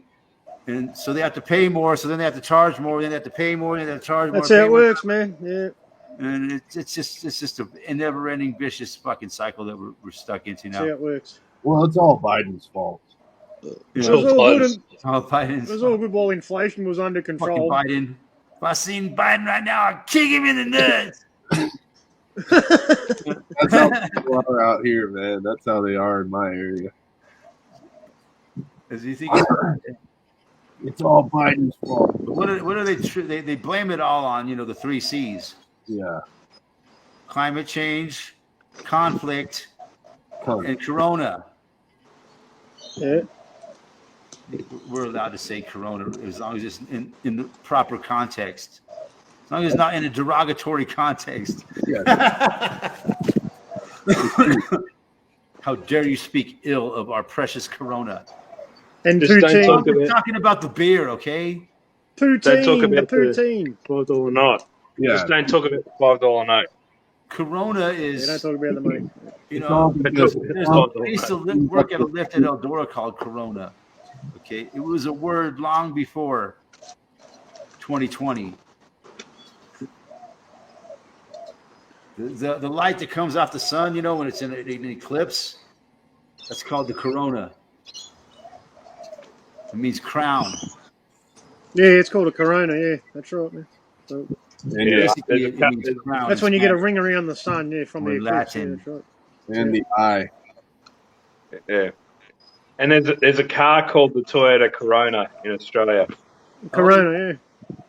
and so they have to pay more. So then they have to charge more. Then they have to pay more. Then they have to charge more. That's how it works, man. Yeah. And it's just a never-ending vicious fucking cycle that we're stuck into now. That's how it works. Well, it's all Biden's fault. It was all good. Biden's It was all good while inflation was under control. fucking Biden. If I seen Biden right now, I'd kick him in the nuts. That's how people are out here, man. That's how they are in my area. As you think, It's all Biden's fault. what are they blame it all on? You know, the 3 C's: Yeah. climate change, conflict, and Corona. Yeah. We're allowed to say Corona as long as it's in the proper context. As long as it's not in a derogatory context. Yeah. How dare you speak ill of our precious Corona? And Just don't poutine. talk We're talking about the beer, okay? Don't talk Poutine. about the- Poutine. $5 note. Yeah. Just don't talk about the $5 note. Corona Yeah, is, don't talk about the money. you It's all know, because there's a place to work at a lift at Eldora called Corona. Okay, it was a word long before 2020. The light that comes off the sun, you know, when it's in an eclipse, that's called the corona. It means crown. Yeah, it's called a corona. Yeah, that's right, man. So, Yeah. Basically, it means crown. that's when you get a ring around the sun. Yeah, from the Or eclipse. Yeah, Latin. that's right. And the eye. Yeah. And there's a car called the Toyota Corona in Australia. Corona.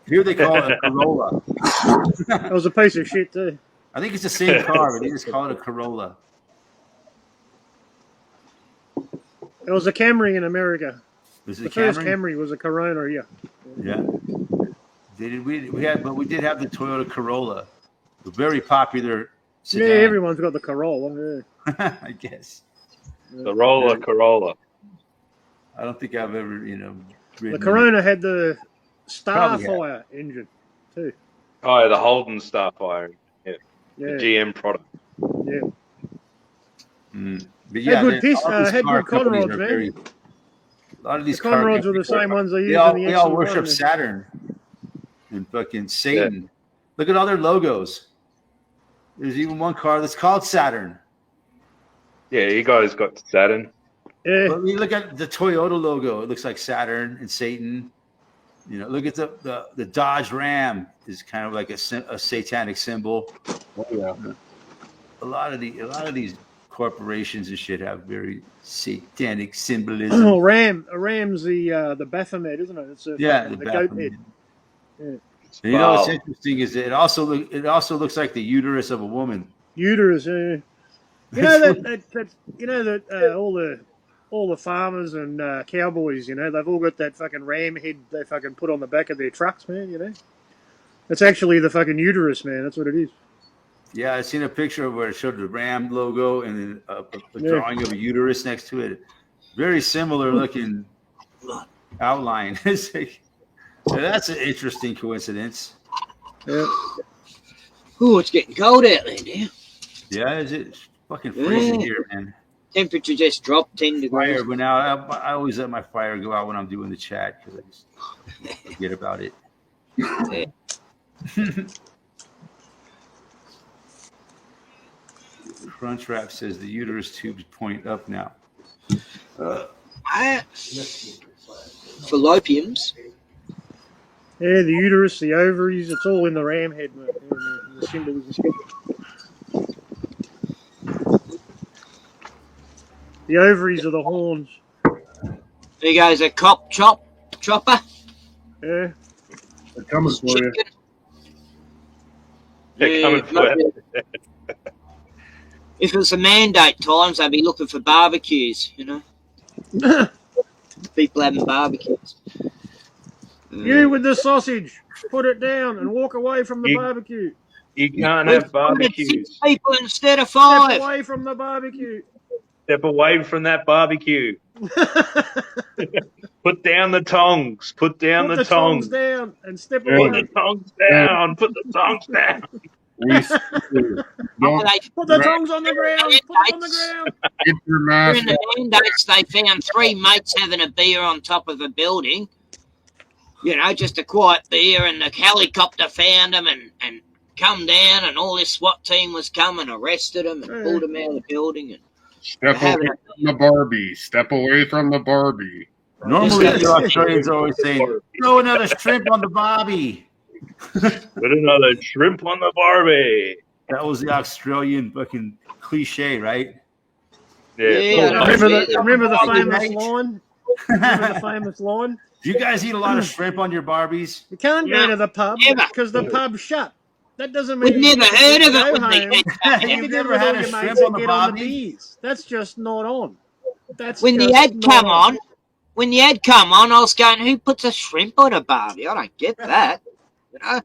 Here they call it a Corolla. Yeah, that was a piece of shit too. I think it's the same car, but they just call it a Corolla. It was a Camry in America. Is The it first Camry? Camry was a Corona. Yeah. Yeah. We did have the Toyota Corolla, a very popular sedan. Yeah, everyone's got the Corolla. Yeah. I guess. The Roller Corolla. I don't think I've ever, The ridden Corona had the Probably Starfire engine too. Oh, the Holden Starfire. Yeah, The GM product. yeah. But Had good they- piss- all these had car good con companies rods, are man. very- A lot of these The con car rods were the companies same ones they used They all, in the they all X1, worship man. Saturn and fucking Satan. Look at all their logos. There's even one car that's called Saturn. Yeah, you guys got Saturn. Yeah, But you look at the Toyota logo; it looks like Saturn and Satan. Look at the Dodge Ram is kind of like a satanic symbol. Oh, yeah. A lot of these corporations and shit have very satanic symbolism. Oh, Ram's the Baphomet, isn't it? It's The goat Baphomet. head. Yeah. And what's interesting is that it also looks like the uterus of a woman. Uterus. Yeah. You know that all the farmers and cowboys, they've all got that fucking ram head they fucking put on the back of their trucks, man. That's actually the fucking uterus, man. That's what it is. Yeah, I seen a picture of where it showed the Ram logo and then a drawing of a uterus next to it. Very similar looking outline. So that's an interesting coincidence. Yeah. Oh, it's getting cold out there now. Yeah, it's fucking freezing Yeah. here, man. Temperature just dropped 10 degrees. Fire, but now I always let my fire go out when I'm doing the chat because I just forget about it. Yeah. Crunchwrap says the uterus tubes point up now. Fallopians. Yeah, the uterus, the ovaries, it's all in the ram head, mate. The symbols and stuff. The ovaries are the horns. There goes a chopper. Yeah. They're coming for you. Chicken. They're coming for you. If it was a mandate times, they'd be looking for barbecues, you know. People having barbecues. You with the sausage, put it down and walk away from the You- barbecue. You can't We've have barbecues. 6 people instead of Step 5. away from the barbecue. Step away from that barbecue. Put down the tongs. Put down Put the tongs. down and step Put away. the tongs down. Put the tongs down. We don't Put the tongs on the ground. Put them on the ground. get your mask. During the mandates, they found 3 mates having a beer on top of a building. You know, just a quiet beer, and the helicopter found them and come down, and all this SWAT team was coming, arrested them, and pulled them out of the building. And Step away from the Barbie. Step away from the Barbie. Normally, the Australians always say, "Throw another shrimp on the barbie." Put another shrimp on the Barbie. That was the Australian fucking cliche, right? Yeah. Remember the famous line? Remember the famous line? Do you guys eat a lot of shrimp on your barbies? You can't go No, to the pub never. because the pub's shut. That doesn't mean We've you never can't heard of go it with home. the You You've can never with had all a your shrimp mates on and the get on the barbie? beers. That's just not on. That's When the just ad not come on, I was going, who puts a shrimp on a barbie? I don't get that. You know?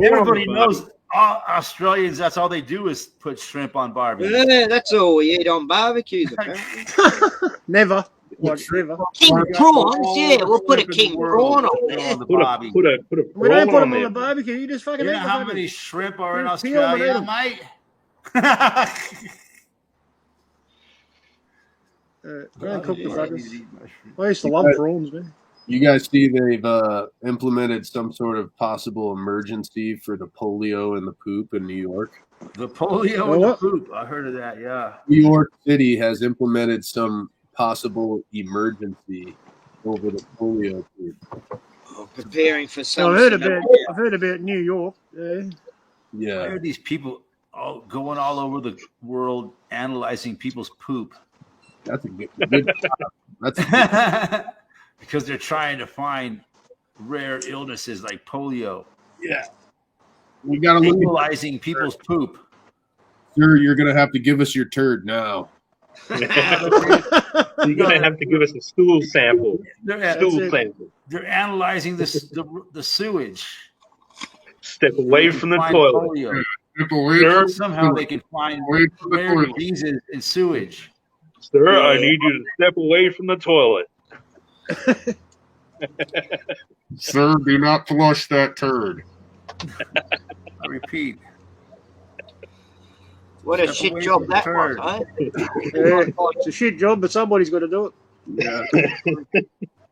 Everybody knows all Australians, that's all they do is put shrimp on barbecues. Yeah, that's all we eat on barbecues, apparently. Never. Like, never. King prawns, yeah, we'll put a king prawn on there. on the Put a barbie. put a We don't prawn put on them on there. the barbecue. You just fucking You eat know the how fucking... many shrimp are in Just peel 'em and eat Australia, 'em. mate? Go and cook the Yeah, fuckers. I eat my shrimp. I used to love prawns, man. You guys see they've implemented some sort of possible emergency for the polio and the poop in New York. The polio and the poop. I heard of that, yeah. New York City has implemented some possible emergency over the polio poop. Oh, preparing for I've something. heard about New York. Yeah. Why Yeah, are these people going all over the world analyzing people's poop? that's a good that's a Because they're trying to find rare illnesses like polio. yeah. We gotta look at Legalizing people's poop. sir. You're gonna have to give us your turd now. You're gonna have to give us a stool sample. They're, Stool it. sample. they're analyzing the sewage. Step away from the Find toilet. polio. Step away Sir, from- Somehow they can find away from the rare toilet. diseases in sewage. Sir, I need you to step away from the toilet. Sir, do not flush that turd. I repeat. What a Step shit away job from the that turd. was, eh? Yeah. It's a shit job, but somebody's got to do it. Yeah.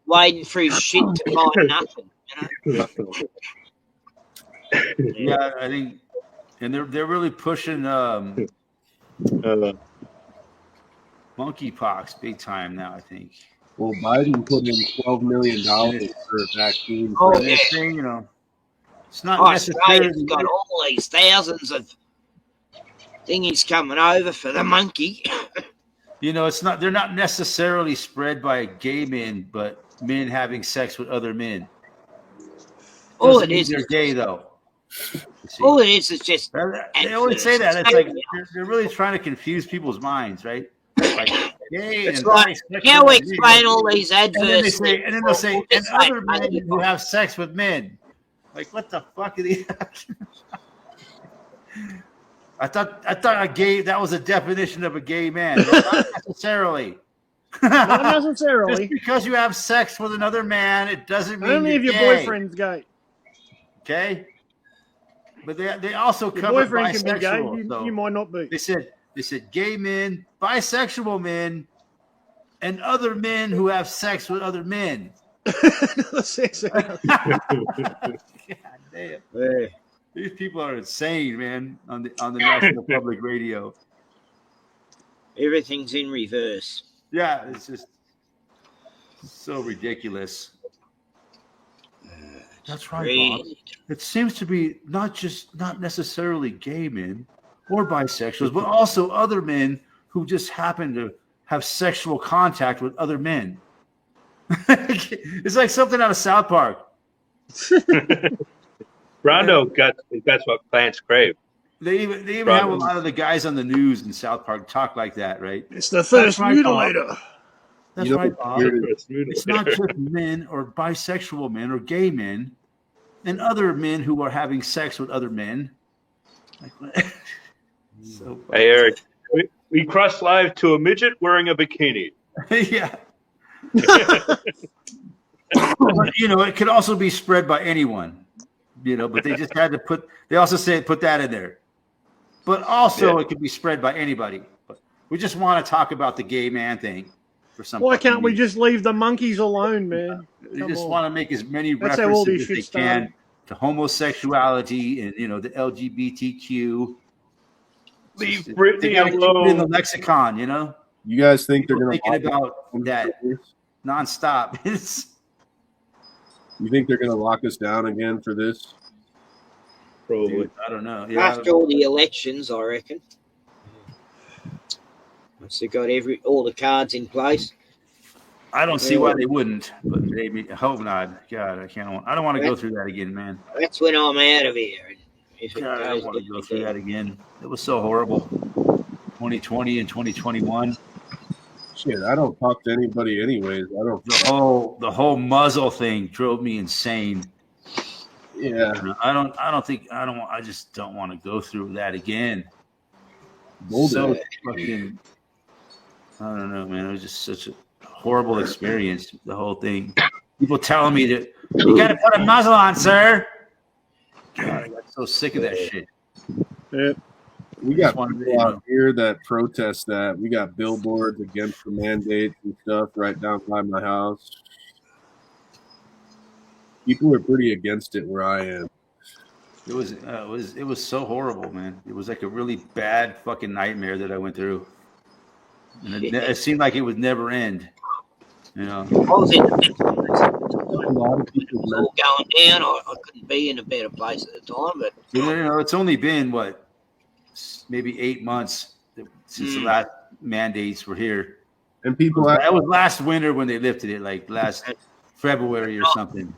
Wading through shit to find nothing. You know? Yeah, I think, and they're really pushing monkeypox big time now. I think. Well, Biden put in $12 million for a vaccine. Oh, And they're yeah. saying, you know, it's not Australia's necessarily. got all these thousands of thingies coming over for the monkey. You know, it's not. They're not necessarily spread by gay men, but men having sex with other men. All Doesn't it mean is, they're gay though. You see. all it is just They always say that. It's like they're really trying to confuse people's minds, right? Like gay It's and like, bisexual how we and explain all these And then they adverse say, and then they'll say, and It's like other men who have sex with men. Like, what the fuck are these? I thought a gay, that was a definition of a gay man. No, not necessarily. Not Just necessarily. because you have sex with another man, it doesn't mean Only you're if your gay. boyfriend's gay. Okay, but they also Your cover boyfriend can be gay. bisexual. So You might not be. they said gay men, bisexual men, and other men who have sex with other men. Sex. God damn. These people are insane, man, on the National Public Radio. Everything's in reverse. Yeah, it's just so ridiculous. That's right, Bob. It seems to be not necessarily gay men or bisexuals, but also other men who just happen to have sexual contact with other men. It's like something out of South Park. Rondo, that's what plants crave. They even have a lot of the guys on the news in South Park talk like that, right? It's the first mutilator. That's right, Bob. It's not just men or bisexual men or gay men and other men who are having sex with other men. So hey, Eric, we crossed live to a midget wearing a bikini. Yeah. But, it could also be spread by anyone, but they just had to they also put that in there. But also it could be spread by anybody. But we just want to talk about the gay man thing. Why can't we just leave the monkeys alone, man? They just want to make as many references as they can to homosexuality and the LGBTQ. Leave Britney alone. In the lexicon, You guys think they're going to thinking about that nonstop? You think they're going to lock us down again for this? Probably. Dude, I don't know. Yeah, After all the elections, I reckon. Once they got all the cards in place. I don't see why they wouldn't, but maybe I hope not. God, I don't want to go through that again, man. That's when I'm out of here. God, I don't want to go through that again. It was so horrible. 2020 and 2021. Shit, I don't talk to anybody anyways. The whole muzzle thing drove me insane. Yeah. I just don't want to go through that again. So fucking, I don't know, man. It was just such a horrible experience, the whole thing. People telling me that you got to put a muzzle on, sir. God, I got so sick of that shit. Yeah. We got people out here that protest that. We got billboards against the mandates and stuff right down by my house. People are pretty against it where I am. It was so horrible, man. It was like a really bad fucking nightmare that I went through. And it seemed like it would never end. I was in a lot of people was all going down. I couldn't be in a better place at the time, but it's only been maybe 8 months since the last mandates were here. And people that was last winter when they lifted it, like last February or something.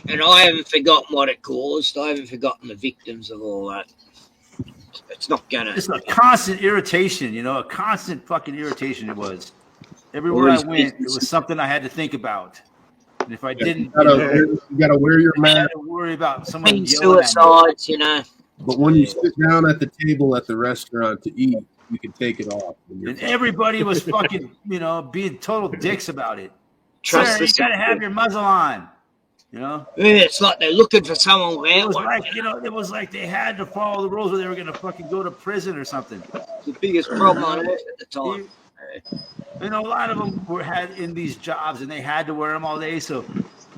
And I haven't forgotten what it caused. I haven't forgotten the victims of all that. It's not gonna. It's a constant irritation, a constant fucking irritation. It was everywhere I went. It was something I had to think about. And if I didn't, you gotta wear your mask. I had to worry about someone suicides, But when you sit down at the table at the restaurant to eat, you can take it off. And everybody was fucking, being total dicks about it. Trust Sir, you gotta have your muzzle on. It's like they're looking for someone without one. It was like they had to follow the rules or they were gonna fucking go to prison or something. The biggest problem I was at the time. A lot of them had in these jobs and they had to wear them all day. So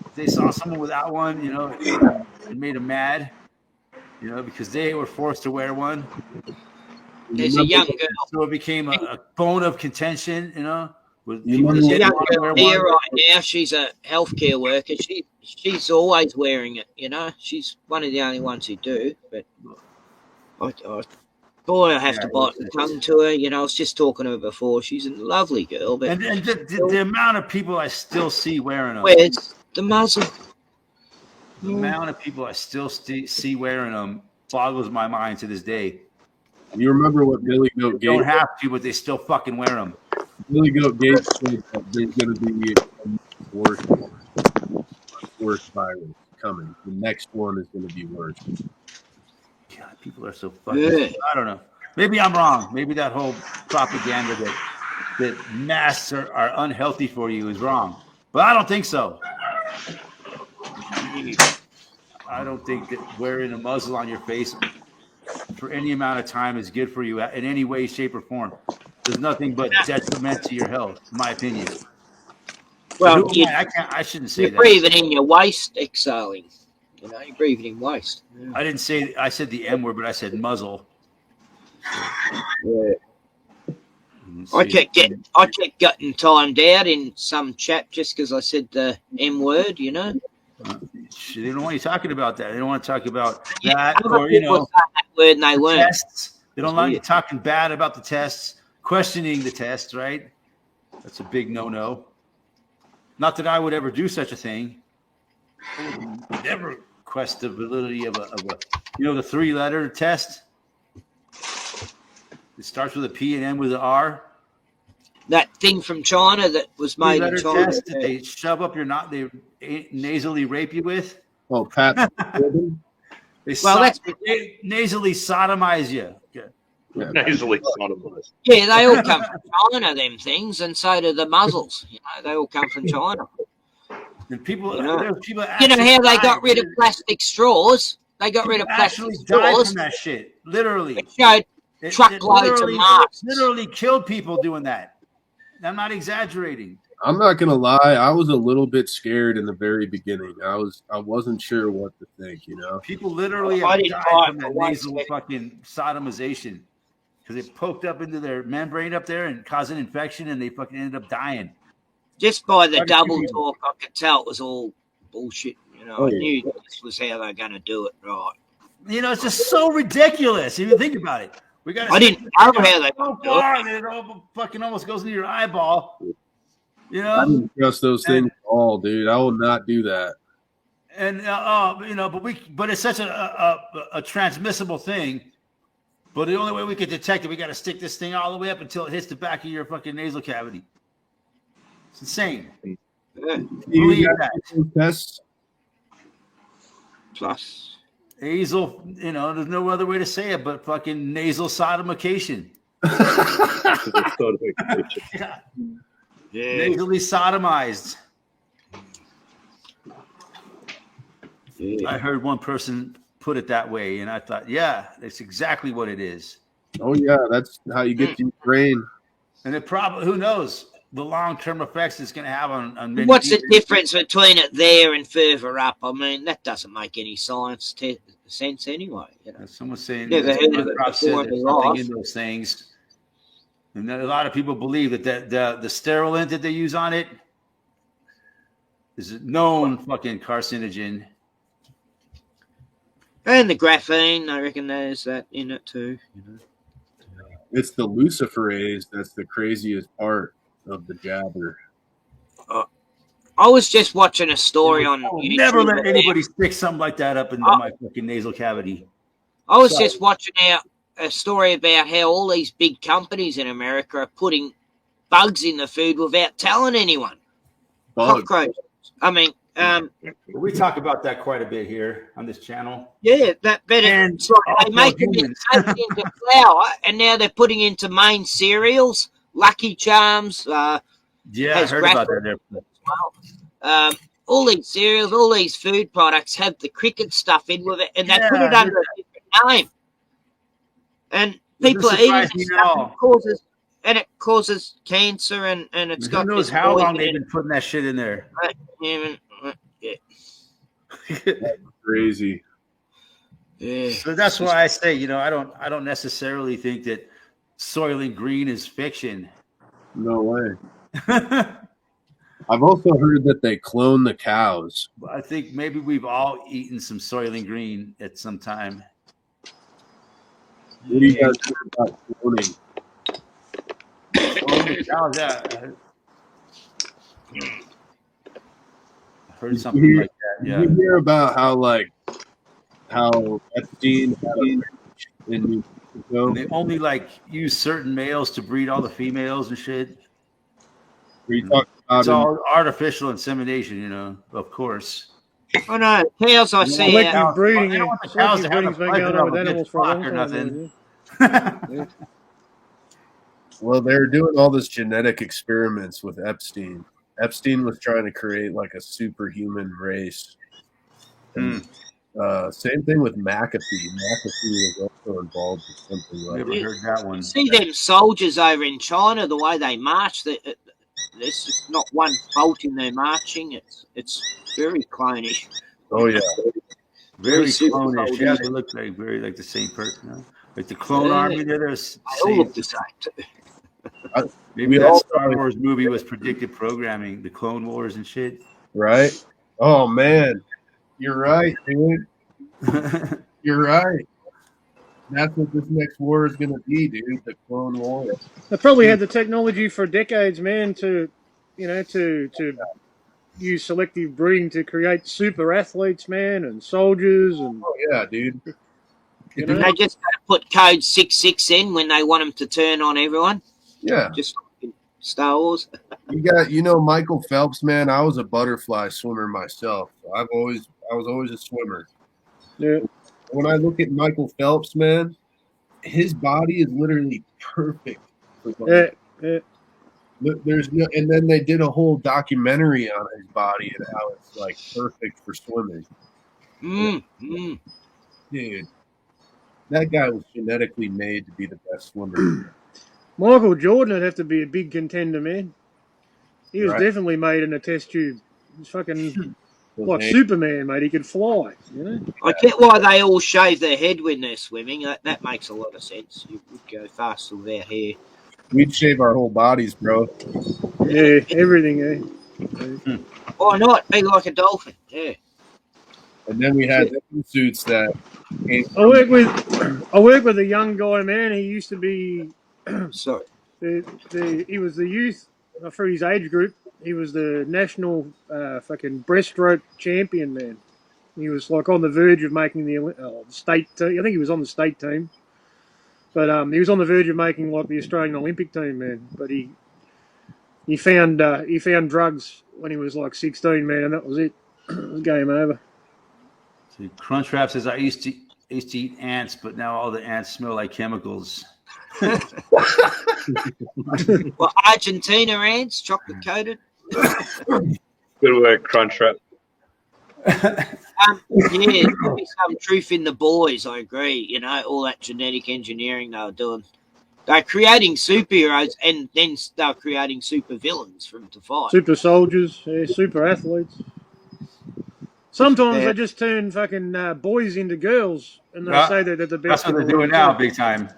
if they saw someone without one, it made them mad. Because they were forced to wear one. There's a young girl. So it became a bone of contention, With There's a young girl here right now. She's a healthcare worker. She's always wearing it, She's one of the only ones who do. But I have to bite the tongue to her. I was just talking to her before. She's a lovely girl. But and the amount of people I still see wearing them. Where's the muzzle? The amount of people I still see wearing them boggles my mind to this day. You remember what Billy Goat Gates? Don't have to, but they still fucking wear them. Billy Goat Gates said that there's going to be a worse virus coming. The next one is going to be worse. God, people are so fucking. I don't know. Maybe I'm wrong. Maybe that whole propaganda that masks are unhealthy for you is wrong. But I don't think so. I don't think that wearing a muzzle on your face for any amount of time is good for you in any way, shape, or form. There's nothing but detriment to your health, in my opinion. Well, I shouldn't say you're that. breathing in your waste, exhaling. You know, you're breathing in waste. Yeah. I didn't say. I said the M word, but I said muzzle. Yeah. I kept getting timed out in some chat just because I said the M word. You know. They don't want you talking about that. They don't want to talk about that, or that word and they weren't. Tests. They don't want you talking bad about the tests, questioning the tests. Right? That's a big no-no. Not that I would ever do such a thing. I would never question the validity of a the 3-letter test. It starts with a P and ends with an R. That thing from China that was made in China. Test that they shove up your they nasally rape you with. Oh, Pat. They nasally sodomize you. Yeah. Nasally sodomize. Yeah, they all come from China, them things, and so do the muzzles. You know, they all come from China. And people, you know how they got rid of plastic straws? They got rid of plastic straws. From that shit, literally. It showed truckloads of masks. Literally killed people doing that. I'm not exaggerating. I'm not gonna lie. I was a little bit scared in the very beginning. I wasn't sure what to think. People literally have died from that nasal fucking sodomization because it poked up into their membrane up there and caused an infection, and they fucking ended up dying. Just by the double talk, I could tell it was all bullshit. I knew this was how they're going to do it, right? It's just so ridiculous. If you think about it, I didn't know how they so far that it all fucking almost goes into your eyeball. I didn't trust those things at all, dude. I will not do that. And but it's such a transmissible thing. But the only way we can detect it, we got to stick this thing all the way up until it hits the back of your fucking nasal cavity. It's insane. Believe that. Tests. Plus. Nasal, there's no other way to say it but fucking nasal sodomication. Yeah. Nasally sodomized. Yeah. I heard one person put it that way, and I thought, yeah, that's exactly what it is. Oh, yeah, that's how you get to your brain. And it probably, who knows, the long-term effects it's going to have on many What's people. The difference between it there and further up? I mean, that doesn't make any science sense anyway. Someone's saying never heard of it before in those things. And a lot of people believe that the sterilant that they use on it is a known fucking carcinogen. And the graphene, I reckon there's that in it too. It's the luciferase that's the craziest part of the jabber. I was just watching a story on YouTube. Never let anybody stick something like that up into my fucking nasal cavity. I was just watching a story about how all these big companies in America are putting bugs in the food without telling anyone. Cockroaches. I mean, we talk about that quite a bit here on this channel. Yeah, they make it into flour, and now they're putting into main cereals, Lucky Charms. I heard about that. All these cereals, all these food products have the cricket stuff in with it, and they put it under a different name. And people are eating it, and it causes cancer, and it's got. Who knows how long they've been putting that shit in there? That's crazy. Yeah. So that's why I say, I don't necessarily think that Soylent Green is fiction. No way. I've also heard that they clone the cows. I think maybe we've all eaten some Soylent Green at some time. What do you guys think about cloning? Cows, yeah. I heard something like that. Yeah. Did you hear about how Epstein had a in New Mexico? And they only use certain males to breed all the females and shit. It's all artificial insemination, of course. Oh no, cows I see. Selective breeding. Selective breeding's been going on with animals for a long time. Nothing. Well, they're doing all this genetic experiments with Epstein. Epstein was trying to create a superhuman race. And Same thing with McAfee. McAfee was also involved with something like Never that. heard that one. See them soldiers over in China, the way they march. There's just not one fault in their marching. It's very clonish. Oh yeah, Very super clonish. soldiers. Yeah, they look like very like the same person. Huh? Like the clone army, they're the They all look the same too. Maybe We that all- Star Wars movie was predictive programming, the Clone Wars and shit. right. Oh man, you're right, dude. You're right. That's what this next war is gonna be, dude. The Clone War. They probably had the technology for decades, man, to use selective breeding to create super athletes, man, and soldiers, and Oh yeah, dude. you know, They just put code 66 in when they want them to turn on everyone. Yeah. Just like in Star Wars. You know Michael Phelps, man. I was a butterfly swimmer myself. I was always a swimmer. yeah. When I look at Michael Phelps, man, his body is literally perfect for Yeah, yeah. There's no, and then they did a whole documentary on his body and how it's like perfect for swimming. Dude, that guy was genetically made to be the best swimmer. Michael Jordan would have to be a big contender, man. He was Right. definitely made in a test tube. He's fucking like Those Superman, mate. He could fly, you know. I get why they all shave their head when they're swimming. That makes a lot of sense. You would go faster with their hair. We'd shave our whole bodies, bro. Yeah, everything, eh? Why not? Be like a dolphin. Yeah. And then we had the suits that came I work with a young guy, man. He used to be Sorry. he was the youth for his age group. He was the national fucking breaststroke champion, man. He was like on the verge of making the state team. I think he was on the state team, but he was on the verge of making like the Australian Olympic team, man. But he found drugs when he was like 16, man, and that was it. It was game over. See, Crunchwrap says I used to eat ants, but now all the ants smell like chemicals. Well, Argentina ants, chocolate coated. Good work, Crunchwrap. Yeah, there'll be some truth in the boys. I agree. You know, all that genetic engineering they were doing. They're creating superheroes, and then they're creating super villains for them to fight. Super soldiers, yeah, super athletes. Sometimes Yeah. they just turn fucking boys into girls, and they Yeah, say that they're the best. That's what in they're the doing world. now, big time.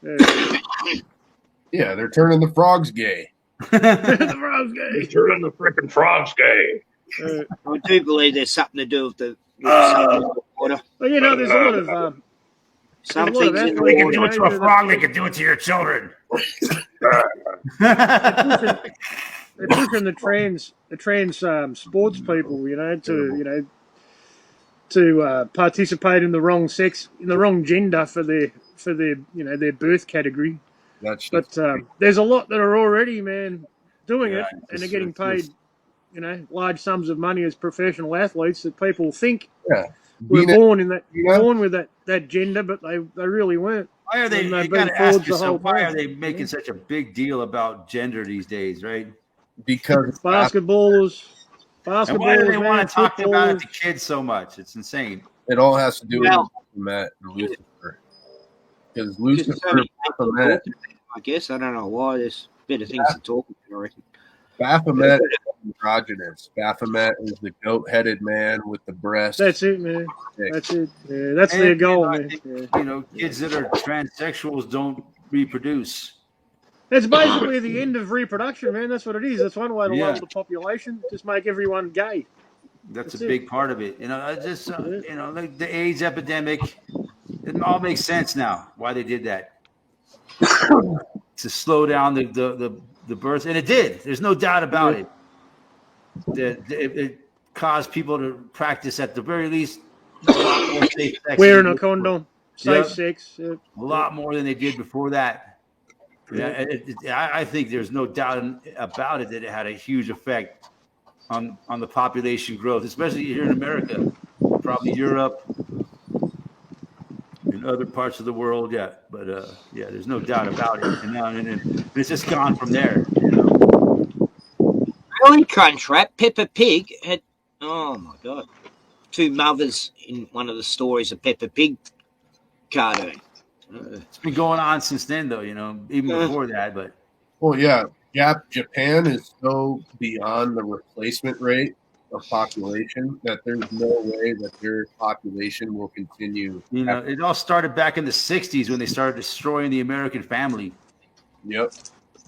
Yeah. Yeah, they're turning the frogs gay. The frogs gay. Turning the freaking frogs gay. I do believe there's something to do with the water. Well, you know, there's a lot of Some There's a lot of things in the athletes- They can water. do it to a frog, they can do it to your children. they're pushing the trans sports people, you know, to participate in the wrong sex, in the wrong gender for their their birth category. That's But there's a lot that are already, man, doing Yeah, it, it's and they're getting just- paid, large sums of money as professional athletes that people think yeah. were Being born in that you know? born with that gender, but they really weren't. Why are they? And You they've been got to ask forged the yourself, whole why time. are they making such a big deal about gender these days, right? because Basketballers, And why do they man, want to talk about footballers. it to kids so much? It's insane. it all has to do with Well- Baphomet and Lucifer. Because Just so Lucifer, many people Baphomet, talking about it, I guess. I don't know why. There's better things to talk about, I reckon. Baphomet is androgynous. Baphomet is the goat-headed man with the breast. That's it, man. Dick. That's it. Yeah, that's And, their goal, I man. think, Yeah. kids that are transsexuals don't reproduce. It's basically the end of reproduction, man. That's what it is. That's one way to Yeah. lower the population. Just make everyone gay. That's That's a it. big part of it. I just, like the AIDS epidemic, it all makes sense now why they did that. To slow down the birth, and it did. There's no doubt about it. It caused people to practice at the very least a lot more safe sex Wearing than a they condom, safe Yep. sex. a lot more than they did before that. Yeah, I think there's no doubt about it that it had a huge effect on the population growth, especially here in America, probably Europe, and other parts of the world. Yeah, but there's no doubt about it. And it's just gone from there. Really, Crunchwrap, Peppa Pig had, oh my God, two mothers in one of the stories of Peppa Pig cartoon. It's been going on since then, though. Even before that. But Well, yeah, Japan is so beyond the replacement rate of population that there's no way that their population will continue. It all started back in the '60s when they started destroying the American family. Yep.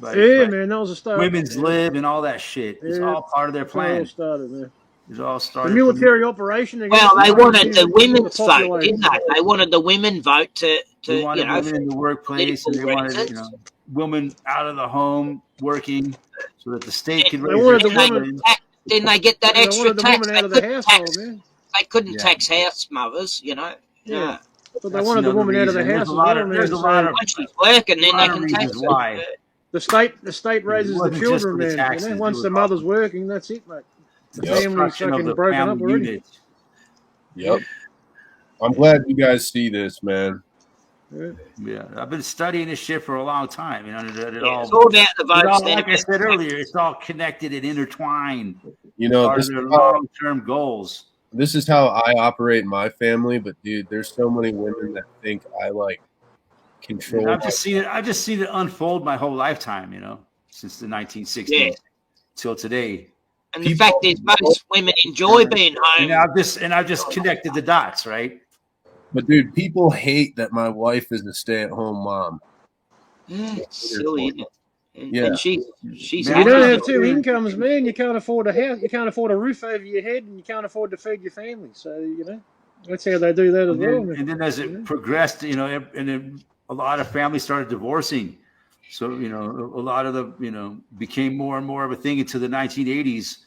Man, that was a start. Women's lib and all that shit. It's all part of their plan. It started, man. It all started. The military operation. Well, they wanted the women's vote, didn't they? They wanted the women vote to women in the workplace, and they wanted women out of the home working so that the state could raise their children. Didn't they get that extra tax? Woman out of the household, man. They couldn't tax house mothers, Yeah. But they wanted the woman out of the house. There's a lot of when she's working, then they can tax why. The state raises the children, man. Once the mother's working, that's it, mate. The family's fucking broken up already. Yep. I'm glad you guys see this, man. Yeah, I've been studying this shit for a long time. It's all about the votes. Like I said earlier, it's all connected and intertwined. This are their long-term goals. This is how I operate in my family, but dude, there's so many women that think I control. I've just seen it unfold my whole lifetime. Since the 1960s till today. And the fact is, most women enjoy being home. And I've just connected the dots, right? But dude, people hate that my wife is a stay-at-home mom. It's silly, isn't it? Yeah. And she's you don't have two incomes, man. You can't afford a house. You can't afford a roof over your head, and you can't afford to feed your family. So that's how they do that as well. And then as it progressed, and then a lot of families started divorcing. So a lot of the became more and more of a thing into the 1980s,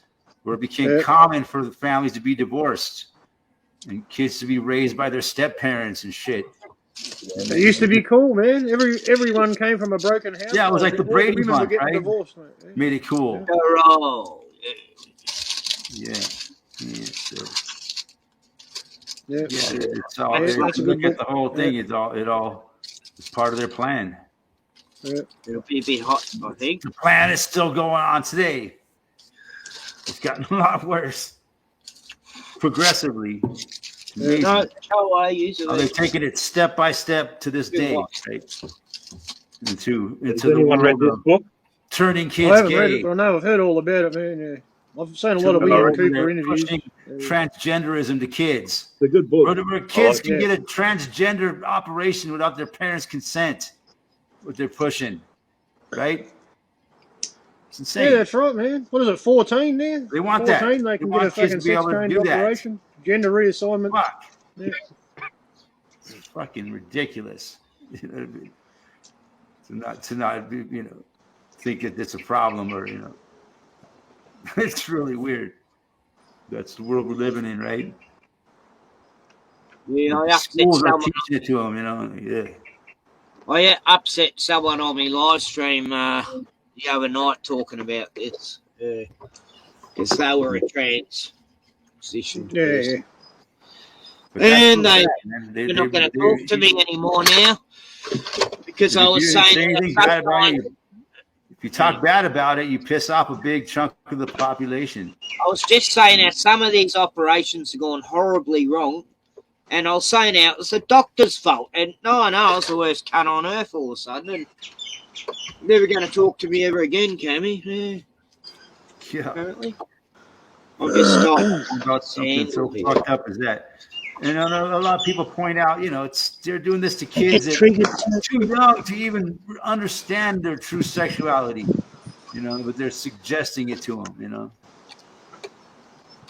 where it became common for the families to be divorced and kids to be raised by their step parents and shit. It used to be cool, man. Everyone came from a broken house. Yeah, it was like the Brady Bunch, right? Divorced, made it cool. Yeah. It's all. Look at the whole thing. It all. It's part of their plan. It'll be a bit hot, I think. The plan is still going on today. It's gotten a lot worse progressively. No, how I usually. They're taking it step by step to this day, right? Into Has the anyone read world this book? Turning I kids haven't read gay. it, but I know I've heard all about it, man. I've seen a lot of William Cooper interviews. Pushing transgenderism to kids. It's a good book. Where kids can get a transgender operation without their parents' consent. What they're pushing, right? It's insane. Yeah, that's right, man. What is it, 14 now? They want 14, that. they can They get a want kids fucking to be able to sex-change do that. operation. Gender reassignment. Fuck. Yeah. It's fucking ridiculous. To not think that it's a problem or it's really weird. That's the world we're living in, right? Yeah, I upset Schools are someone. teaching it to them, Yeah. I upset someone on my live stream the other night talking about this because they were a trans position. Yeah. And they're not going to talk to me anymore now because I was saying if you talk bad about it, you piss off a big chunk of the population. I was just saying that some of these operations are going horribly wrong, and I was saying now it's the doctor's fault. And no, I was the worst cunt on earth all of a sudden, and never going to talk to me ever again, Cammy. Yeah. Apparently, I'll just stop. About something so fucked up as that. And a lot of people point out, they're doing this to kids that are too young to even understand their true sexuality, but they're suggesting it to them,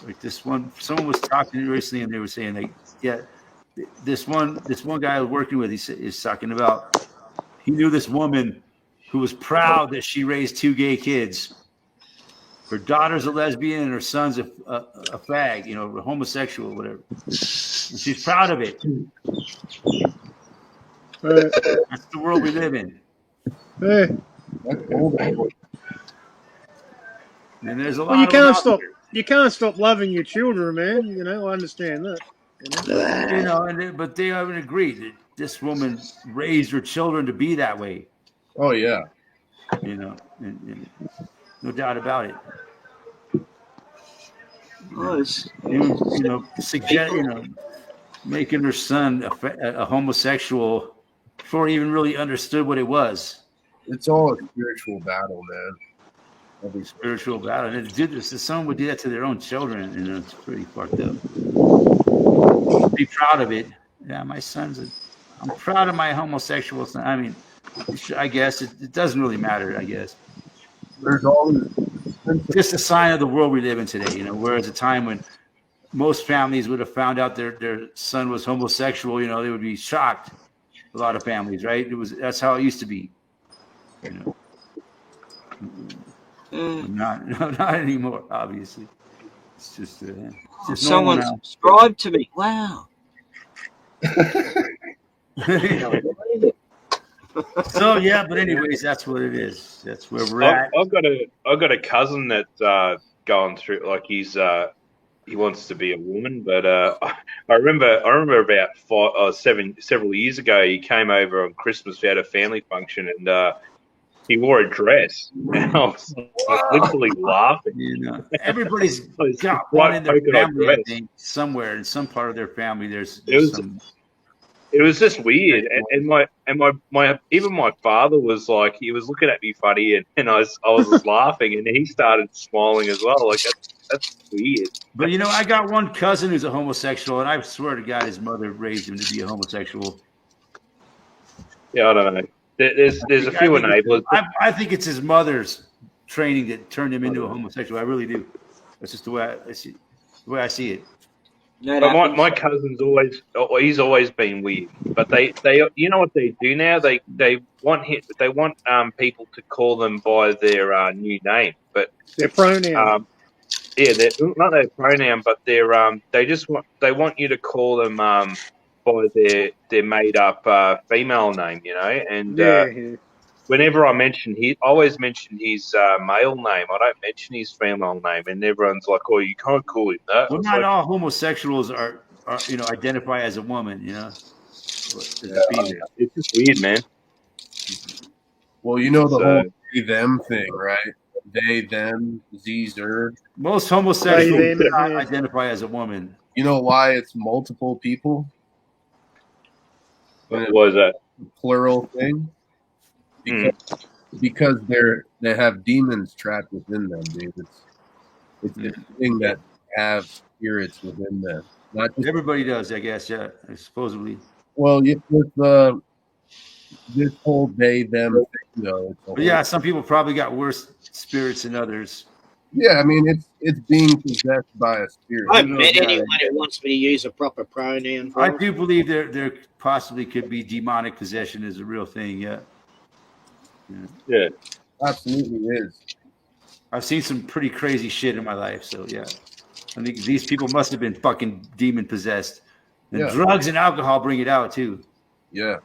Like someone was talking recently, and they were saying, this one guy I was working with, is talking about, he knew this woman who was proud that she raised 2 gay kids. Her daughter's a lesbian and her son's a fag, a homosexual, whatever. And she's proud of it. That's the world we live in. Hey. And there's a lot. Well, you can't stop loving your children, man. I understand that. But they haven't agreed that this woman raised her children to be that way. Oh yeah. And no doubt about it. Making her son a homosexual before he even really understood what it was. It's all a spiritual battle, man. Every spiritual battle. And someone would do that to their own children, it's pretty fucked up. Be proud of it. Yeah, I'm proud of my homosexual son. I mean, I guess it doesn't really matter, I guess. There's all just a sign of the world we live in today, whereas a time when most families would have found out their son was homosexual, they would be shocked. A lot of families, right? That's how it used to be. Not anymore, obviously. It's just someone subscribed to me. Wow. So yeah, but anyways, that's what it is. That's where we're at. I've got a cousin that's going through, like, he wants to be a woman, but I remember about several years ago, he came over on Christmas. We had a family function, and he wore a dress, and I was literally laughing. Everybody's got one in their family, I think, somewhere in some part of their family. It was just weird, and my even my father was like, he was looking at me funny, and I was just laughing, and he started smiling as well. Like that's weird. But I got one cousin who's a homosexual, and I swear to God, his mother raised him to be a homosexual. Yeah, I don't know. There's a few enablers. I think it's his mother's training that turned him into a homosexual. I really do. That's just the way I see it. But my cousin's he's always been weird. But they what they do now? They want people to call them by their new name, but their pronoun. They're not their pronoun, but they want you to call them by their made up female name, And whenever I always mention his male name. I don't mention his female name, and everyone's like, "Oh, you can't call him that." Well, not all homosexuals are identify as a woman, It's just weird, man. Well, the whole they them thing, right? They them Zer. Most homosexuals do not identify as a woman. You know why it's multiple people? What was that? Plural thing. Because they have demons trapped within them, dude. It's a thing that have spirits within them. Not just, everybody does, I guess. Yeah, supposedly. Well, with this whole they them thing, though. But yeah, some people probably got worse spirits than others. Yeah, I mean it's being possessed by a spirit. I've met anyone who wants me to use a proper pronoun. I do believe there possibly could be demonic possession is a real thing. Yeah. Yeah, absolutely is. I've seen some pretty crazy shit in my life, so yeah. I think these people must have been fucking demon possessed. And drugs and alcohol bring it out too. Yeah,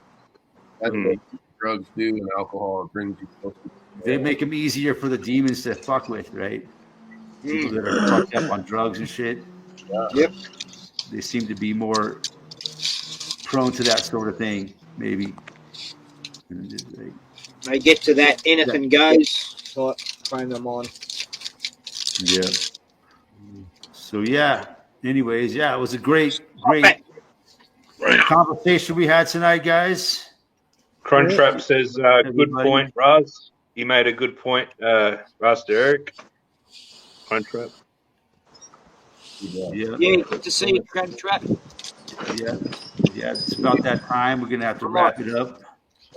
that's what drugs do, and alcohol brings you closer. They make them easier for the demons to fuck with, right? People that are fucked up on drugs and shit. Yeah. Yep. They seem to be more prone to that sort of thing, maybe. They get to that anything goes, like frame them on. Yeah. So yeah. Anyways, yeah, it was a great conversation we had tonight, guys. Crunchtrap says, "Good point, Raz. You made a good point, Raz Derek." Crunchtrap. Yeah. Good to see you, Crunchtrap. Yeah. It's about that time. We're gonna have to wrap it up.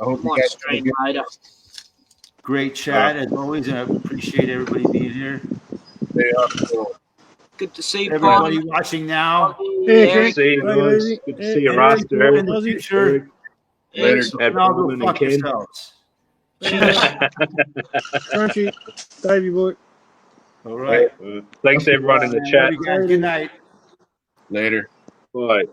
I hope you guys later. Great chat as always, and I appreciate everybody being here. Good to see everybody watching now. Good to see you, guys. Good to see you, Raz Derek. In the future. Later. Fuck yourselves. Crunchy, Davey boy. All right. Thanks everyone in the chat. Good night. Later. Bye.